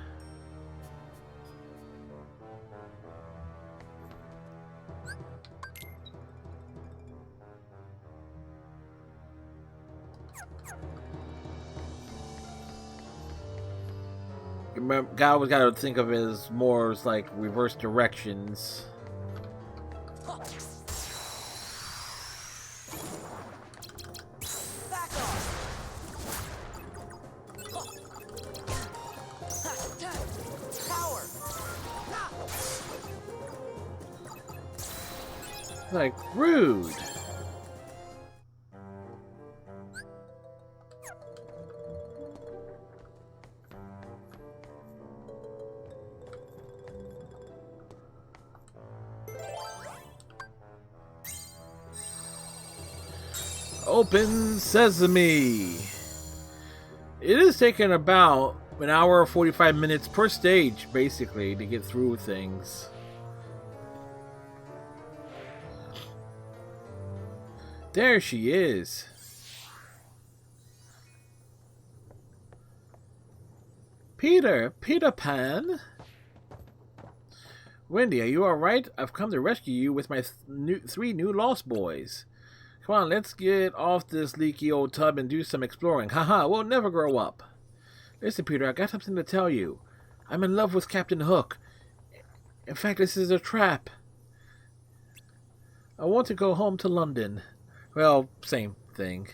Remember, God always got to think of it as more as like reverse directions.
Back off. Power.
Like rude. Open Sesame. It is taking about an hour or 45 minutes per stage, basically, to get through things. There she is. Peter Pan? Wendy, are you alright? I've come to rescue you with my three new Lost Boys. Come on, let's get off this leaky old tub and do some exploring. Haha, we'll never grow up. Listen, Peter, I got something to tell you. I'm in love with Captain Hook. In fact, this is a trap. I want to go home to London. Well, same thing.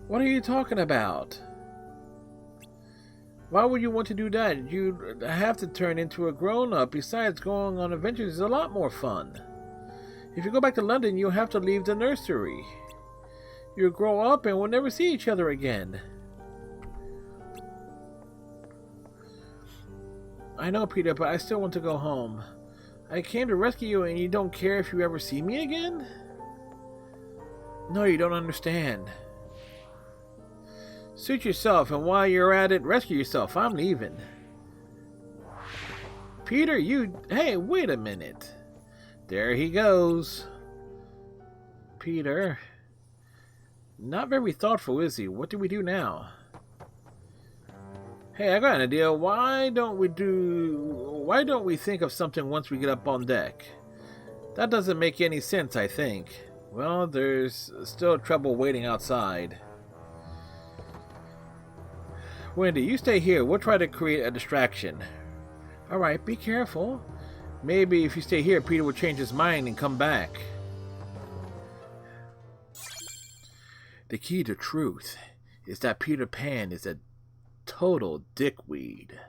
What are you talking about? Why would you want to do that? You have to turn into a grown-up. Besides, going on adventures is a lot more fun. If you go back to London, you'll have to leave the nursery. You'll grow up and we'll never see each other again. I know, Peter, but I still want to go home. I came to rescue you and you don't care if you ever see me again? No, you don't understand. Suit yourself, and while you're at it, rescue yourself. I'm leaving. Peter, you... Hey, wait a minute. There he goes. Peter. Not very thoughtful, is he? What do we do now? Hey, I got an idea. Why don't we think of something once we get up on deck? That doesn't make any sense, I think. Well, there's still trouble waiting outside. Wendy, you stay here. We'll try to create a distraction. Alright, be careful. Maybe if you stay here, Peter will change his mind and come back. The key to truth is that Peter Pan is a total dickweed.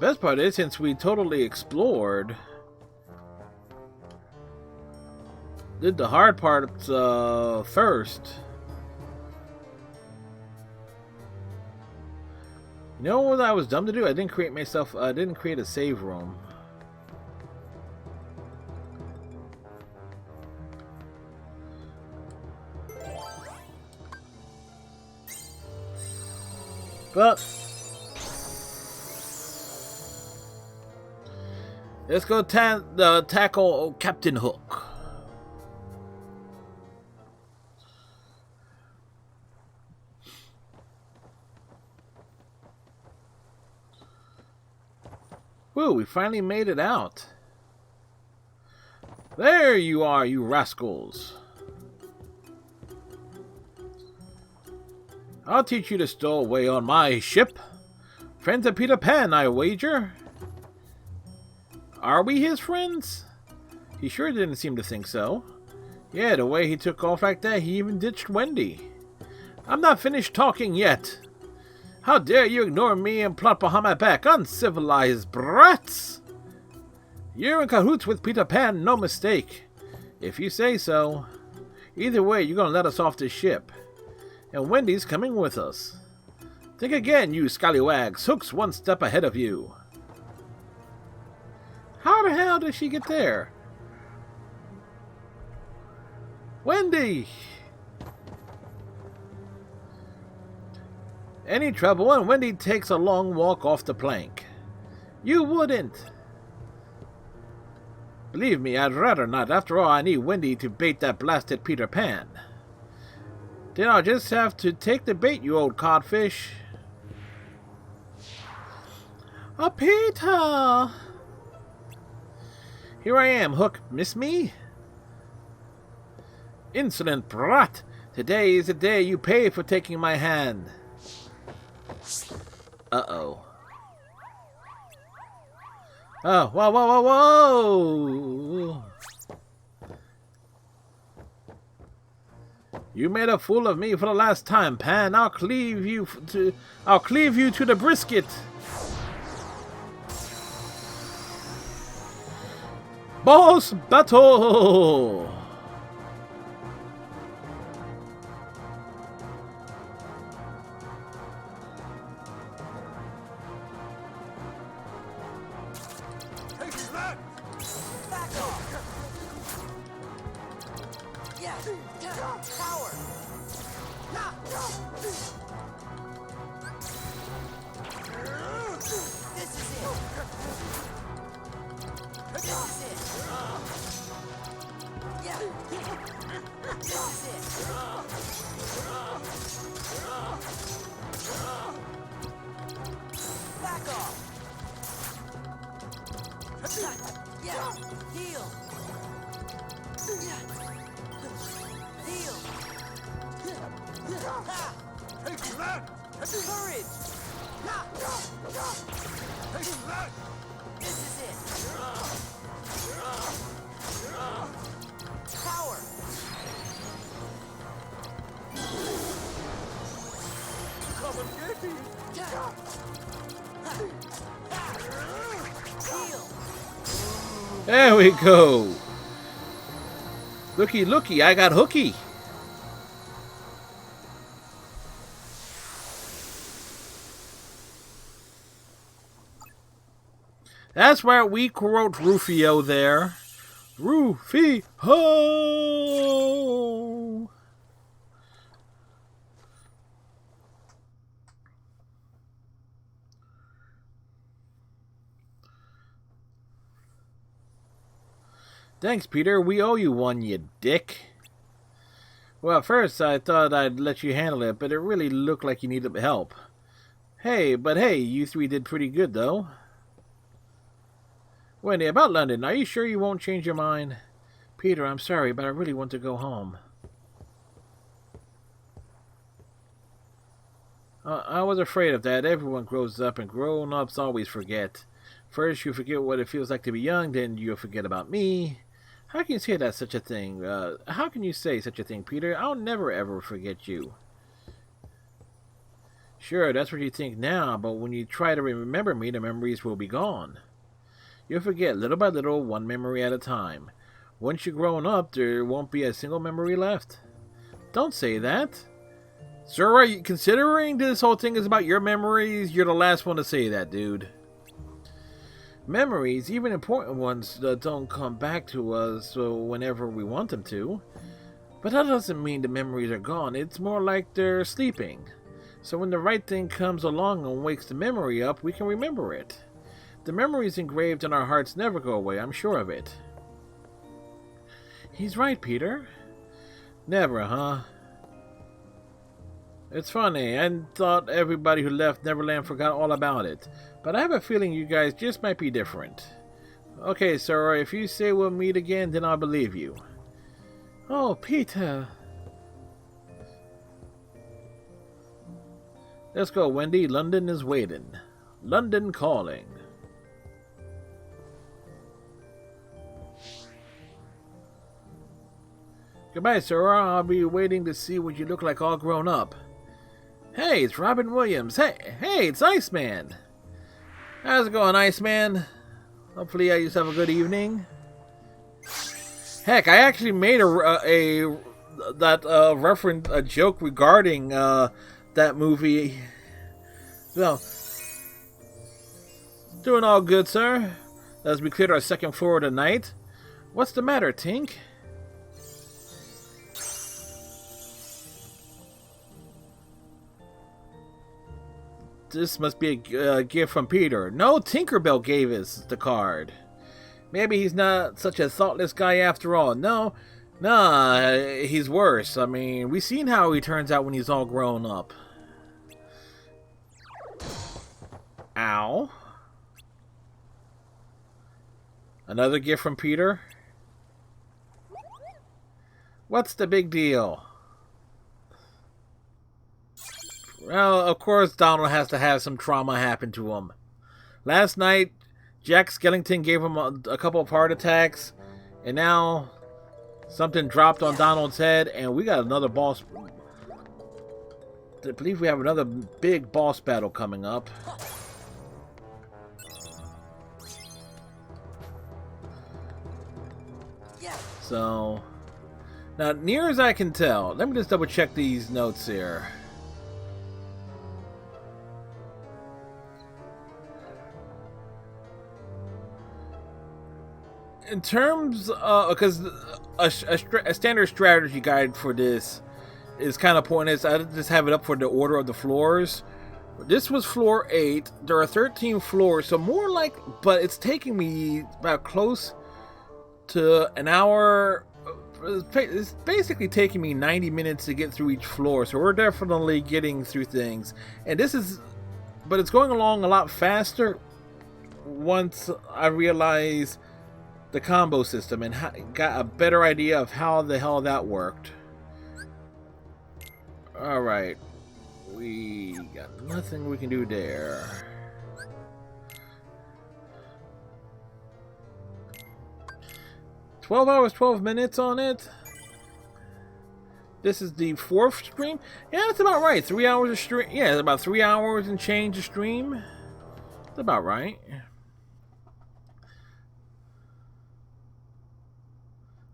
Best part is, since we totally explored, did the hard part first. You know what I was dumb to do? I didn't create a save room. But let's go tackle Captain Hook. Woo, we finally made it out. There you are, you rascals. I'll teach you to stow away on my ship. Friends of Peter Pan, I wager. Are we his friends? He sure didn't seem to think so. Yeah, the way he took off like that, he even ditched Wendy. I'm not finished talking yet. How dare you ignore me and plot behind my back, uncivilized brats! You're in cahoots with Peter Pan, no mistake. If you say so. Either way, you're gonna let us off this ship. And Wendy's coming with us. Think again, you scallywags. Hook's one step ahead of you. How the hell did she get there? Wendy! Any trouble and Wendy takes a long walk off the plank. You wouldn't. Believe me, I'd rather not. After all, I need Wendy to bait that blasted Peter Pan. Then I'll just have to take the bait, you old codfish. Oh, Peter! Here I am, Hook. Miss me? Insolent brat! Today is the day you pay for taking my hand. Uh-oh. Oh, whoa, whoa, whoa, whoa! You made a fool of me for the last time, Pan. I'll cleave you to the brisket. Boss battle.
Courage! This is it! Power!
Come and get me.
Heal!
There we go. Looky, looky, I got hooky. That's right, we quote Rufio there. Rufio! Thanks, Peter. We owe you one, you dick. Well, at first I thought I'd let you handle it, but it really looked like you needed help. Hey, you three did pretty good, though. Wendy, about London, are you sure you won't change your mind? Peter, I'm sorry, but I really want to go home. I was afraid of that. Everyone grows up, and grown-ups always forget. First, you forget what it feels like to be young, then you'll forget about me. How can you say that such a thing? How can you say such a thing, Peter? I'll never ever forget you. Sure, that's what you think now, but when you try to remember me, the memories will be gone. You'll forget little by little, one memory at a time. Once you're grown up, there won't be a single memory left. Don't say that. Sir, considering this whole thing is about your memories, you're the last one to say that, dude. Memories, even important ones, don't come back to us whenever we want them to. But that doesn't mean the memories are gone. It's more like they're sleeping. So when the right thing comes along and wakes the memory up, we can remember it. The memories engraved in our hearts never go away, I'm sure of it. He's right, Peter. Never, huh? It's funny, I thought everybody who left Neverland forgot all about it. But I have a feeling you guys just might be different. Okay, sir, if you say we'll meet again, then I'll believe you. Oh, Peter. Let's go, Wendy. London is waiting. London calling. Goodbye, sir. I'll be waiting to see what you look like all grown up. Hey, it's Robin Williams. Hey, it's Iceman. How's it going, Iceman? Hopefully you have a good evening. Heck, I actually made a joke regarding that movie. So, doing all good, sir. As we cleared our second floor tonight. What's the matter, Tink? This must be a gift from Peter. No, Tinkerbell gave us the card. Maybe he's not such a thoughtless guy after all. No, nah, he's worse. I mean, we've seen how he turns out when he's all grown up. Ow. Another gift from Peter? What's the big deal? Well, of course Donald has to have some trauma happen to him. Last night, Jack Skellington gave him a couple of heart attacks, and now something dropped on Donald's head, and we got another boss. I believe we have another big boss battle coming up. So, now, near as I can tell, let me just double check these notes here. In terms of, because a standard strategy guide for this is kind of pointless. I just have it up for the order of the floors. This was floor 8. There are 13 floors, so more like, but it's taking me about close to an hour. It's basically taking me 90 minutes to get through each floor, so we're definitely getting through things. And this is, but it's going along a lot faster once I realize the combo system and got a better idea of how the hell that worked. Alright. We got nothing we can do there. $12 12 minutes on it. This is the 4th stream. Yeah, that's about right. 3 hours of stream. Yeah, it's about 3 hours and change of stream. That's about right.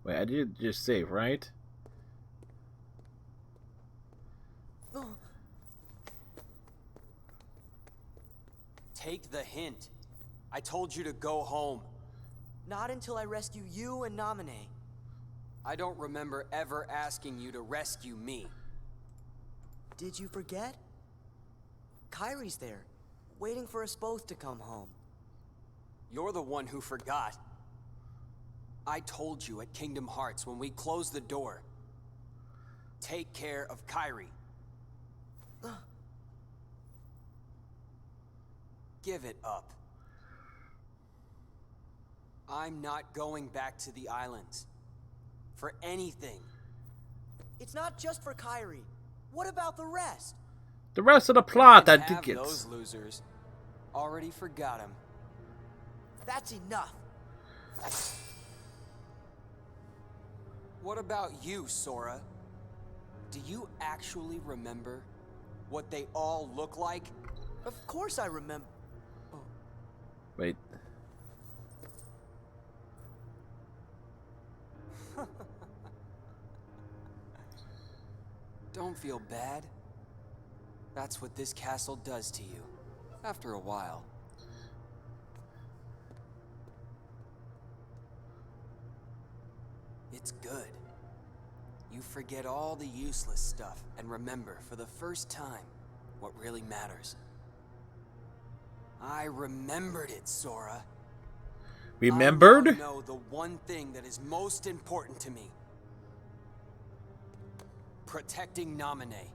Wait, I did just save, right?
Take the hint. I told you to go home.
Not until I rescue you and Naminé.
I don't remember ever asking you to rescue me.
Did you forget? Kairi's there, waiting for us both to come home.
You're the one who forgot. I told you at Kingdom Hearts when we closed the door. Take care of Kairi. Give it up. I'm not going back to the islands. For anything.
It's not just for Kairi. What about the rest?
The rest of the plot,
Have
that tickets.
those losers. Already forgot him.
That's enough.
What about you, Sora? Do you actually remember what they all look like?
Of course I remember.
Wait.
Don't feel bad. That's what this castle does to you, after a while. It's good. You forget all the useless stuff and remember for the first time what really matters. I remembered it, Sora.
Remembered?
I now know the one thing that is most important to me. Protecting Naminé.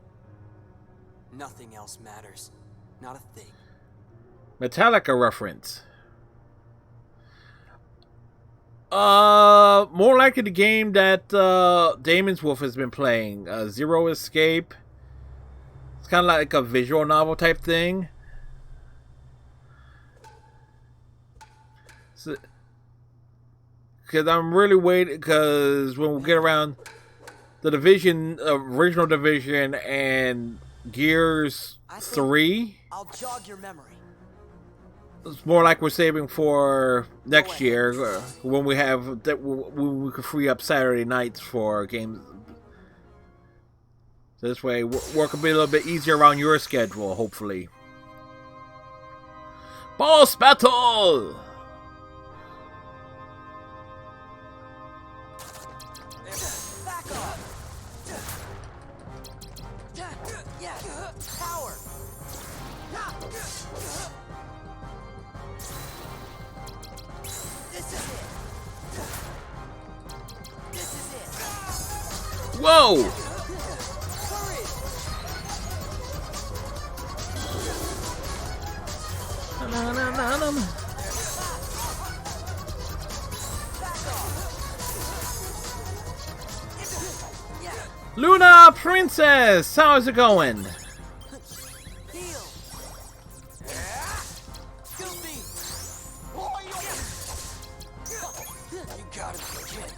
Nothing else matters. Not a thing.
Metallica reference. More likely the game that Damon's Wolf has been playing. Zero Escape. It's kind of like a visual novel type thing. Because I'm really waiting, because when we get around the Division, original Division, and Gears 3,
I'll jog your memory.
it's more like we're saving for next year, when we have that, when we can free up Saturday nights for games. So this way, work will be a little bit easier around your schedule, hopefully. Boss battle!
Back off! Yeah, power! This is it! This is it!
Whoa! Luna Princess, how's it going?
Heal! Goofy!
You gotta be kidding.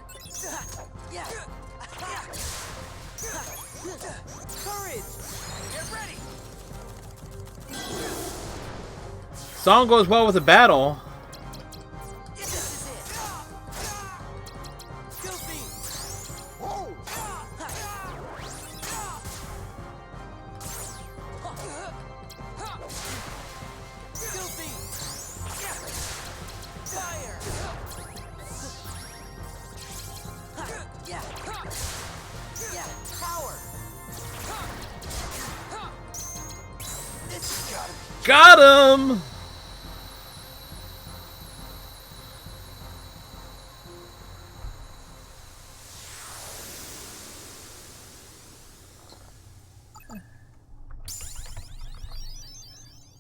Yeah! Courage! Get ready!
Song goes well with the battle.
This is it! Goofy! Goofy! Fire! Yeah! Yeah! Power! This
Got him!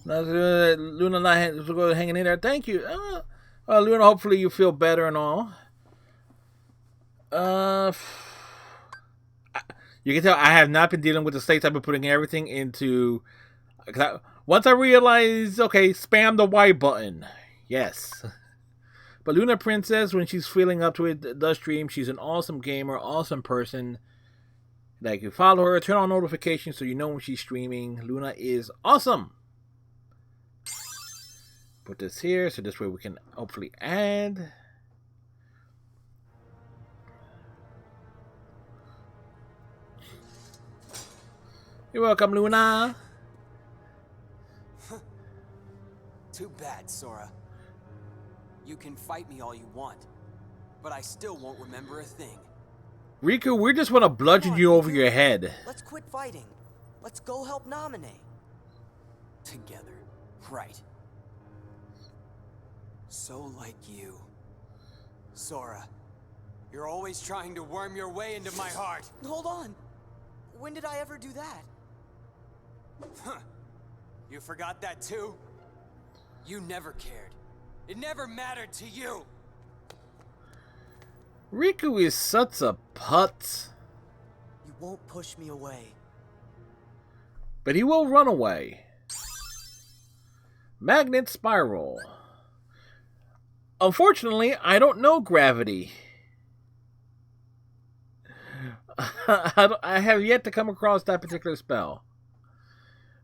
Luna not hanging in there. Thank you. Luna, hopefully you feel better and all. You can tell I have not been dealing with the slates. I've been putting everything into... Once I realized, okay, spam the Y button. Yes. But Luna Princess, when she's feeling up to it, does stream. She's an awesome gamer, awesome person. Like, you follow her, turn on notifications so you know when she's streaming. Luna is awesome. Put this here, so this way we can hopefully add. You're welcome, Luna.
Too bad, Sora. You can fight me all you want, but I still won't remember a thing.
Riku, we just want to bludgeon you over your head.
Let's quit fighting. Let's go help Naminé.
Together. Right. So like you. Sora, you're always trying to worm your way into my heart.
Hold on. When did I ever do that?
Huh. You forgot that too? You never cared. It never mattered to you.
Riku is such a putz.
You won't push me away.
But he will run away. Magnet Spiral. Unfortunately, I don't know gravity. I have yet to come across that particular spell.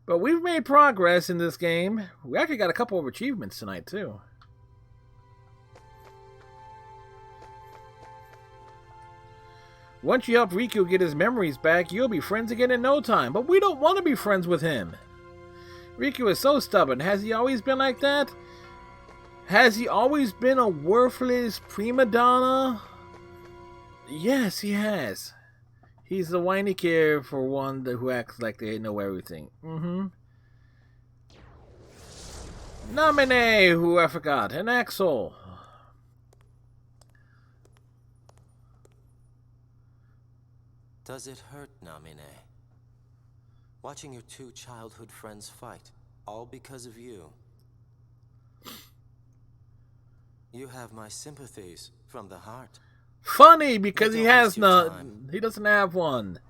But we've made progress in this game. We actually got a couple of achievements tonight, too. Once you help Riku get his memories back, you'll be friends again in no time. But we don't want to be friends with him. Riku is so stubborn. Has he always been like that? Has he always been a worthless prima donna? Yes, he has. He's the whiny kid for one who acts like they know everything. Naminé, who I forgot, and Axel.
Does it hurt, Naminé? Watching your two childhood friends fight, all because of you. You have my sympathies from the heart.
Funny, because he
Don't
has
waste your
none.
time.
He doesn't have one.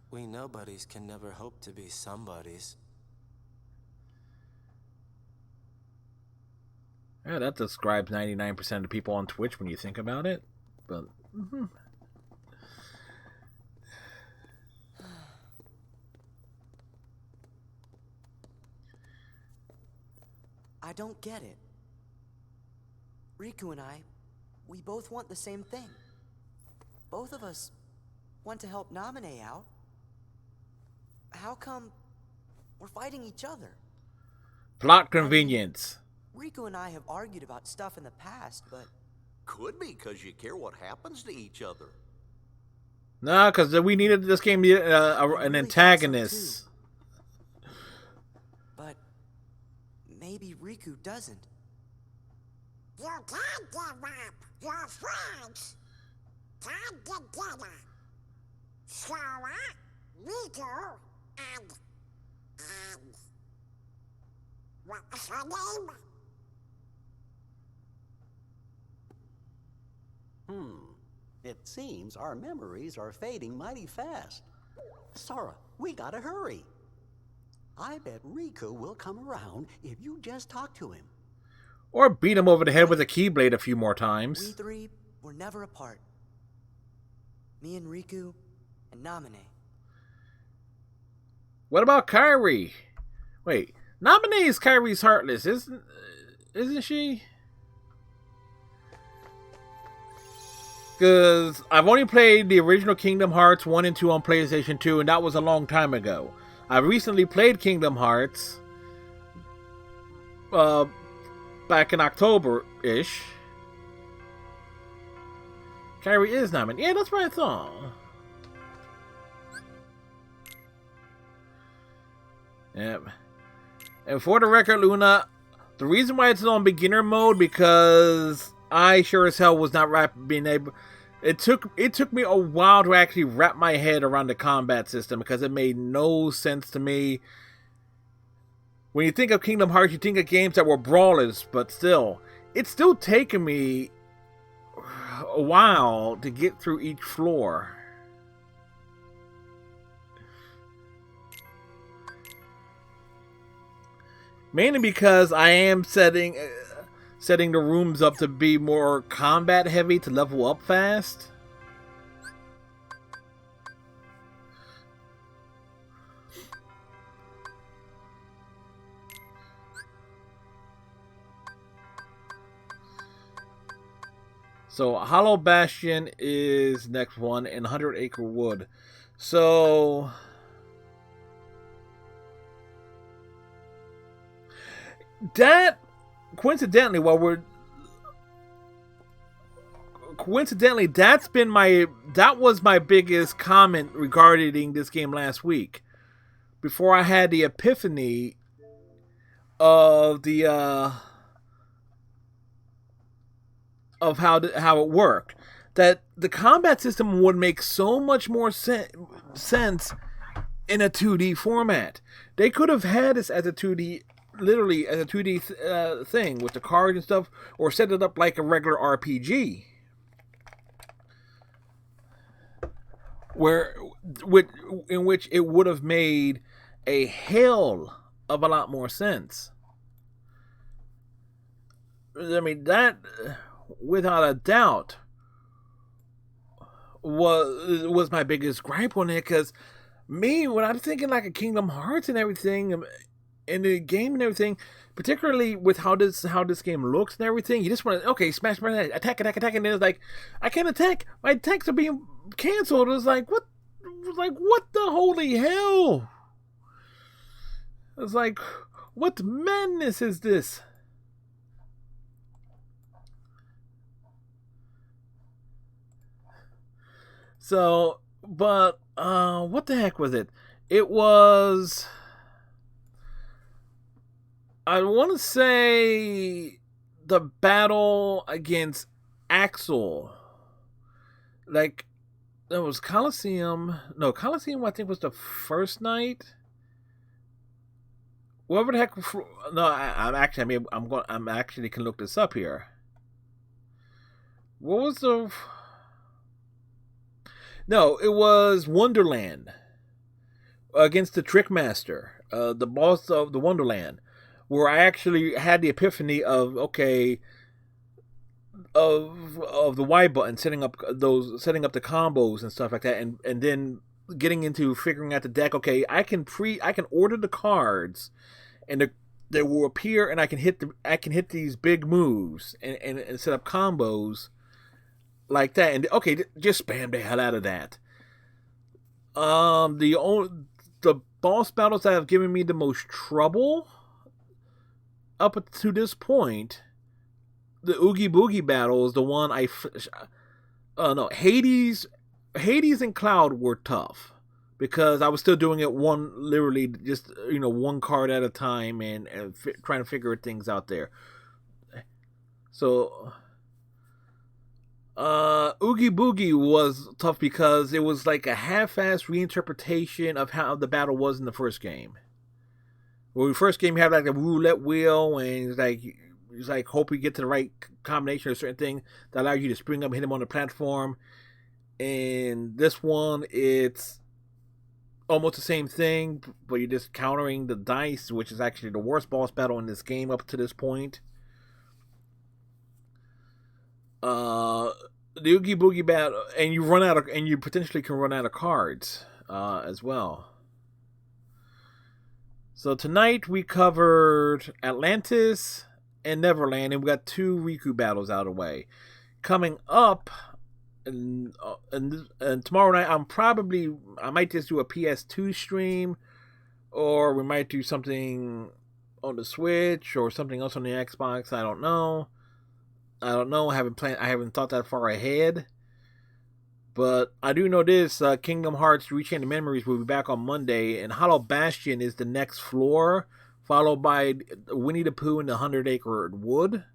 We nobodies can never hope to be somebodies.
Yeah, that describes 99% of the people on Twitch when you think about it. But
I don't get it. Riku and I, we both want the same thing. Both of us want to help Naminé out. How come we're fighting each other?
plot convenience.
Riku and I have argued about stuff in the past, but
Could be because you care what happens to each other.
No, because we needed this game to an
really thought so,
antagonist.
but maybe Riku doesn't.
You can't give up your friends. Come together. Sora, Riku, and what's her name?
It seems our memories are fading mighty fast. Sora, we gotta hurry. I bet Riku will come around if you just talk to him.
Or beat him over the head with a keyblade a few more
We
times.
three were never apart. Me and Riku and Naminé.
What about Kairi? Wait, Naminé is Kairi's Heartless, isn't she? Because I've only played the original Kingdom Hearts 1 and 2 on PlayStation 2, and that was a long time ago. I recently played Kingdom Hearts back in October-ish. Kairi is Naminé. Yeah, that's what I thought. Yep. And for the record, Luna, the reason why it's on beginner mode because I sure as hell was not being able. It took me a while to actually wrap my head around the combat system because it made no sense to me. When you think of Kingdom Hearts, you think of games that were brawlers, but still, it's still taken me a while to get through each floor. Mainly because I am setting the rooms up to be more combat heavy to level up fast. So Hollow Bastion is next one, and 100 Acre Wood. So that coincidentally, that was my biggest comment regarding this game last week. Before I had the epiphany of the of how it worked, that the combat system would make so much more sense in a 2D format. They could have had this as a 2D, literally as a 2D thing with the cards and stuff, or set it up like a regular RPG, in which it would have made a hell of a lot more sense. I mean, that, without a doubt, was my biggest gripe on it, because when I'm thinking like a Kingdom Hearts and everything, in the game and everything, particularly with how this game looks and everything, you just want to, okay, smash, attack, and then it's like, I can't attack, my attacks are being canceled. It's like, what the holy hell? It's like, what madness is this? So, but what the heck was it? It was, I want to say, the battle against Axel. Like, that was Coliseum. No, Coliseum I think was the first night. Whatever the heck. No, I'm actually can look this up here. What was the? No, it was Wonderland against the Trickmaster, the boss of the Wonderland, where I actually had the epiphany of, okay, of the Y button, setting up the combos and stuff like that, and then getting into figuring out the deck. Okay, I can order the cards, and they will appear, and I can hit these big moves and set up combos like that. And okay, just spam the hell out of that. The boss battles that have given me the most trouble up to this point, the Oogie Boogie battle is the one Hades and Cloud were tough, because I was still doing it literally just, one card at a time and trying to figure things out there. So Oogie Boogie was tough because it was like a half-assed reinterpretation of how the battle was in the first game. Well, the first game you have like a roulette wheel, and it's like hope you get to the right combination or certain thing that allows you to spring up and hit him on the platform. And this one, it's almost the same thing, but you're just countering the dice, which is actually the worst boss battle in this game up to this point. The Oogie Boogie battle, and you potentially can run out of cards as well. So tonight we covered Atlantis and Neverland, and we got 2 Riku battles out of the way. Coming up, and tomorrow night, I might just do a PS2 stream, or we might do something on the Switch or something else on the Xbox. I don't know. I haven't thought that far ahead. But I do know this, Kingdom Hearts Rechain the Memories will be back on Monday, and Hollow Bastion is the next floor, followed by Winnie the Pooh and the 100 Acre Wood.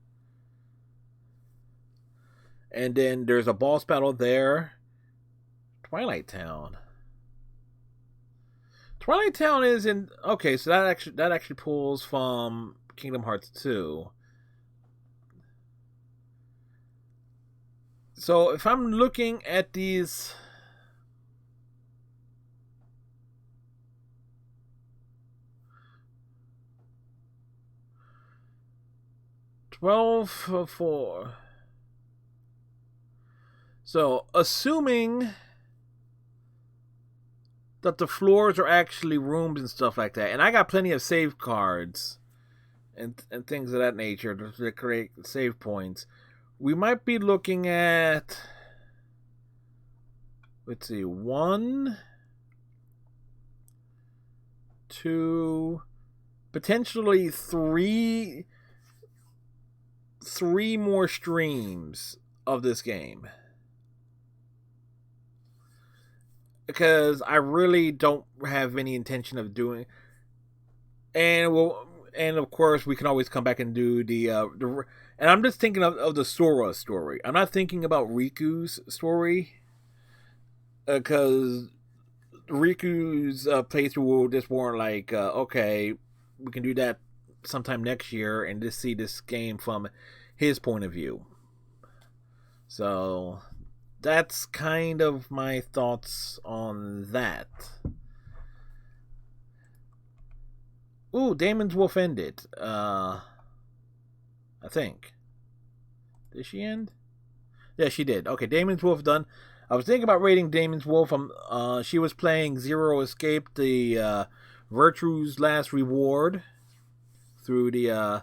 And then there's a boss battle there. Twilight Town. Twilight Town is in... Okay, so that actually pulls from Kingdom Hearts 2. So if I'm looking at these... 12 for 4. So, assuming that the floors are actually rooms and stuff like that, and I got plenty of save cards and things of that nature to create save points, we might be looking at, let's see, 1, 2, potentially 3 more streams of this game. Because I really don't have any intention of doing, and of course we can always come back and do the and I'm just thinking of the Sora story. I'm not thinking about Riku's story, because Riku's playthrough will just warrant like, okay, we can do that sometime next year and just see this game from his point of view. So that's kind of my thoughts on that. Ooh, Damon's Wolf ended. I think. Did she end? Yeah, she did. Okay, Damon's Wolf done. I was thinking about rating Damon's Wolf. She was playing Zero Escape, the Virtue's Last Reward, through the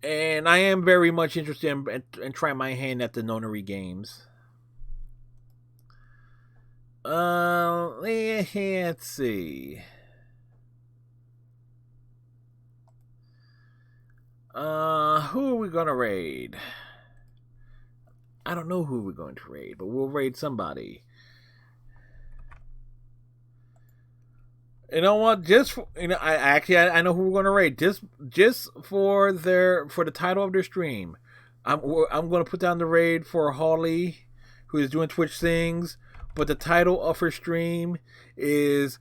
and I am very much interested in trying my hand at the Nonary games. Let's see. Who are we gonna raid? I don't know who we're going to raid, but we'll raid somebody. You know what? Just for, I know who we're going to raid. Just for the title of their stream, I'm going to put down the raid for Holly, who is doing Twitch things. But the title of her stream is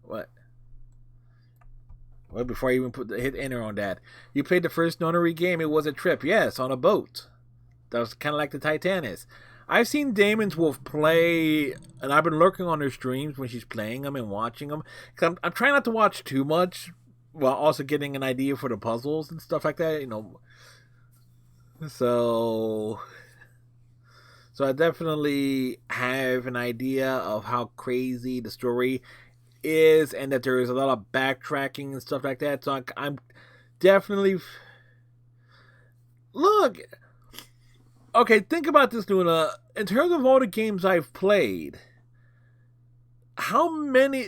what? Well, before I even hit enter on that, you played the first Nonary game. It was a trip. Yes, on a boat. That was kind of like the Titanic. I've seen Damon's Wolf play, and I've been lurking on her streams when she's playing them and watching them. Cause I'm trying not to watch too much, while also getting an idea for the puzzles and stuff like that. So I definitely have an idea of how crazy the story is, and that there is a lot of backtracking and stuff like that. So I'm definitely look. Okay, think about this, Luna. In terms of all the games I've played, how many...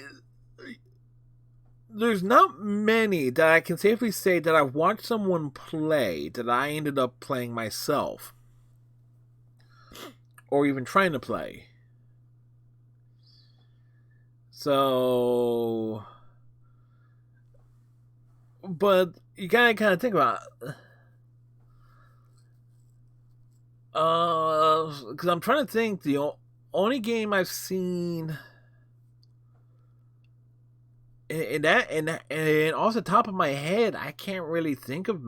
There's not many that I can safely say that I've watched someone play that I ended up playing myself. Or even trying to play. So... But you gotta kind of think about it. Because I'm trying to think, the only game I've seen, and off the top of my head, I can't really think of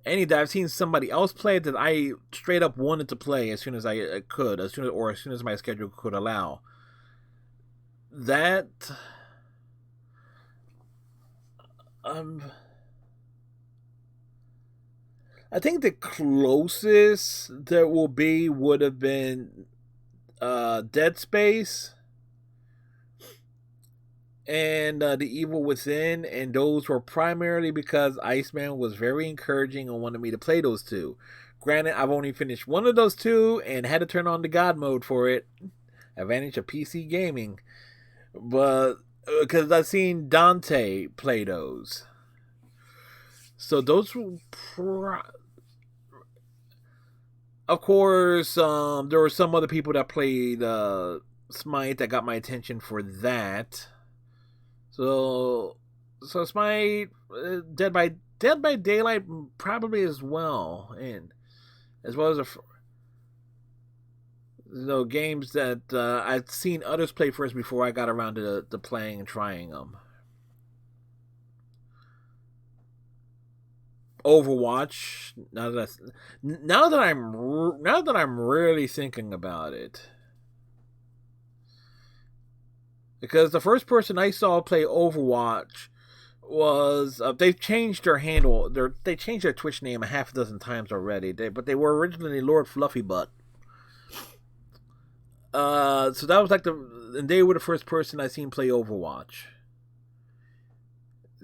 any that I've seen somebody else play that I straight up wanted to play as soon as I could, as soon as my schedule could allow. That I think the closest there will be would have been Dead Space and The Evil Within, and those were primarily because Iceman was very encouraging and wanted me to play those two. Granted, I've only finished one of those two and had to turn on the God mode for it. Advantage of PC gaming. But because I've seen Dante play those. So those were... Of course, there were some other people that played Smite that got my attention for that. So Smite, Dead by Daylight probably as well, and as well as games that I'd seen others play first before I got around to playing and trying them. Overwatch. Now that I'm really thinking about it, because the first person I saw play Overwatch was they've changed their handle. They changed their Twitch name a half a dozen times already. But they were originally Lord Fluffy Butt. So that was like and they were the first person I seen play Overwatch.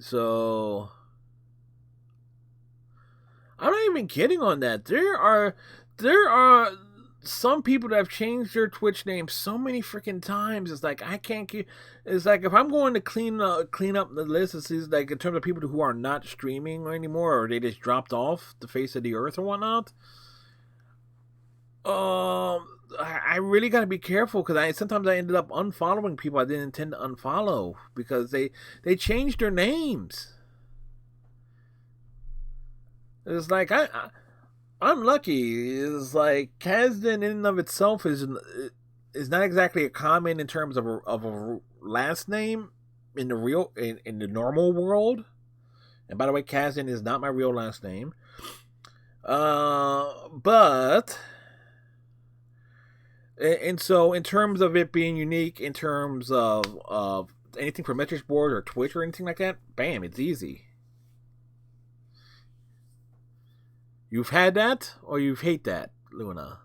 So I'm not even kidding on that. There are some people that have changed their Twitch name so many freaking times. It's like I can't keep. It's like if I'm going to clean up the list, it's like in terms of people who are not streaming anymore, or they just dropped off the face of the earth or whatnot. I really gotta be careful because sometimes I ended up unfollowing people I didn't intend to unfollow because they changed their names. It's like I'm lucky. It's like Kazdan in and of itself is not exactly a common in terms of a last name in the normal world. And by the way, Kazdan is not my real last name. But and so in terms of it being unique, in terms of anything for message board or Twitch or anything like that, bam, it's easy. You've had that, or you hate that, Luna?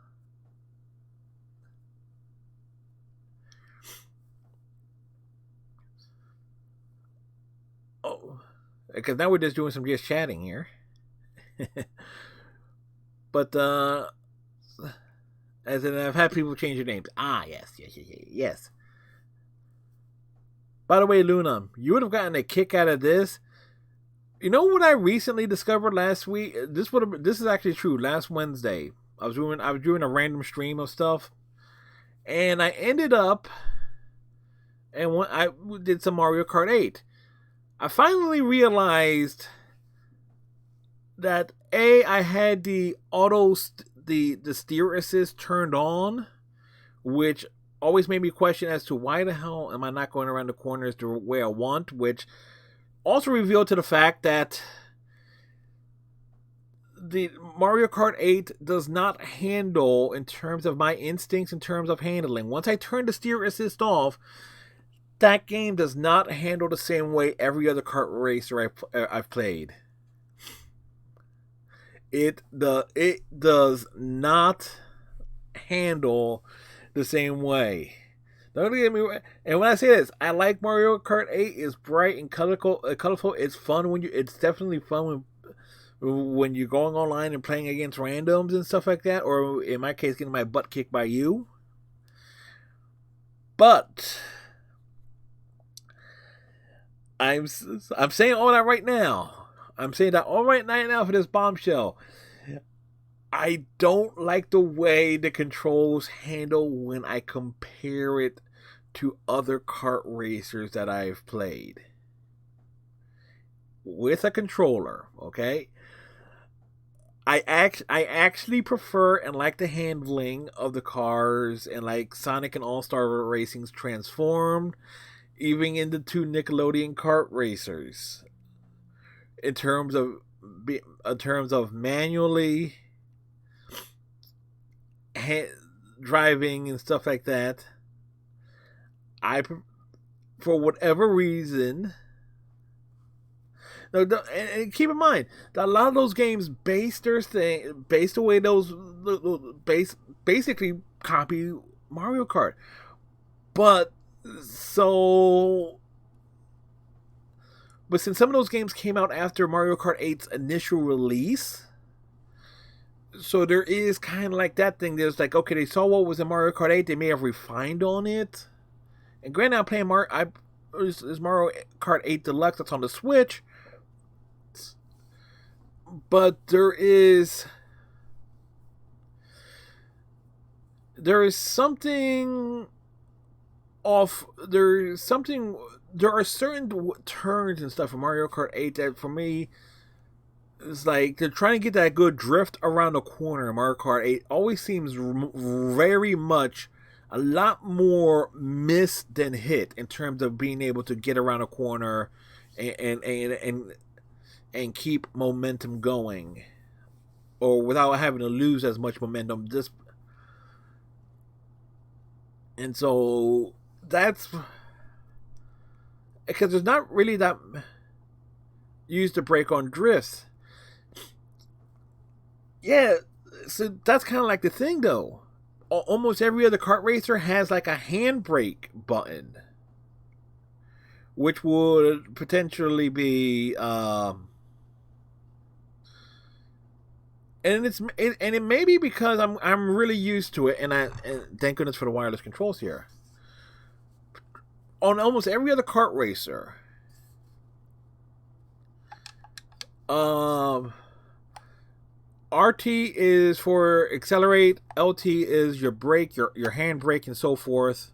Oh, because now we're just doing some just chatting here. But as in, I've had people change their names. Ah, yes. By the way, Luna, you would have gotten a kick out of this. You know what I recently discovered last week? This is actually true. Last Wednesday, I was doing a random stream of stuff, and I ended up, and when I did some Mario Kart 8, I finally realized that I had the the steer assist turned on, which always made me question as to why the hell am I not going around the corners the way I want, which also revealed to the fact that the Mario Kart 8 does not handle in terms of my instincts in terms of handling. Once I turn the steer assist off, that game does not handle the same way every other kart racer I've played. It does not handle the same way. Don't get me wrong. And when I say this, I like Mario Kart 8. It's bright and colorful. It's fun it's definitely fun when you're going online and playing against randoms and stuff like that. Or in my case, getting my butt kicked by you. But I'm saying all that right now. I'm saying that all right now for this bombshell. I don't like the way the controls handle when I compare it to other kart racers that I've played. With a controller, okay? I actually prefer and like the handling of the cars and like Sonic and All-Star Racing's Transformed, even in the two Nickelodeon kart racers. In terms of manually driving and stuff like that, for whatever reason. And keep in mind that a lot of those games basically copy Mario Kart, but since some of those games came out after Mario Kart 8's initial release. So there is kind of like that thing. There's like, okay, they saw what was in Mario Kart 8. They may have refined on it. And granted, I'm playing Mario Kart 8 Deluxe that's on the Switch. But there is something off. There are certain turns and stuff in Mario Kart 8 that for me, it's like they're trying to get that good drift around the corner in Mario Kart 8. Always seems very much a lot more miss than hit in terms of being able to get around a corner and keep momentum going, or without having to lose as much momentum. And so that's because there's not really that. used to brake on drifts. Yeah, so that's kind of like the thing, though. Almost every other kart racer has like a handbrake button, which would potentially be, and it may be because I'm really used to it, and thank goodness for the wireless controls here. On almost every other kart racer, RT is for accelerate, LT is your brake, your hand brake, and so forth.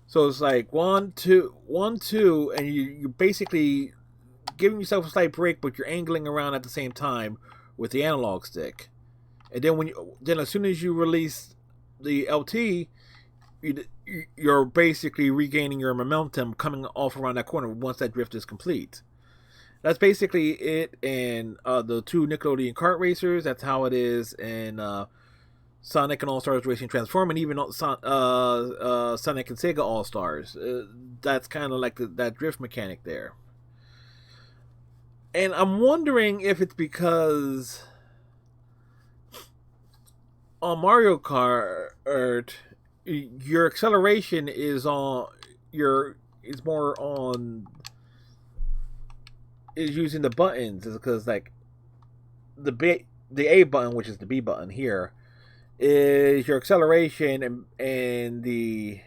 So it's like 1, 2, 1, 2, and you basically giving yourself a slight brake, but you're angling around at the same time with the analog stick. And then as soon as you release the LT, you're basically regaining your momentum coming off around that corner once that drift is complete. That's basically it in the two Nickelodeon kart racers. That's how it is in Sonic and All-Stars Racing Transform, and even Sonic and Sega All-Stars. That's kind of like that drift mechanic there. And I'm wondering if it's because on Mario Kart, your acceleration is using the buttons, is because like the A button, which is the B button here, is your acceleration, and the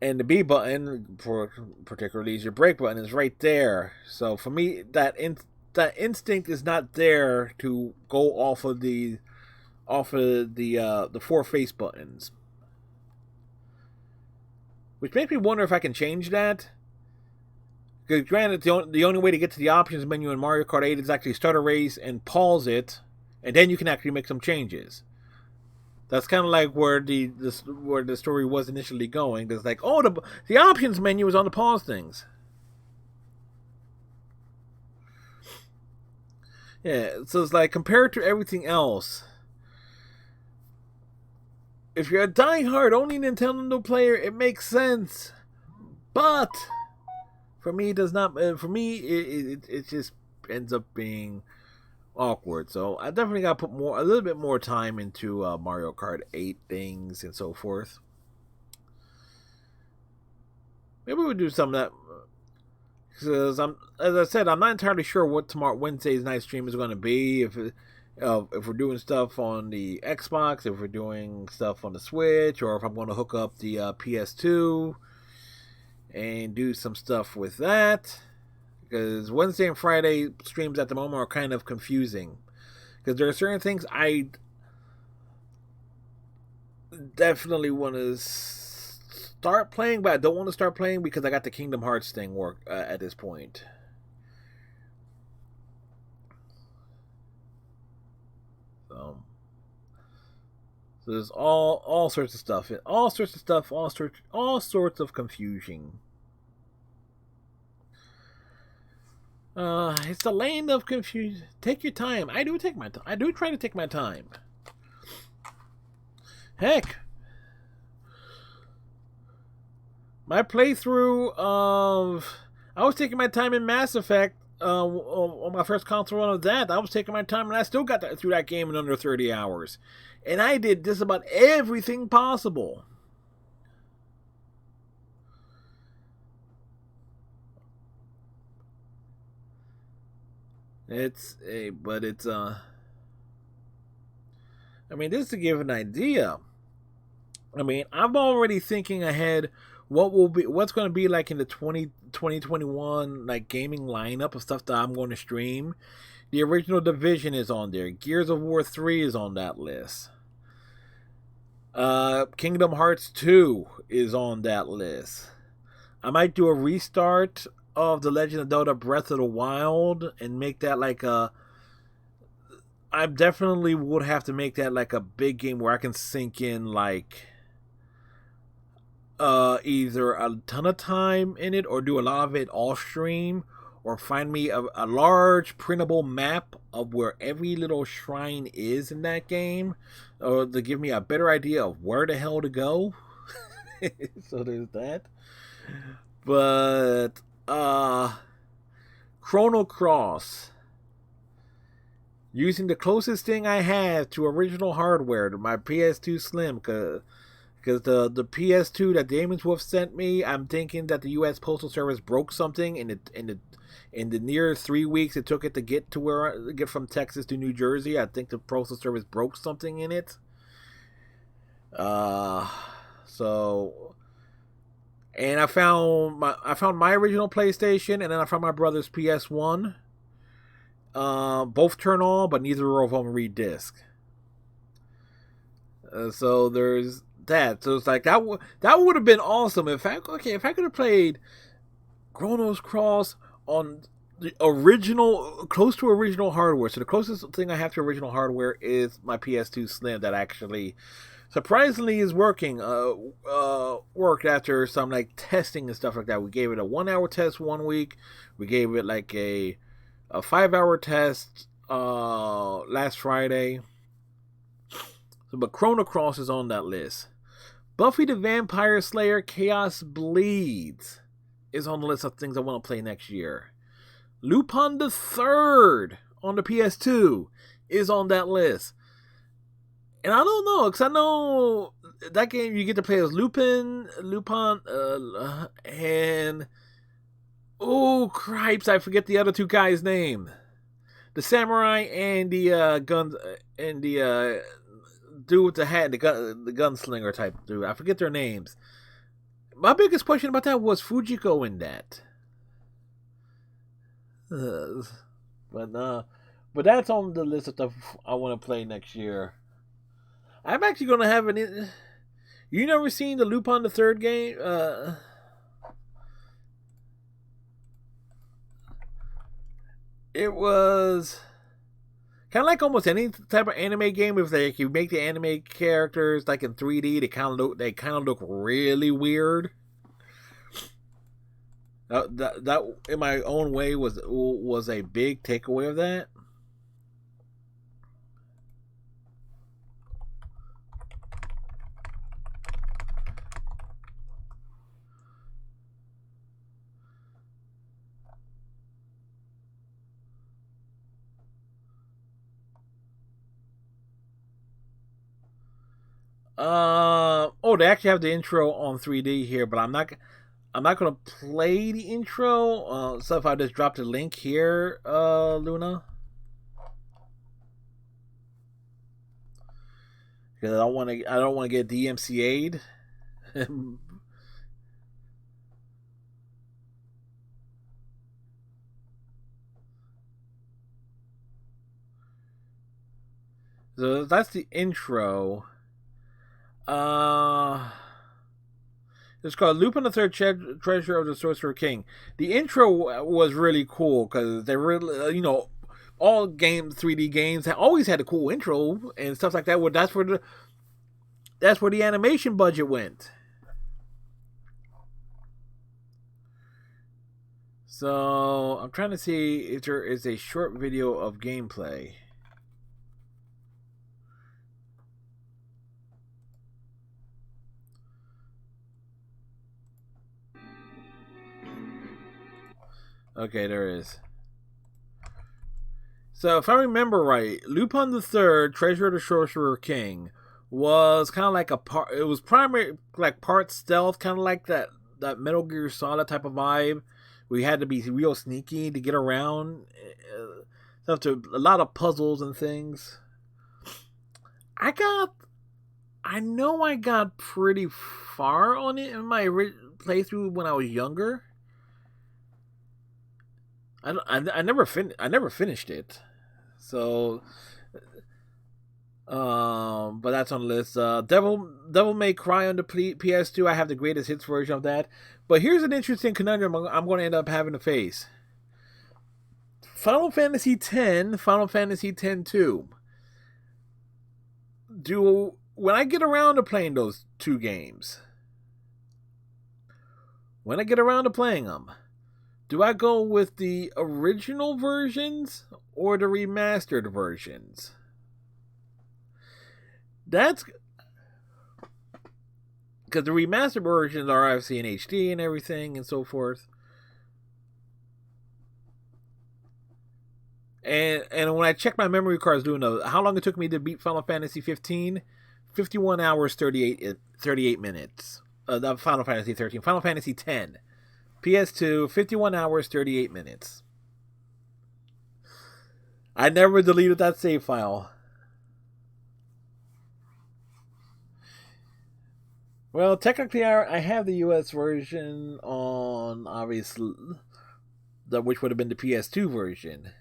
B button, for particularly, is your brake button, is right there. So for me, that instinct is not there to go off of the four face buttons, which makes me wonder if I can change that. Because granted, the only way to get to the options menu in Mario Kart 8 is actually start a race and pause it, and then you can actually make some changes. That's kind of like where the story was initially going. There's like, oh, the options menu is on the pause things. Yeah, so it's like, compared to everything else, if you're a die-hard only Nintendo player, it makes sense. But for me, it does not. For me, it just ends up being awkward. So I definitely got to put a little bit more time into Mario Kart 8 things and so forth. Maybe we'll do some of that. Because as I said, I'm not entirely sure what Wednesday's night stream is going to be. If we're doing stuff on the Xbox, if we're doing stuff on the Switch, or if I'm going to hook up the PS2 and do some stuff with that. Because Wednesday and Friday streams at the moment are kind of confusing. Because there are certain things I definitely want to start playing, but I don't want to start playing because I got the Kingdom Hearts thing work at this point. So there's all sorts of stuff, all sorts of confusion. It's the land of confusion. Take your time. I do try to take my time. Heck, my playthrough of... I was taking my time in Mass Effect on my first console run of that. I was taking my time, and I still got through that game in under 30 hours. And I did just about everything possible. I mean, just to give an idea, I mean, I'm already thinking ahead what's going to be like in the 2021 like gaming lineup of stuff that I'm going to stream. The original Division is on there. Gears of War 3 is on that list. Kingdom Hearts 2 is on that list. I might do a restart of The Legend of Zelda Breath of the Wild and make that like I definitely would have to make that like a big game where I can sink in like either a ton of time in it or do a lot of it off stream, or find me a large printable map of where every little shrine is in that game, or to give me a better idea of where the hell to go. So there's that. But Chrono Cross. Using the closest thing I have to original hardware, my PS2 Slim, because the PS2 that Demon's Wolf sent me, I'm thinking that the U.S. Postal Service broke something in the near 3 weeks it took it to get from Texas to New Jersey. I think the Postal Service broke something in it. So, and I found my original PlayStation, and then I found my brother's PS1. Both turn on, but neither of them read disc. So there's that. So it's like that would have been awesome if I could have played Chronos Cross on the original, close to original hardware. So the closest thing I have to original hardware is my PS2 Slim that actually surprisingly is working. Worked after some like testing and stuff like that. We gave it a 1 hour test 1 week. We gave it like a 5 hour test last Friday. So, but Chrono Cross is on that list. Buffy the Vampire Slayer Chaos Bleeds is on the list of things I want to play next year. Lupin the Third on the PS2 is on that list. And I don't know, because I know that game you get to play as Lupin, and oh cripes, I forget the other two guys' name. The samurai and the guns and the dude with the hat, the gunslinger type dude. I forget their names. My biggest question about that was Fujiko in that. But that's on the list of stuff I want to play next year. I'm actually going to have an... You never seen the Lupin the Third game? It was kind of like almost any type of anime game. If like you make the anime characters like in 3D, they kind of look really weird. That in my own way was a big takeaway of that. They actually have the intro on 3D here, but I'm not gonna play the intro. So if I just drop the link here, Luna, because I don't want to get DMCA'd. So that's the intro. It's called Lupin the Third Treasure of the Sorcerer King. The intro was really cool because they really, all 3D games always had a cool intro and stuff like that. Well, that's where the animation budget went. So I'm trying to see if there is a short video of gameplay. Okay, there is. So, if I remember right, Lupin the Third, Treasure of the Sorcerer King, was kind of like it was primary, like part stealth, kind of like that Metal Gear Solid type of vibe. We had to be real sneaky to get around. A lot of puzzles and things. I know I got pretty far on it in my playthrough when I was younger. I never finished it, so but that's on the list. Devil May Cry on the PS2. I have the greatest hits version of that. But here's an interesting conundrum I'm going to end up having to face. Final Fantasy X, Final Fantasy X-2. When I get around to playing those two games, when I get around to playing them, do I go with the original versions or the remastered versions? That's because the remastered versions are obviously in HD and everything and so forth. And when I checked my memory cards doing how long it took me to beat Final Fantasy 15, 51 hours 38 minutes. Not Final Fantasy 13, Final Fantasy 10. PS2, 51 hours 38 minutes. I never deleted that save file. Well, technically, I have the US version on, obviously, which would have been the PS2 version.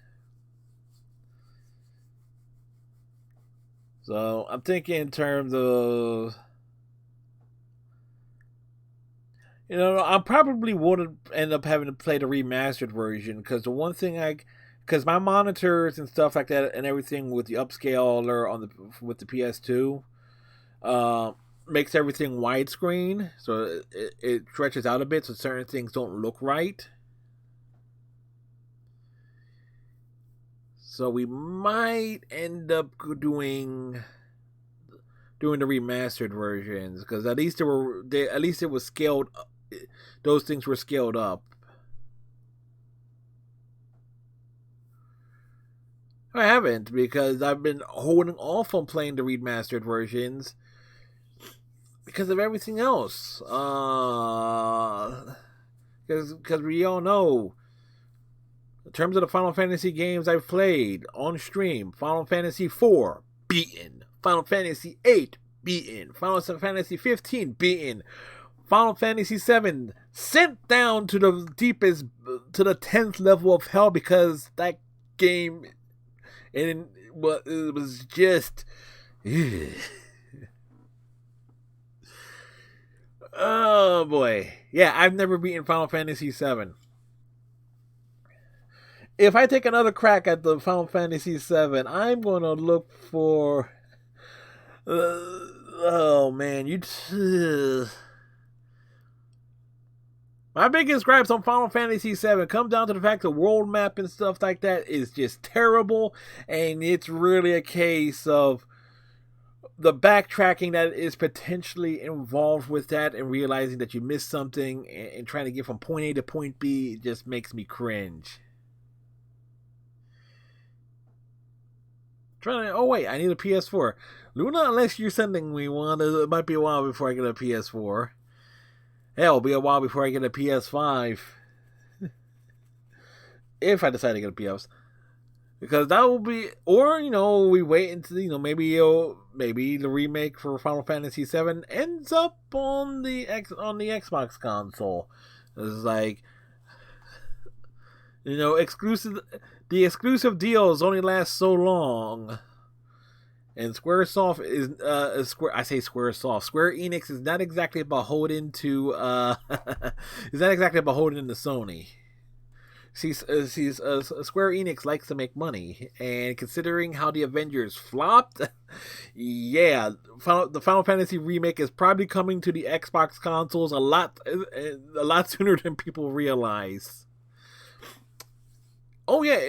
So, I'm thinking in terms of... I probably would end up having to play the remastered version, because the one thing because my monitors and stuff like that and everything with the upscaler with the PS2 makes everything widescreen, so it stretches out a bit, so certain things don't look right. So we might end up doing the remastered versions, because at least it was scaled. Those things were scaled up. I haven't, because I've been holding off on playing the remastered versions because of everything else. Because we all know, in terms of the Final Fantasy games I've played on stream, Final Fantasy IV, beaten. Final Fantasy VIII, beaten. Final Fantasy 15, beaten. Final Fantasy VII, sent down to the deepest, to the 10th level of hell, because that game, it was just... Oh boy. Yeah, I've never beaten Final Fantasy VII. If I take another crack at the Final Fantasy VII, I'm going to look for... oh man, my biggest gripes on Final Fantasy VII comes down to the fact the world map and stuff like that is just terrible, and it's really a case of the backtracking that is potentially involved with that, and realizing that you missed something and trying to get from point A to point B just makes me cringe. Oh wait, I need a PS4. Luna, unless you're sending me one, it might be a while before I get a PS4. Hell, it'll be a while before I get a PS5. If I decide to get a PS. Because that will be... Or, we wait until, maybe the remake for Final Fantasy VII ends up on the Xbox console. It's like... exclusive... The exclusive deals only last so long. And Squaresoft is Square Enix is not exactly beholden to Sony. Square Enix likes to make money, and considering how the Avengers flopped, yeah, the Final Fantasy remake is probably coming to the Xbox consoles a lot sooner than people realize. Oh yeah.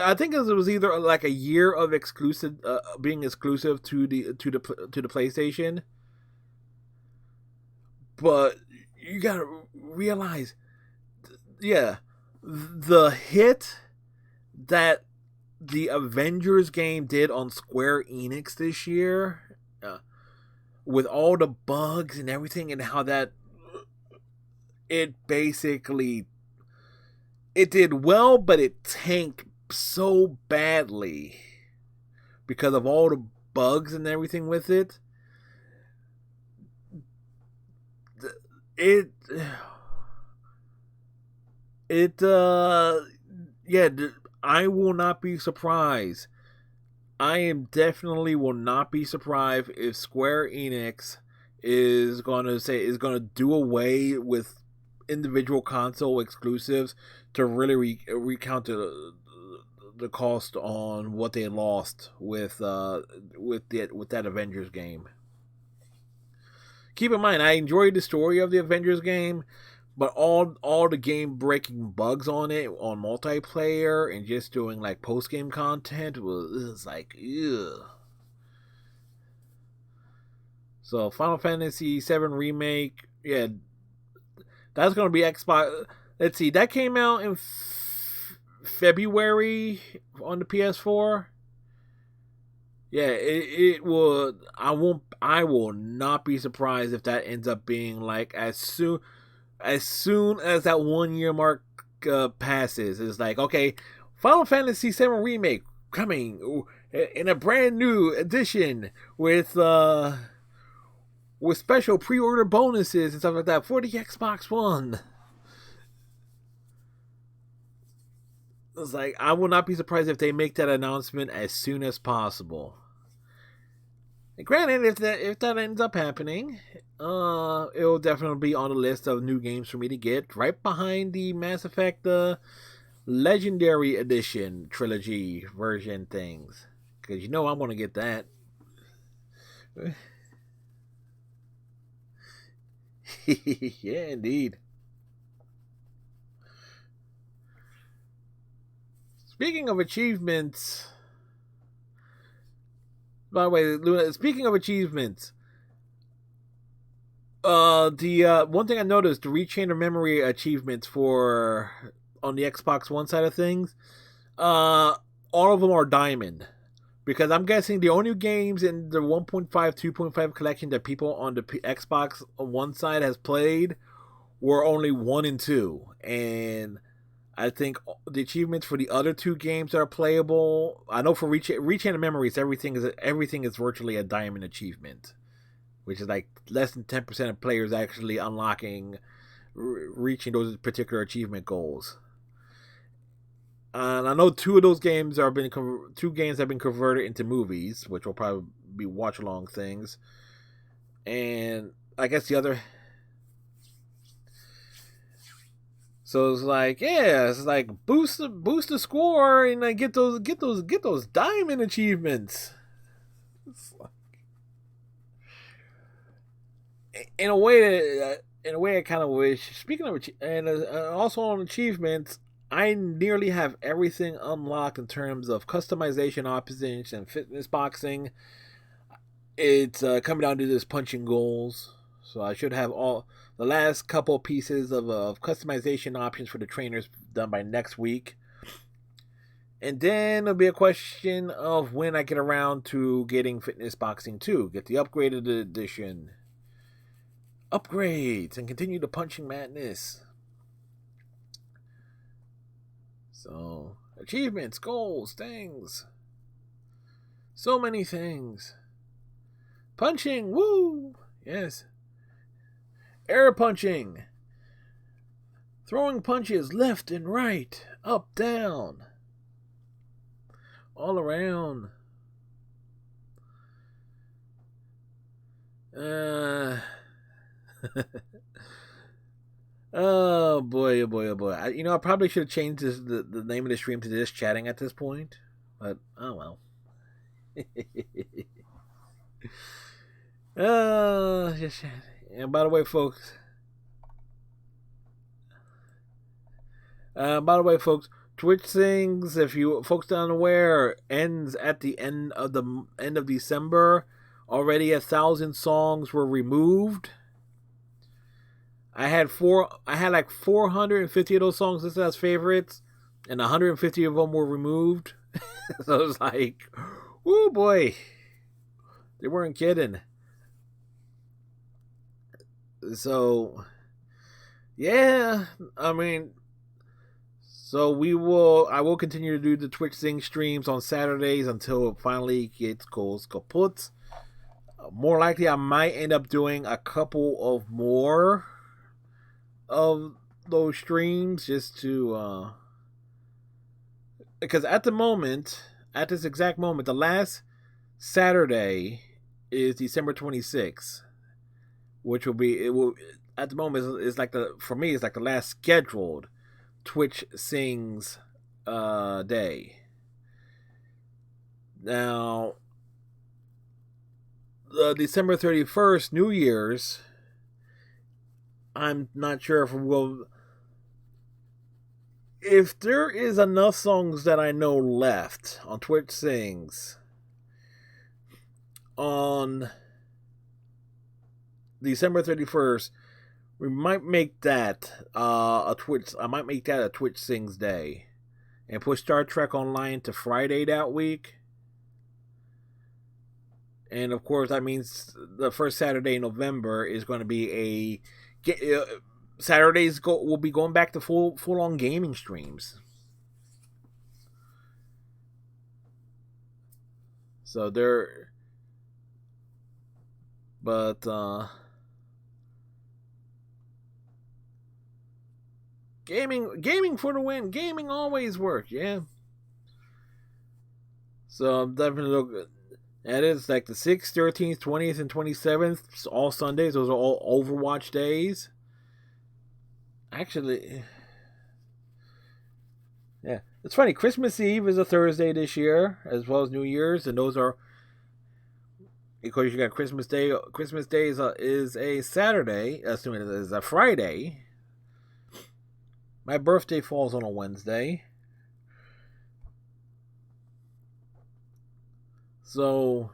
I think it was either like a year of exclusive, being exclusive to the PlayStation. But you gotta realize, yeah, the hit that the Avengers game did on Square Enix this year, with all the bugs and everything, and how that it basically. It did well, but it tanked so badly because of all the bugs and everything with it. I will not be surprised. I am definitely will not be surprised if Square Enix is going to do away with individual console exclusives to really recount the cost on what they lost with that Avengers game. Keep in mind, I enjoyed the story of the Avengers game, but all the game breaking bugs on it, on multiplayer and just doing like post game content was like, ugh. So Final Fantasy VII Remake, that's going to be Xbox. Let's see, that came out in February on the PS4. Yeah, it will. I will not be surprised if that ends up being like as soon as that 1 year mark passes. It's like, okay, Final Fantasy VII Remake coming in a brand new edition with special pre-order bonuses and stuff like that for the Xbox One. It's like, I will not be surprised if they make that announcement as soon as possible. And granted, if that ends up happening, it'll definitely be on the list of new games for me to get, right behind the Mass Effect Legendary Edition trilogy version things, because you know I'm gonna get that. Yeah, indeed. Speaking of achievements, by the way, Luna, speaking of achievements, the one thing I noticed, the Rechain of Memory achievements for on the Xbox One side of things, all of them are diamond, because I'm guessing the only games in the 1.5, 2.5 collection that people on the Xbox One side has played were only 1 and 2, and I think the achievements for the other 2 games that are playable, I know for Rechain of Memories, everything is virtually a diamond achievement, which is like less than 10% of players actually unlocking, reaching those particular achievement goals. And I know 2 of those games have been converted into movies, which will probably be watch along things, and I guess the other. So it's like, yeah, it's like boost the score and like get those diamond achievements. It's like, in a way, I kind of wish. Speaking of also on achievements, I nearly have everything unlocked in terms of customization options and fitness boxing. It's coming down to this punching goals, so I should have all the last couple pieces of customization options for the trainers done by next week. And then it'll be a question of when I get around to getting Fitness Boxing 2. Get the upgraded edition. Upgrades and continue the punching madness. So, achievements, goals, things. So many things. Punching, woo! Yes. Air punching. Throwing punches left and right, up, down. All around. Oh boy, oh boy, oh boy. I probably should have changed the name of the stream to Just Chatting at this point. But, oh well. Just chatting. And by the way, folks, Twitch Sings, if you folks aren't aware, ends at the end of December. Already 1,000 songs were removed. I had like 450 of those songs listed as favorites, and 150 of them were removed. So it was like, oh boy, they weren't kidding. So, yeah, I mean, so I will continue to do the Twitch Sing streams on Saturdays until it finally goes kaput. More likely, I might end up doing a couple of more of those streams just to, because at this exact moment, the last Saturday is December 26th. Which will be, at the moment, is like for me, it's like the last scheduled Twitch Sings day. Now, December 31st, New Year's, I'm not sure if there is enough songs that I know left on Twitch Sings on December 31st, we might make that a Twitch Sings day. and push Star Trek Online to Friday that week. And of course, that means the first Saturday in November is going to be Saturdays will be going back to full on gaming streams. So gaming for the win. Gaming always works, yeah. So I'm definitely looking. That is like the 6th, 13th, 20th, and 27th. All Sundays. Those are all Overwatch days. Actually, yeah. It's funny. Christmas Eve is a Thursday this year, as well as New Year's. And those are, because you got Christmas Day. Christmas Day is a Saturday. Assuming it is a Friday. My birthday falls on a Wednesday. So,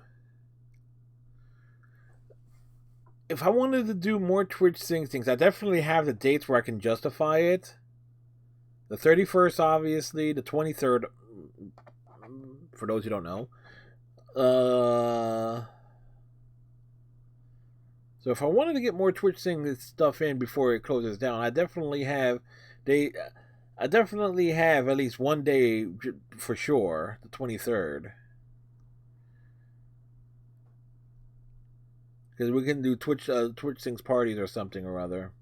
if I wanted to do more Twitch things, I definitely have the dates where I can justify it. The 31st, obviously. The 23rd, for those who don't know. So if I wanted to get more Twitch stuff in before it closes down, I definitely have at least one day for sure, the 23rd. Because we can do Twitch things parties or something or other.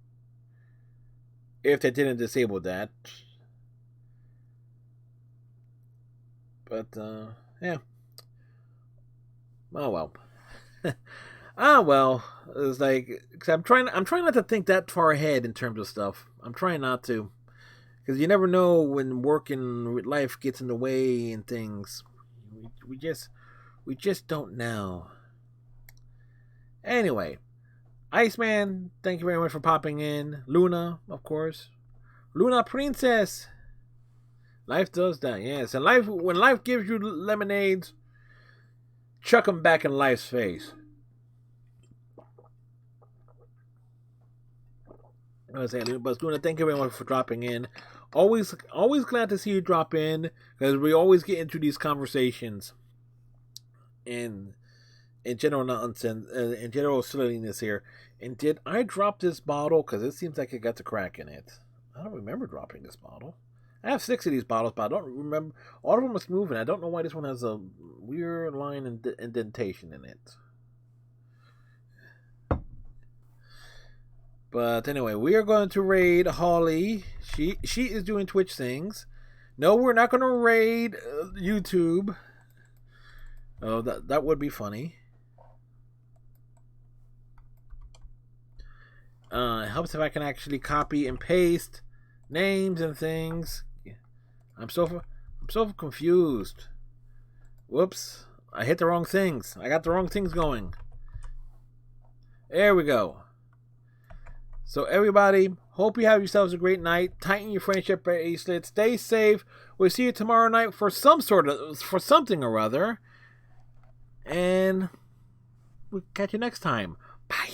If they didn't disable that. But, yeah. Oh, well. Well. It's like, cause I'm trying not to think that far ahead in terms of stuff. I'm trying not to. Because you never know when work and life gets in the way and things. We just don't know. Anyway, Iceman, thank you very much for popping in. Luna, of course. Luna Princess. Life does that, yes. And when life gives you lemonades, chuck them back in life's face. I was saying, but Luna, thank you very much for dropping in. Always glad to see you drop in, because we always get into these conversations. And in general nonsense, in general silliness here. And did I drop this bottle? Because it seems like it got the crack in it. I don't remember dropping this bottle. I have 6 of these bottles, but I don't remember. All of them are smooth, and I don't know why this one has a weird line and indentation in it. But anyway, we are going to raid Holly. She is doing Twitch things. No, we're not going to raid YouTube. Oh, that would be funny. It helps if I can actually copy and paste names and things. I'm so confused. Whoops. I hit the wrong things. I got the wrong things going. There we go. So everybody, hope you have yourselves a great night. Tighten your friendship bracelet. Stay safe. We'll see you tomorrow night for something or other. And we'll catch you next time. Bye.